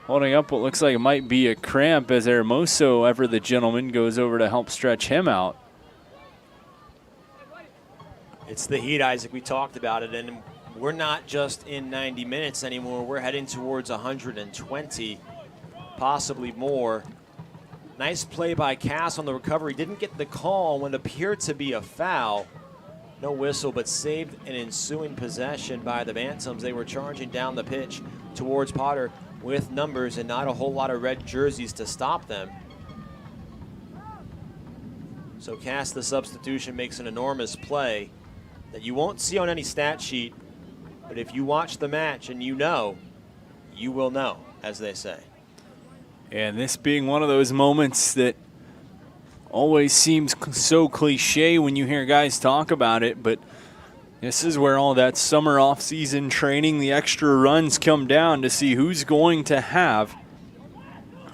Holding up what looks like it might be a cramp as Hermoso, ever the gentleman, goes over to help stretch him out. It's the heat, Isaac. We talked about it, and we're not just in 90 minutes anymore. We're heading towards 120, possibly more. Nice play by Cass on the recovery. Didn't get the call on what appeared to be a foul. No whistle, but saved an ensuing possession by the Bantams. They were charging down the pitch towards Potter with numbers and not a whole lot of red jerseys to stop them. So Cass, the substitution, makes an enormous play that you won't see on any stat sheet, but if you watch the match and you know, you will know. as they say. And this being one of those moments that always seems so cliche when you hear guys talk about it, but this is where all that summer off-season training, the extra runs come down to see who's going to have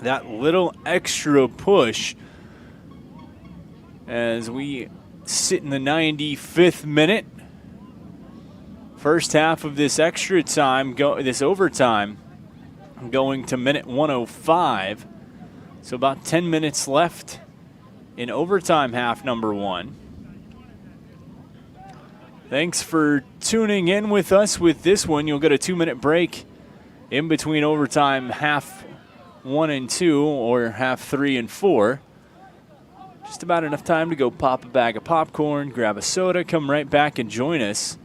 that little extra push as we sit in the 95th minute. First half of this extra time, this overtime, going to minute 105. So about 10 minutes left in overtime half number 1. Thanks for tuning in with us with this one. You'll get a 2-minute break in between overtime half 1 and 2 or half 3 and 4. Just about enough time to go pop a bag of popcorn, grab a soda, come right back and join us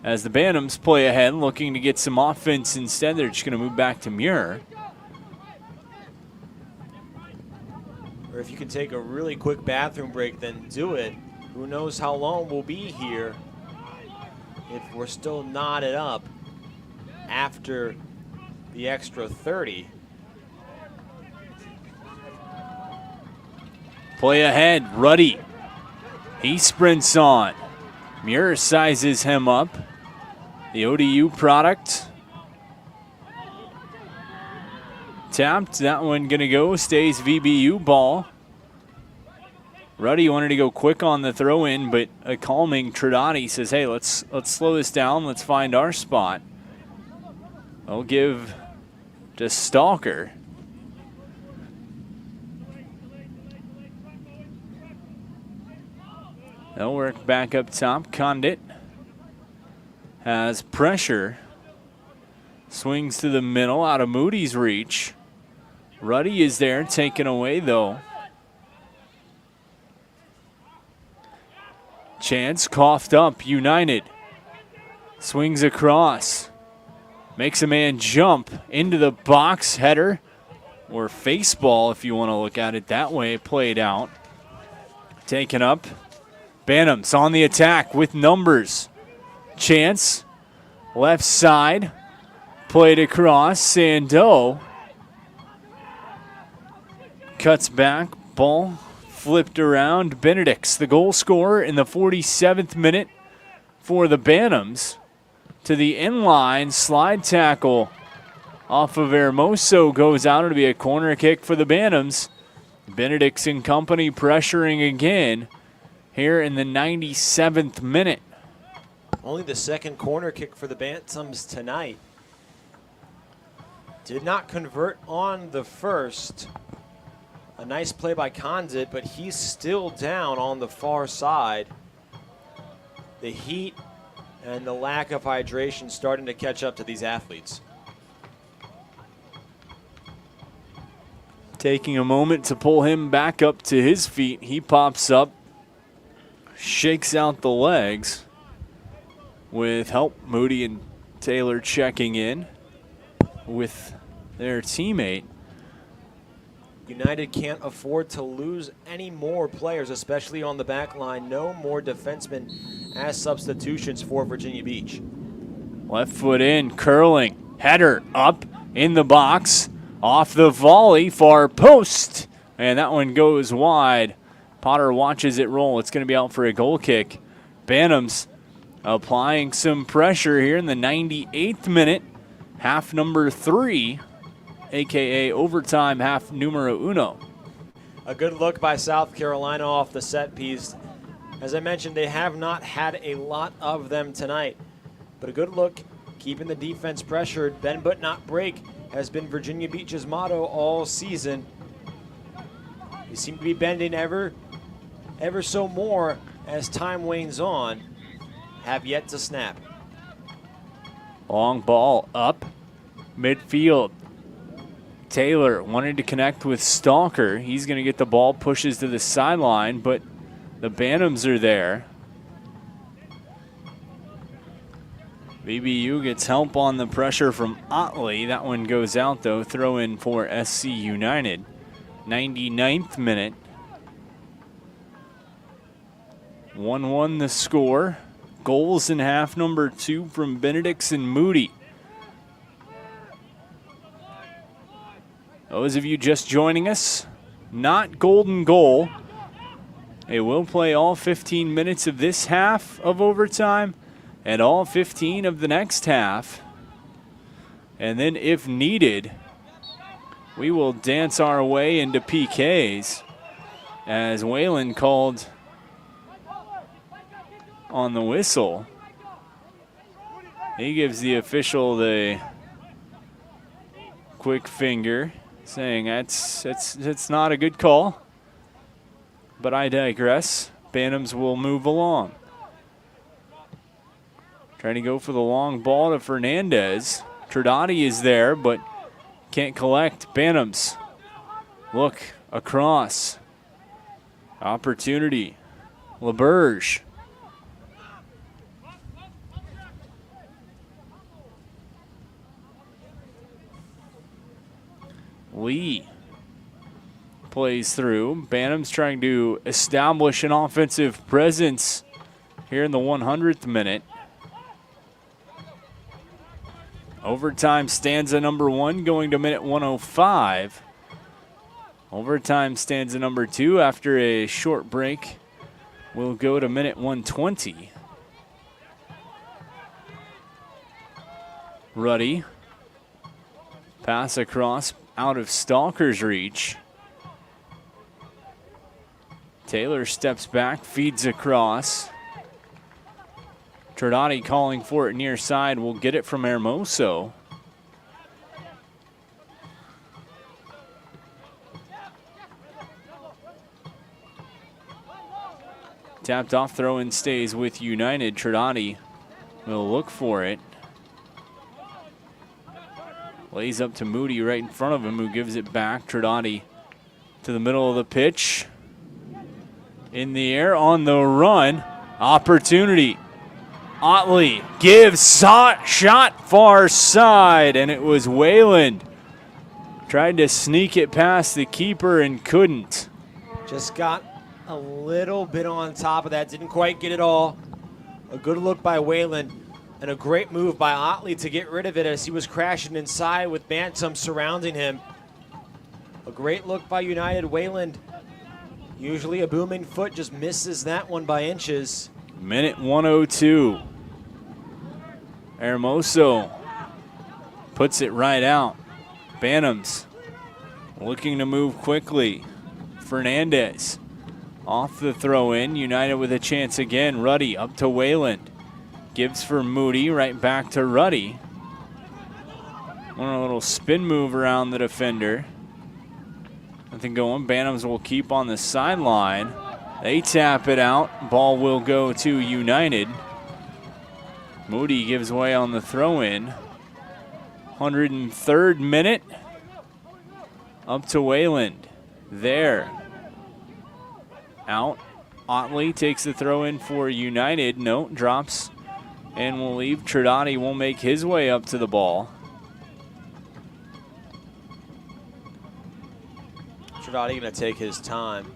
as the Bantams play ahead, looking to get some offense instead. They're just going to move back to Muir. Or if you can take a really quick bathroom break, then do it. Who knows how long we'll be here if we're still knotted up after the extra 30. Play ahead, Ruddy. He sprints on. Muir sizes him up. The ODU product. Tapped, that one gonna go, stays VBU ball. Ruddy wanted to go quick on the throw in, but a calming Trinati says, hey, let's slow this down, let's find our spot. I'll give to Stalker. They'll work back up top. Condit has pressure. Swings to the middle, out of Moody's reach. Ruddy is there, taken away though. Chance coughed up, United. Swings across. Makes a man jump into the box, header or face ball if you want to look at it that way, played out. Taken up. Bantams on the attack with numbers. Chance, left side, played across. Sandeau cuts back, ball flipped around. Benedict's the goal scorer in the 47th minute for the Bantams. To the inline, slide tackle off of Hermoso goes out. It'll be a corner kick for the Bantams. Benedict's and company pressuring again here in the 97th minute. Only the second corner kick for the Bantams tonight. Did not convert on the first. A nice play by Condit, but he's still down on the far side. The heat and the lack of hydration starting to catch up to these athletes. Taking a moment to pull him back up to his feet. He pops up, shakes out the legs with help. Moody and Taylor checking in with their teammate. United can't afford to lose any more players, especially on the back line. No more defensemen as substitutions for Virginia Beach. Left foot in, curling, header up in the box, off the volley, far post, and that one goes wide. Potter watches it roll. It's going to be out for a goal kick. Bantams applying some pressure here in the 98th minute, half number 3. AKA overtime half numero uno. A good look by South Carolina off the set piece. As I mentioned, they have not had a lot of them tonight, but a good look, keeping the defense pressured. Bend but not break has been Virginia Beach's motto all season. They seem to be bending ever so more as time wanes on. Have yet to snap. Long ball up midfield. Taylor wanted to connect with Stalker. He's going to get the ball, pushes to the sideline, but the Bantams are there. VBU gets help on the pressure from Otley. That one goes out, though. Throw in for SC United. 99th minute. 1-1 the score. Goals in half number 2 from Benedict's and Moody. Those of you just joining us, not golden goal. They will play all 15 minutes of this half of overtime and all 15 of the next half. And then if needed, we will dance our way into PKs as Whalen called on the whistle. He gives the official the quick finger, saying it's not a good call. But I digress. Bantams will move along. Trying to go for the long ball to Fernandez. Trudati is there, but can't collect. Bantams look across. Opportunity. LeBurge. Lee plays through. Bantams trying to establish an offensive presence here in the 100th minute. Overtime stanza number 1 going to minute 105. Overtime stanza number 2 after a short break will go to minute 120. Ruddy. Pass across out of Stalker's reach. Taylor steps back, feeds across. Trudati calling for it near side. Will get it from Hermoso. Tapped off, throw in stays with United. Trudati will look for it. Lays up to Moody right in front of him, who gives it back. Trudati to the middle of the pitch. In the air, on the run. Opportunity. Otley gives shot far side, and it was Wayland. Tried to sneak it past the keeper and couldn't. Just got a little bit on top of that. Didn't quite get it all. A good look by Wayland and a great move by Otley to get rid of it as he was crashing inside with Bantam surrounding him. A great look by United. Wayland, usually a booming foot, just misses that one by inches. Minute 102. Hermoso puts it right out. Bantams looking to move quickly. Fernandez off the throw in. United with a chance again. Ruddy up to Wayland. Gives for Moody, right back to Ruddy. On a little spin move around the defender. Nothing going. Bantams will keep on the sideline. They tap it out. Ball will go to United. Moody gives way on the throw-in. 103rd minute. Up to Wayland. There. Out. Otley takes the throw-in for United. No, drops and will leave. Trudati will make his way up to the ball. Trudati going to take his time.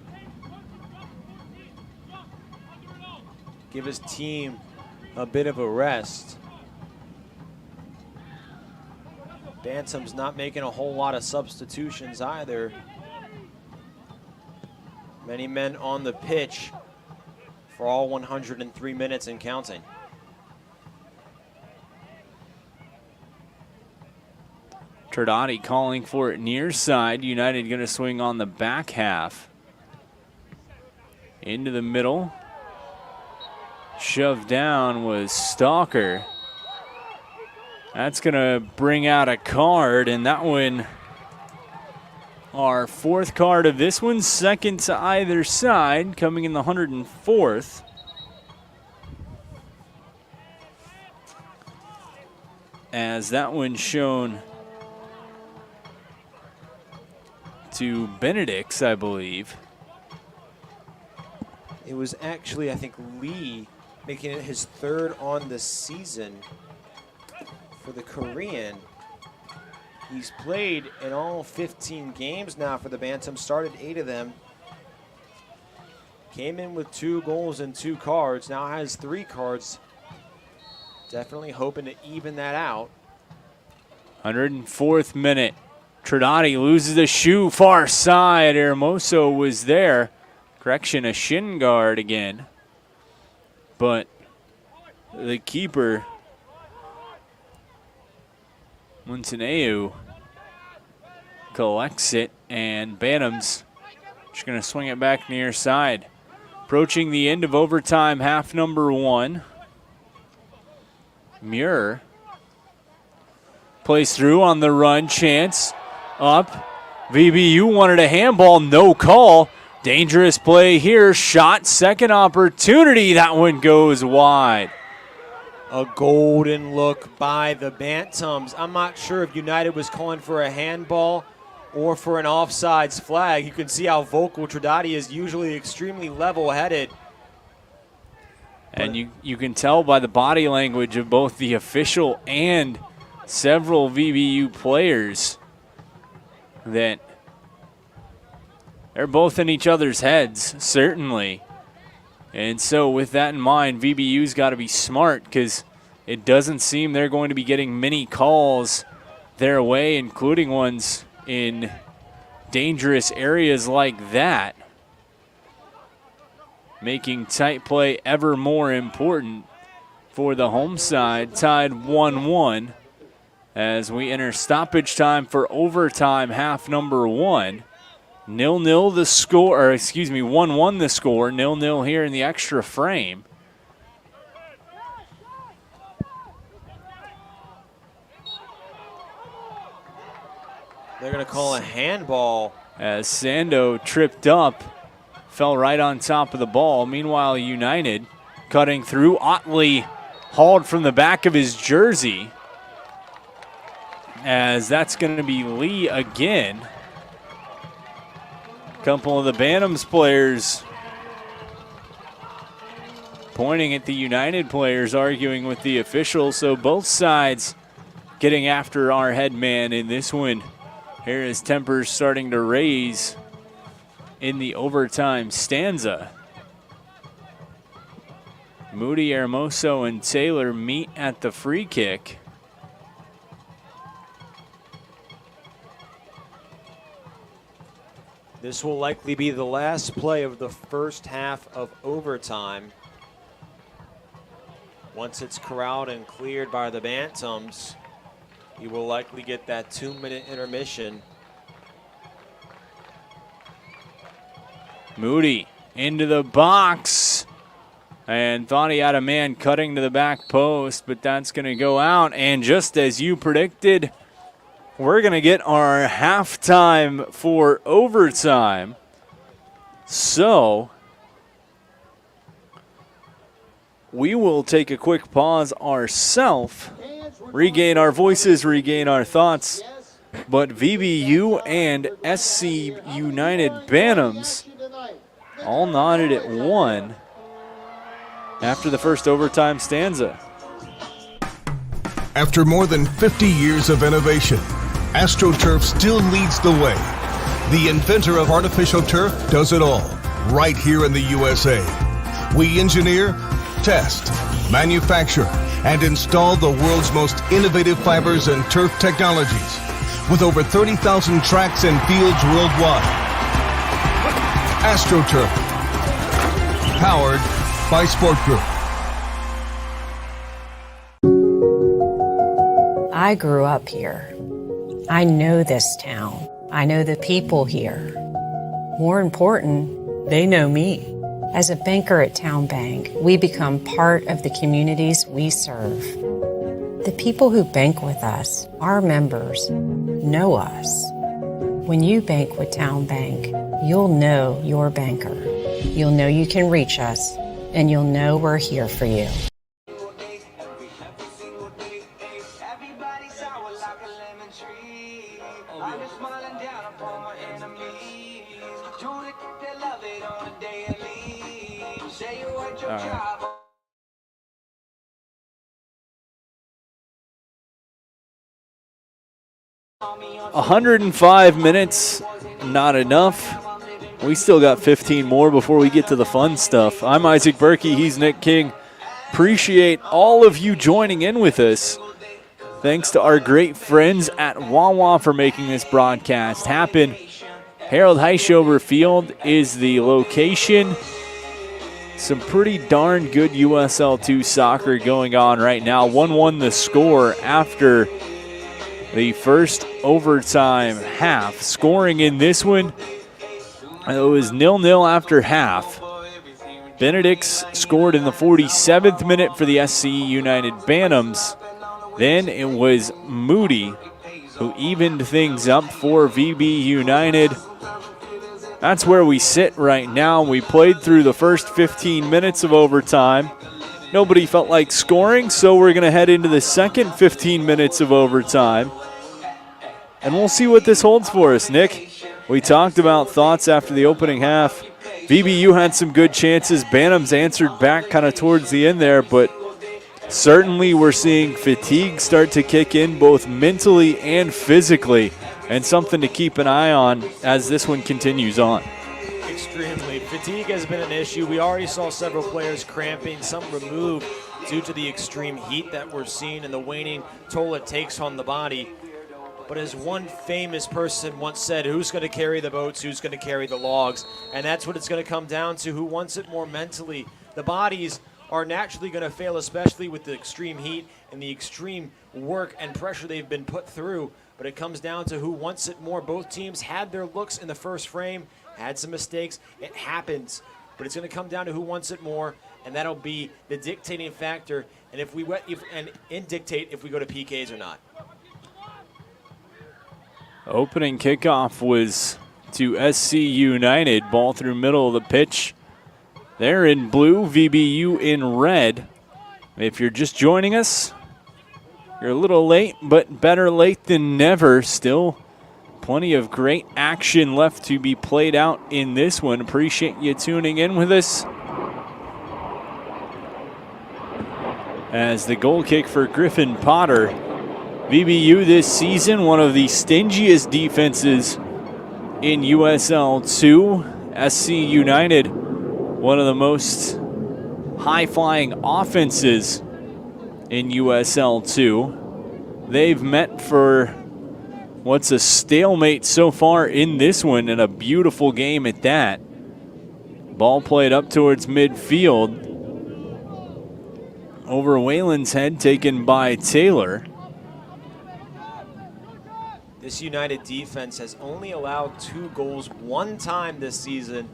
Give his team a bit of a rest. Bantam's not making a whole lot of substitutions either. Many men on the pitch for all 103 minutes and counting. Trudati calling for it near side. United going to swing on the back half. Into the middle. Shoved down was Stalker. That's going to bring out a card, and that one, our 4th card of this one, second to either side, coming in the 104th. As that one shown to Benedict's, I believe. It was actually, I think, Lee making it his 3rd on the season for the Korean. He's played in all 15 games now for the Bantams, started 8 of them. Came in with 2 goals and 2 cards, now has 3 cards. Definitely hoping to even that out. 104th minute. Trinati loses the shoe far side. Hermoso was there. Correction, a shin guard again. But the keeper, Montaneu, collects it, and Bantams just going to swing it back near side. Approaching the end of overtime, half number 1. Muir plays through on the run, chance up. VBU wanted a handball, no call. Dangerous play here, shot, second opportunity. That one goes wide. A golden look by the Bantams. I'm not sure if United was calling for a handball or for an offsides flag. You can see how vocal Trinati is, usually extremely level-headed. And you can tell by the body language of both the official and several VBU players that they're both in each other's heads, certainly. And so with that in mind, VBU's got to be smart because it doesn't seem they're going to be getting many calls their way, including ones in dangerous areas like that, making tight play ever more important for the home side. Tied 1-1 as we enter stoppage time for overtime, half number 1. 0-0 the score, or excuse me, 1-1 the score. 0-0 here in the extra frame. They're going to call a handball. As Sando tripped up, fell right on top of the ball. Meanwhile, United cutting through. Otley hauled from the back of his jersey, as that's going to be Lee again. A couple of the Bantams players pointing at the United players, arguing with the officials. So both sides getting after our head man in this one. Here is tempers starting to raise in the overtime stanza. Moody, Hermoso, and Taylor meet at the free kick. This will likely be the last play of the first half of overtime. Once it's corralled and cleared by the Bantams, you will likely get that 2-minute intermission. Moody into the box, and thought he had a man cutting to the back post, but that's going to go out. And just as you predicted, we're going to get our halftime for overtime. So we will take a quick pause ourselves, regain our voices, regain our thoughts. But VBU and SC United Bantams all nodded at 1 after the first overtime stanza. After more than 50 years of innovation, AstroTurf still leads the way. The inventor of artificial turf does it all, right here in the USA. We engineer, test, manufacture, and install the world's most innovative fibers and turf technologies, with over 30,000 tracks and fields worldwide. AstroTurf, powered by Sport Group. I grew up here. I know this town. I know the people here. More important, they know me. As a banker at Town Bank, we become part of the communities we serve. The people who bank with us, our members, know us. When you bank with Town Bank, you'll know your banker. You'll know you can reach us, and you'll know we're here for you. All right. 105 minutes, not enough. We still got 15 more before we get to the fun stuff. I'm Isaac Berkey, he's Nick King. Appreciate all of you joining in with us. Thanks to our great friends at Wawa for making this broadcast happen. Harold Heischover Field is the location. Some pretty darn good USL2 soccer going on right now. 1-1 the score after the first overtime half. Scoring in this one, it was 0-0 after half. Benedict's scored in the 47th minute for the SC United Bantams. Then it was Moody who evened things up for VB United. That's where we sit right now. We played through the first 15 minutes of overtime. Nobody felt like scoring, so we're going to head into the second 15 minutes of overtime. And we'll see what this holds for us, Nick. We talked about thoughts after the opening half. VBU had some good chances. Bantams answered back kind of towards the end there, but certainly we're seeing fatigue start to kick in both mentally and physically, and something to keep an eye on as this one continues on. Extremely. Fatigue has been an issue. We already saw several players cramping, some removed due to the extreme heat that we're seeing and the waning toll it takes on the body. But as one famous person once said, who's going to carry the boats, who's going to carry the logs? And that's what it's going to come down to, who wants it more mentally. The bodies are naturally going to fail, especially with the extreme heat and the extreme work and pressure they've been put through. But it comes down to who wants it more. Both teams had their looks in the first frame, had some mistakes. It happens. But it's going to come down to who wants it more, and that'll be the dictating factor. And dictate if we go to PKs or not. Opening kickoff was to SC United. Ball through middle of the pitch. They're in blue, VBU in red. If you're just joining us, you're a little late, but better late than never. Still plenty of great action left to be played out in this one. Appreciate you tuning in with us. As the goal kick for Griffin Potter. VBU this season, one of the stingiest defenses in USL 2. SC United, one of the most high-flying offenses in USL 2. They've met for what's a stalemate so far in this one, and a beautiful game at that. Ball played up towards midfield. Over Whalen's head, taken by Taylor. This United defense has only allowed 2 goals one time this season,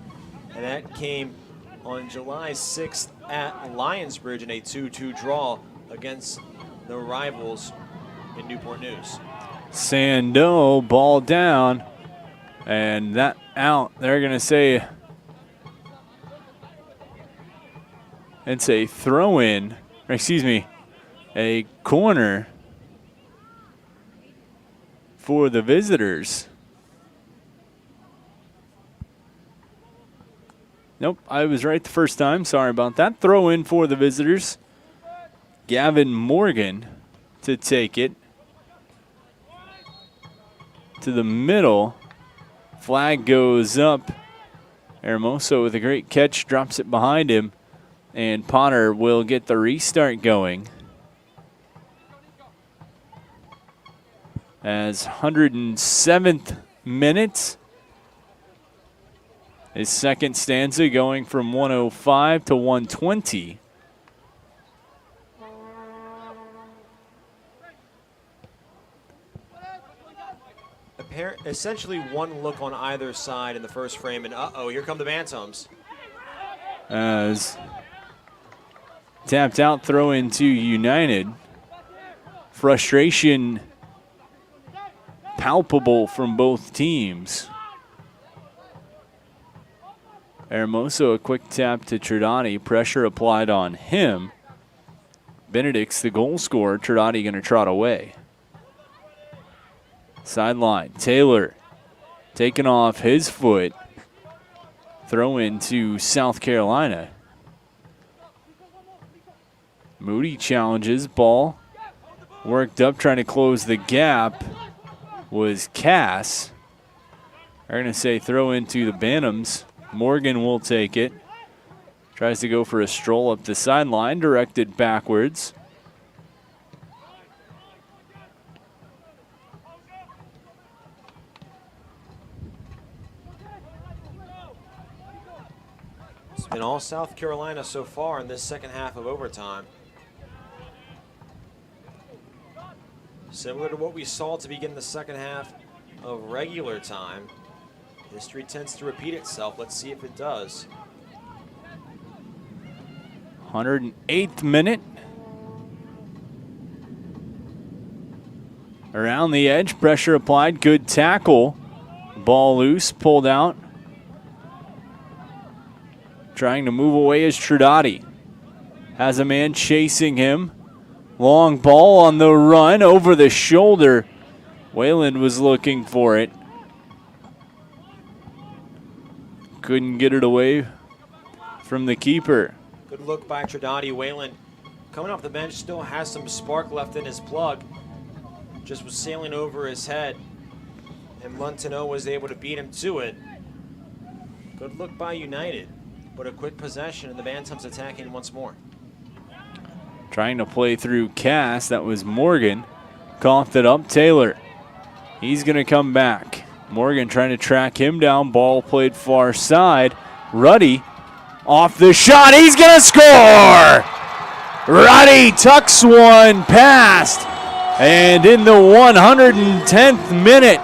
and that came on July 6th at Lionsbridge in a 2-2 draw against the rivals in Newport News. Sando, ball down, and that out. They're going to say it's a throw-in, or excuse me, a corner for the visitors. Nope, I was right the first time. Sorry about that. Throw in for the visitors. Gavin Morgan to take it to the middle. Flag goes up. Hermoso with a great catch, drops it behind him, and Potter will get the restart going. As 107th minute, his second stanza going from 105 to 120. Essentially one look on either side in the first frame, and uh-oh, here come the Bantams. As tapped out throw into United. Frustration palpable from both teams. Hermoso, a quick tap to Tridani. Pressure applied on him. Benedict's the goal scorer. Tridani going to trot away. Sideline. Taylor taking off his foot. Throw in to South Carolina. Moody challenges. Ball worked up, trying to close the gap. Was Cass. They're going to say throw into the Bantams. Morgan will take it. Tries to go for a stroll up the sideline, directed backwards. It's been all South Carolina so far in this second half of overtime. Similar to what we saw to begin the second half of regular time. History tends to repeat itself. Let's see if it does. 108th minute. Around the edge, pressure applied, good tackle. Ball loose, pulled out. Trying to move away is Trudati. Has a man chasing him. Long ball on the run, over the shoulder. Wayland was looking for it. Couldn't get it away from the keeper. Good look by Trudati. Wayland coming off the bench, still has some spark left in his plug. Just was sailing over his head, and Montano was able to beat him to it. Good look by United, but a quick possession, and the Bantams attacking once more. Trying to play through Cass, that was Morgan. Coughed it up, Taylor. He's going to come back. Morgan trying to track him down, ball played far side. Ruddy off the shot, he's going to score! Ruddy tucks one past, and in the 110th minute,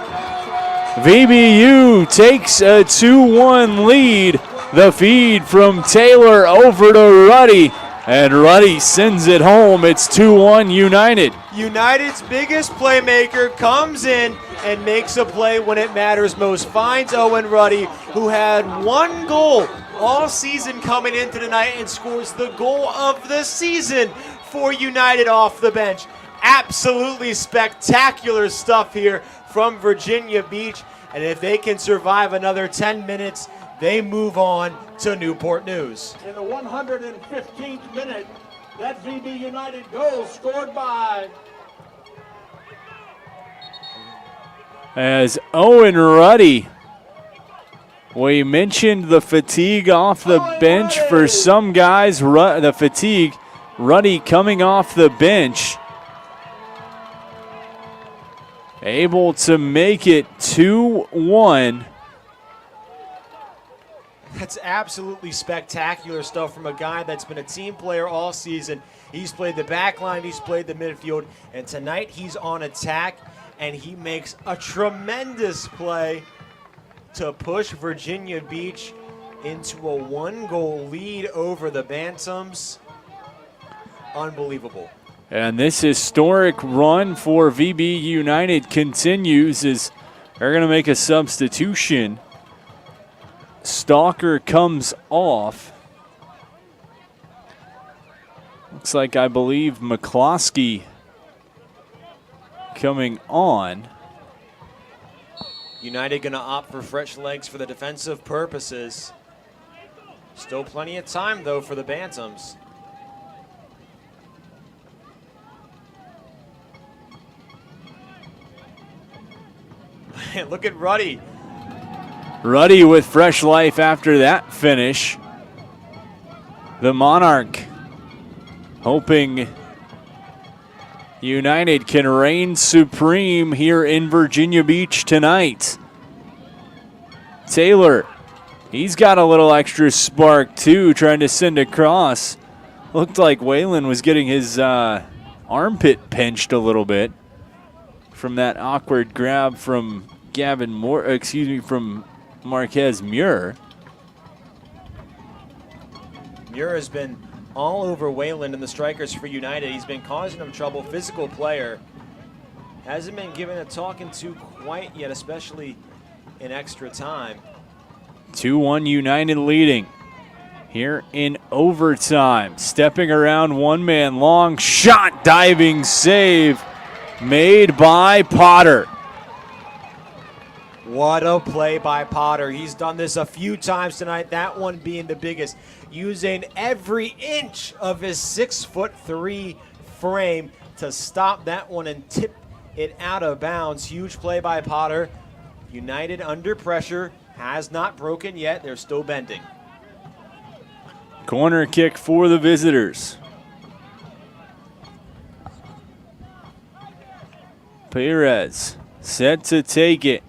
VBU takes a 2-1 lead. The feed from Taylor over to Ruddy, and Ruddy sends it home. It's 2-1 United. United's biggest playmaker comes in and makes a play when it matters most. Finds Owen Ruddy, who had one goal all season coming into tonight, and scores the goal of the season for United off the bench. Absolutely spectacular stuff here from Virginia Beach, and if they can survive another 10 minutes, they move on to Newport News. In the 115th minute, that VB United goal scored by... As Owen Ruddy, we mentioned the fatigue off the bench for some guys, the fatigue, Ruddy coming off the bench. Able to make it 2-1. That's absolutely spectacular stuff from a guy that's been a team player all season. He's played the back line, he's played the midfield, and tonight he's on attack, and he makes a tremendous play to push Virginia Beach into a one-goal lead over the Bantams. Unbelievable. And this historic run for VB United continues as they're going to make a substitution. Stalker comes off. Looks like, I believe, McCloskey coming on. United going to opt for fresh legs for the defensive purposes. Still plenty of time, though, for the Bantams. Look at Ruddy. Ruddy with fresh life after that finish. The Monarch hoping United can reign supreme here in Virginia Beach tonight. Taylor, he's got a little extra spark too, trying to send across. Looked like Wayland was getting his armpit pinched a little bit from that awkward grab from from Marquez Muir. Muir has been all over Wayland and the strikers for United. He's been causing them trouble. Physical player. Hasn't been given a talking to quite yet, especially in extra time. 2-1 United leading here in overtime. Stepping around, one man long shot, diving save made by Potter. What a play by Potter. He's done this a few times tonight, that one being the biggest, using every inch of his 6'3" frame to stop that one and tip it out of bounds. Huge play by Potter. United under pressure, has not broken yet. They're still bending. Corner kick for the visitors. Perez set to take it.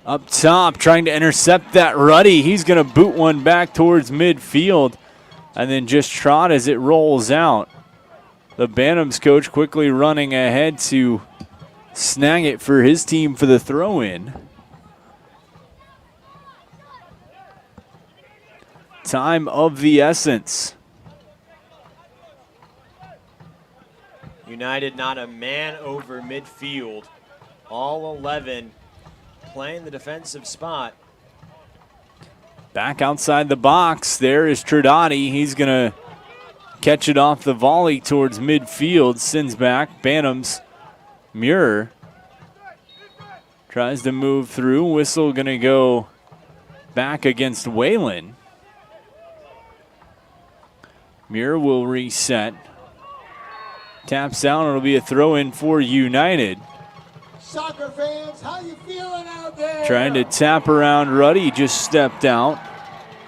Up top, trying to intercept that Ruddy. He's going to boot one back towards midfield and then just trot as it rolls out. The Bantams coach quickly running ahead to snag it for his team for the throw-in. Time of the essence. United not a man over midfield. All 11 playing the defensive spot. Back outside the box, there is Tridati. He's going to catch it off the volley towards midfield. Sends back. Bantams. Muir tries to move through. Whistle going to go back against Whalen. Muir will reset. Taps out. It'll be a throw-in for United. Soccer fans, how you feeling out there? Trying to tap around Ruddy, just stepped out.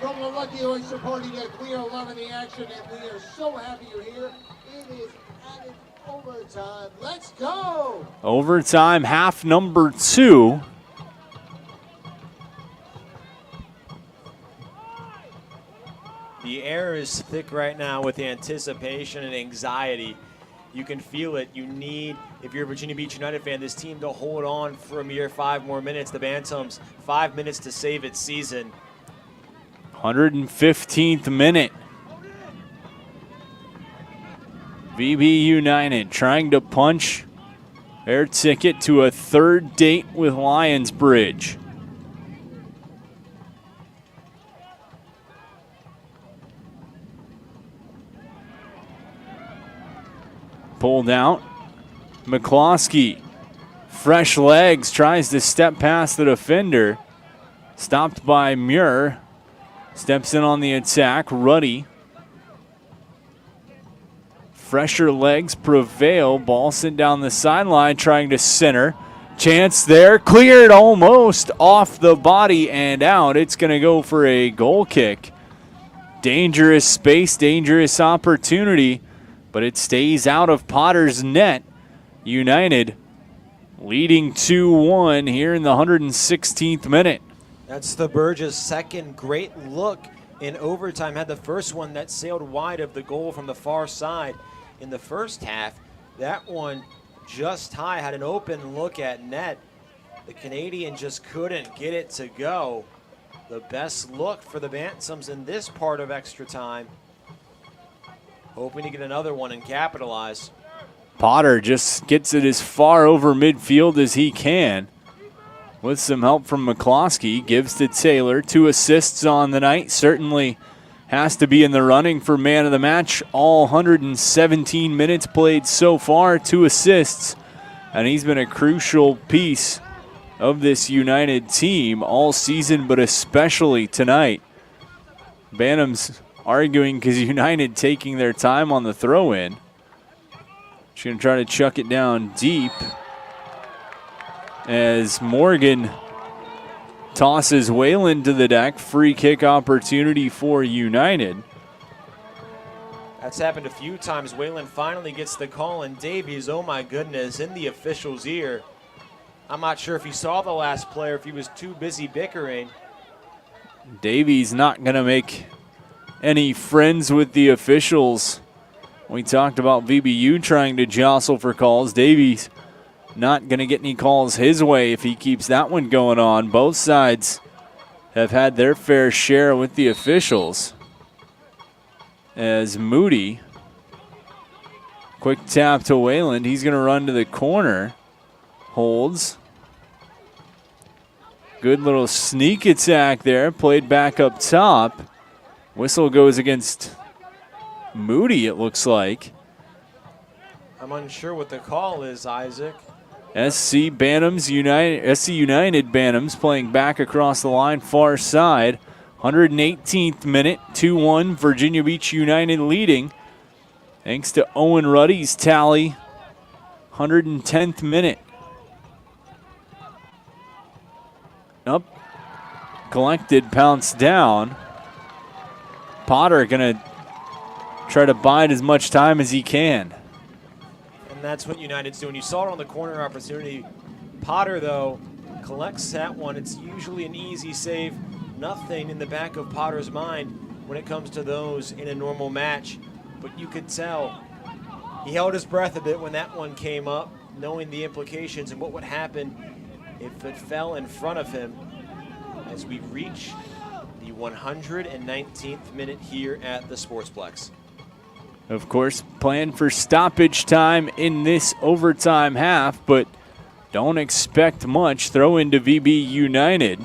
From the Lucky Oyster Party that we are loving the action and we are so happy you're here. It is added overtime. Let's go! Overtime, half number 2. The air is thick right now with anticipation and anxiety. You can feel it. You need, if you're a Virginia Beach United fan, this team to hold on for a mere 5 more minutes. The Bantams, 5 minutes to save its season. 115th minute. VB United trying to punch their ticket to a third date with Lionsbridge. Pulled out. McCloskey, fresh legs, tries to step past the defender. Stopped by Muir. Steps in on the attack. Ruddy. Fresher legs prevail. Ball sent down the sideline, trying to center. Chance there. Cleared almost off the body and out. It's going to go for a goal kick. Dangerous space, dangerous opportunity, but it stays out of Potter's net. United leading 2-1 here in the 116th minute. That's the Burgess' second great look in overtime. Had the first one that sailed wide of the goal from the far side in the first half. That one just high, had an open look at net. The Canadian just couldn't get it to go. The best look for the Bantams in this part of extra time. Hoping to get another one and capitalize. Potter just gets it as far over midfield as he can. With some help from McCloskey, gives to Taylor. 2 assists on the night. Certainly has to be in the running for man of the match. All 117 minutes played so far, 2 assists. And he's been a crucial piece of this United team all season, but especially tonight. Bantams arguing because United taking their time on the throw-in. She's going to try to chuck it down deep as Morgan tosses Whalen to the deck. Free kick opportunity for United. That's happened a few times. Whalen finally gets the call, and Davies, oh my goodness, in the official's ear. I'm not sure if he saw the last player, if he was too busy bickering. Davies not going to make any friends with the officials. We talked about VBU trying to jostle for calls. Davies not going to get any calls his way if he keeps that one going on. Both sides have had their fair share with the officials. As Moody, quick tap to Wayland. He's going to run to the corner. Holds. Good little sneak attack there. Played back up top. Whistle goes against Moody, it looks like. I'm unsure what the call is, Isaac. SC United Bantams playing back across the line, far side. 118th minute, 2-1, Virginia Beach United leading. Thanks to Owen Ruddy's tally. 110th minute. Up, collected, pounced down. Potter gonna try to bide as much time as he can. And that's what United's doing. You saw it on the corner opportunity. Potter, though, collects that one. It's usually an easy save. Nothing in the back of Potter's mind when it comes to those in a normal match. But you could tell he held his breath a bit when that one came up, knowing the implications and what would happen if it fell in front of him as we reach the 119th minute here at the Sportsplex. Of course, plan for stoppage time in this overtime half, but don't expect much. Throw into VB United.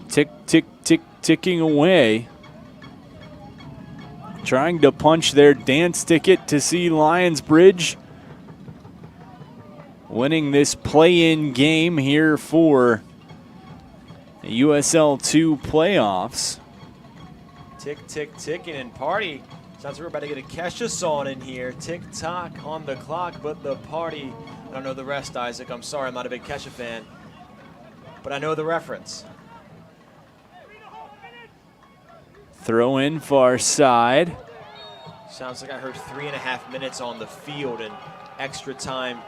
Tick, tick, tick, ticking away. Trying to punch their dance ticket to see Lions Bridge winning this play-in game here for the USL 2 playoffs. Tick, tick, ticking, and party. Sounds like we're about to get a Kesha song in here. Tick-tock on the clock, but the party. I don't know the rest, Isaac. I'm sorry, I'm not a big Kesha fan. But I know the reference. Throw in far side. Sounds like I heard 3.5 minutes on the field and extra time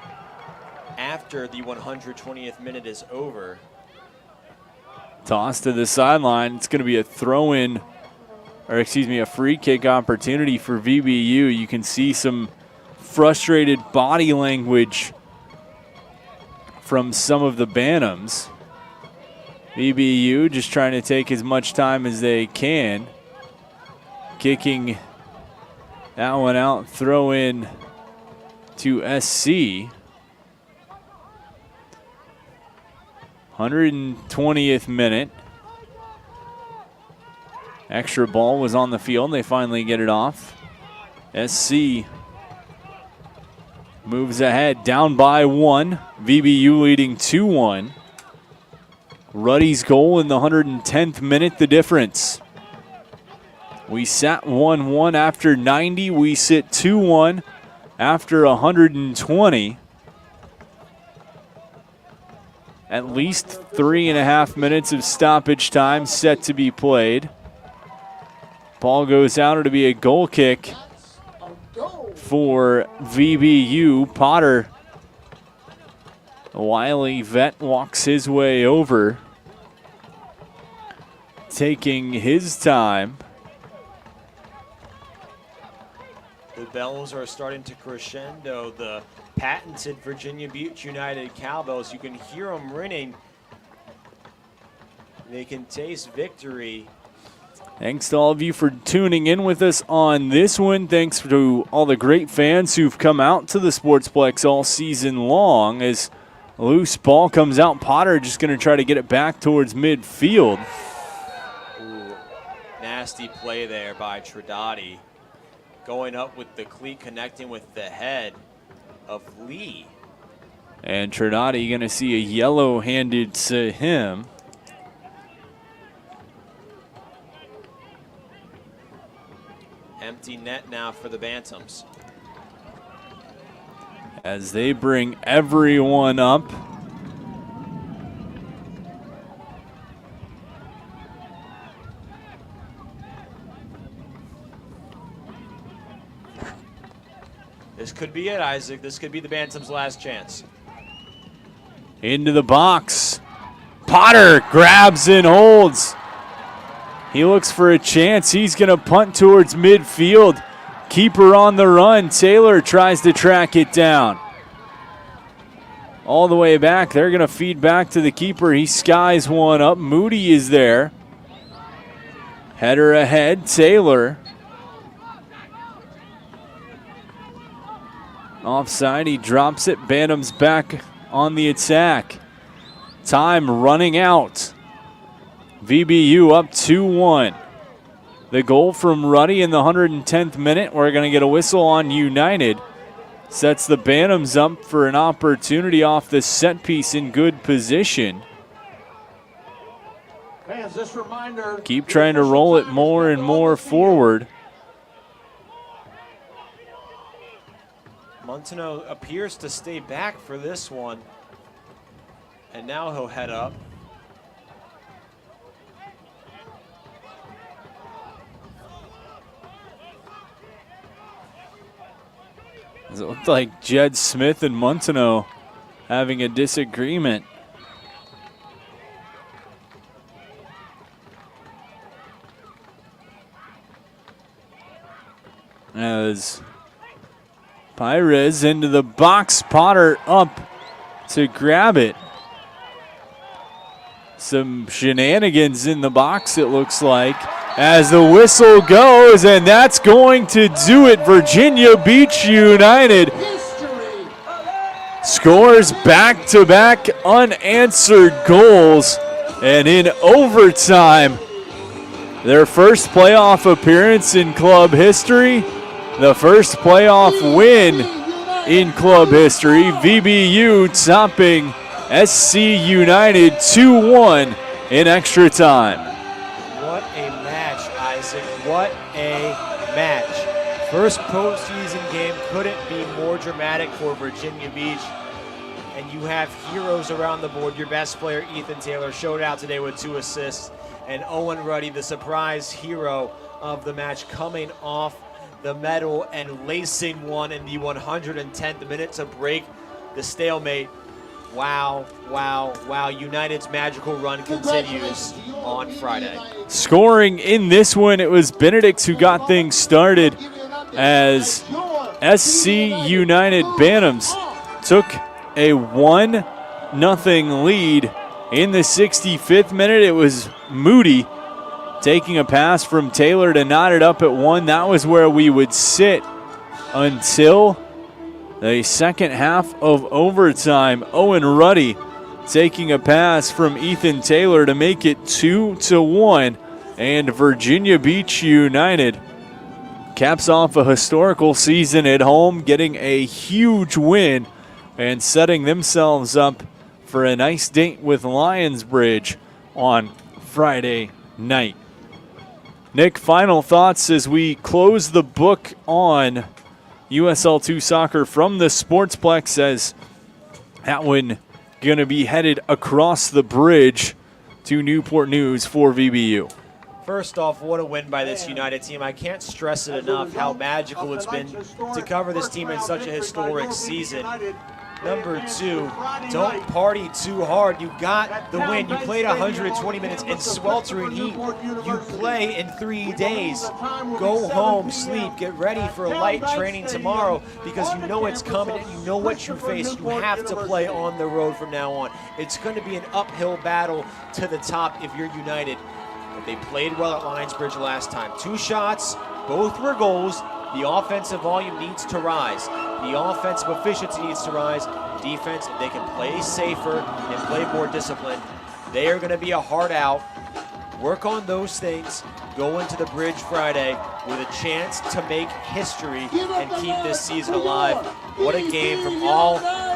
after the 120th minute is over. Toss to the sideline. It's going to be a throw-in, or excuse me, a free kick opportunity for VBU. You can see some frustrated body language from some of the Bantams. VBU just trying to take as much time as they can. Kicking that one out, throw in to SC. 120th minute. Extra ball was on the field. They finally get it off. SC moves ahead, down by 1. VBU leading 2-1. Ruddy's goal in the 110th minute, the difference. We sat 1-1 after 90. We sit 2-1 after 120. At least 3.5 minutes of stoppage time set to be played. Ball goes out. It'll be a goal kick for VBU. Potter, a wily vet, walks his way over, taking his time. The bells are starting to crescendo. The patented Virginia Beach United cowbells. You can hear them ringing. They can taste victory. Thanks to all of you for tuning in with us on this one. Thanks to all the great fans who've come out to the Sportsplex all season long. As a loose ball comes out, Potter just going to try to get it back towards midfield. Ooh, nasty play there by Tridati. Going up with the cleat, connecting with the head of Lee. And Trinati going to see a yellow handed to him. Empty net now for the Bantams. As they bring everyone up. This could be it, Isaac. This could be the Bantams' last chance. Into the box. Potter grabs and holds. He looks for a chance. He's going to punt towards midfield. Keeper on the run. Taylor tries to track it down. All the way back. They're going to feed back to the keeper. He skies one up. Moody is there. Header ahead. Taylor. Offside, he drops it. Bantams back on the attack. Time running out. VBU up 2-1. The goal from Ruddy in the 110th minute. We're going to get a whistle on United. Sets the Bantams up for an opportunity off the set piece in good position. Fans, this reminder, keep trying to roll it more and more forward. Montano appears to stay back for this one. And now he'll head up. It looked like Jed Smith and Montano having a disagreement. as Pires into the box. Potter up to grab it. Some shenanigans in the box, it looks like, as the whistle goes, and that's going to do it. Virginia Beach United scores back-to-back unanswered goals, and in overtime, their first playoff appearance in club history, the first playoff win in club history, VBU topping SC United 2-1 in extra time. What a match, Isaac. What a match. First postseason game couldn't be more dramatic for Virginia Beach. And you have heroes around the board. Your best player, Ethan Taylor, showed out today with 2 assists. And Owen Ruddy, the surprise hero of the match, coming off the medal and lacing one in the 110th minute to break the stalemate. Wow, wow, wow. United's magical run continues on Friday. Scoring in this one, it was Benedict who got things started as SC United Bantams took a 1-0 lead in the 65th minute. It was Moody taking a pass from Taylor to knot it up at 1. That was where we would sit until the second half of overtime. Owen Ruddy taking a pass from Ethan Taylor to make it 2-1. And Virginia Beach United caps off a historical season at home, getting a huge win and setting themselves up for a nice date with Lionsbridge on Friday night. Nick, final thoughts as we close the book on USL2 soccer from the Sportsplex, as that one going to be headed across the bridge to Newport News for VBU. First off, what a win by this United team. I can't stress it enough how magical it's been to cover this team in such a historic season. Number 2, don't party too hard. You got the win. You played 120 minutes in sweltering heat. You play in 3 days. Go home, sleep, get ready for a light training tomorrow, because you know it's coming and you know what you face. You have to play on the road from now on. It's going to be an uphill battle to the top if you're United. But they played well at Lionsbridge last time. 2 shots, both were goals. The offensive volume needs to rise. The offensive efficiency needs to rise. Defense, if they can play safer and play more disciplined, they are going to be a hard out. Work on those things. Go into the bridge Friday with a chance to make history and keep this season alive. What a game from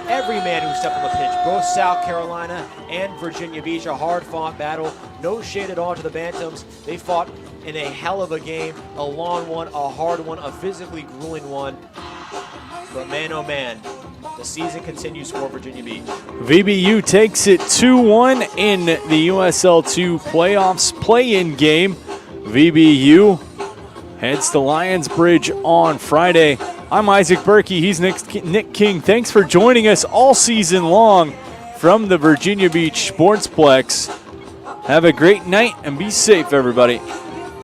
every man who stepped on the pitch. Both South Carolina and Virginia Beach, a hard-fought battle. No shade at all to the Bantams. They fought in a hell of a game, a long one, a hard one, a physically grueling one. But man, oh man, the season continues for Virginia Beach. VBU takes it 2-1 in the USL2 playoffs play-in game. VBU heads to Lionsbridge on Friday. I'm Isaac Berkey. He's Nick King. Thanks for joining us all season long from the Virginia Beach Sportsplex. Have a great night and be safe, everybody.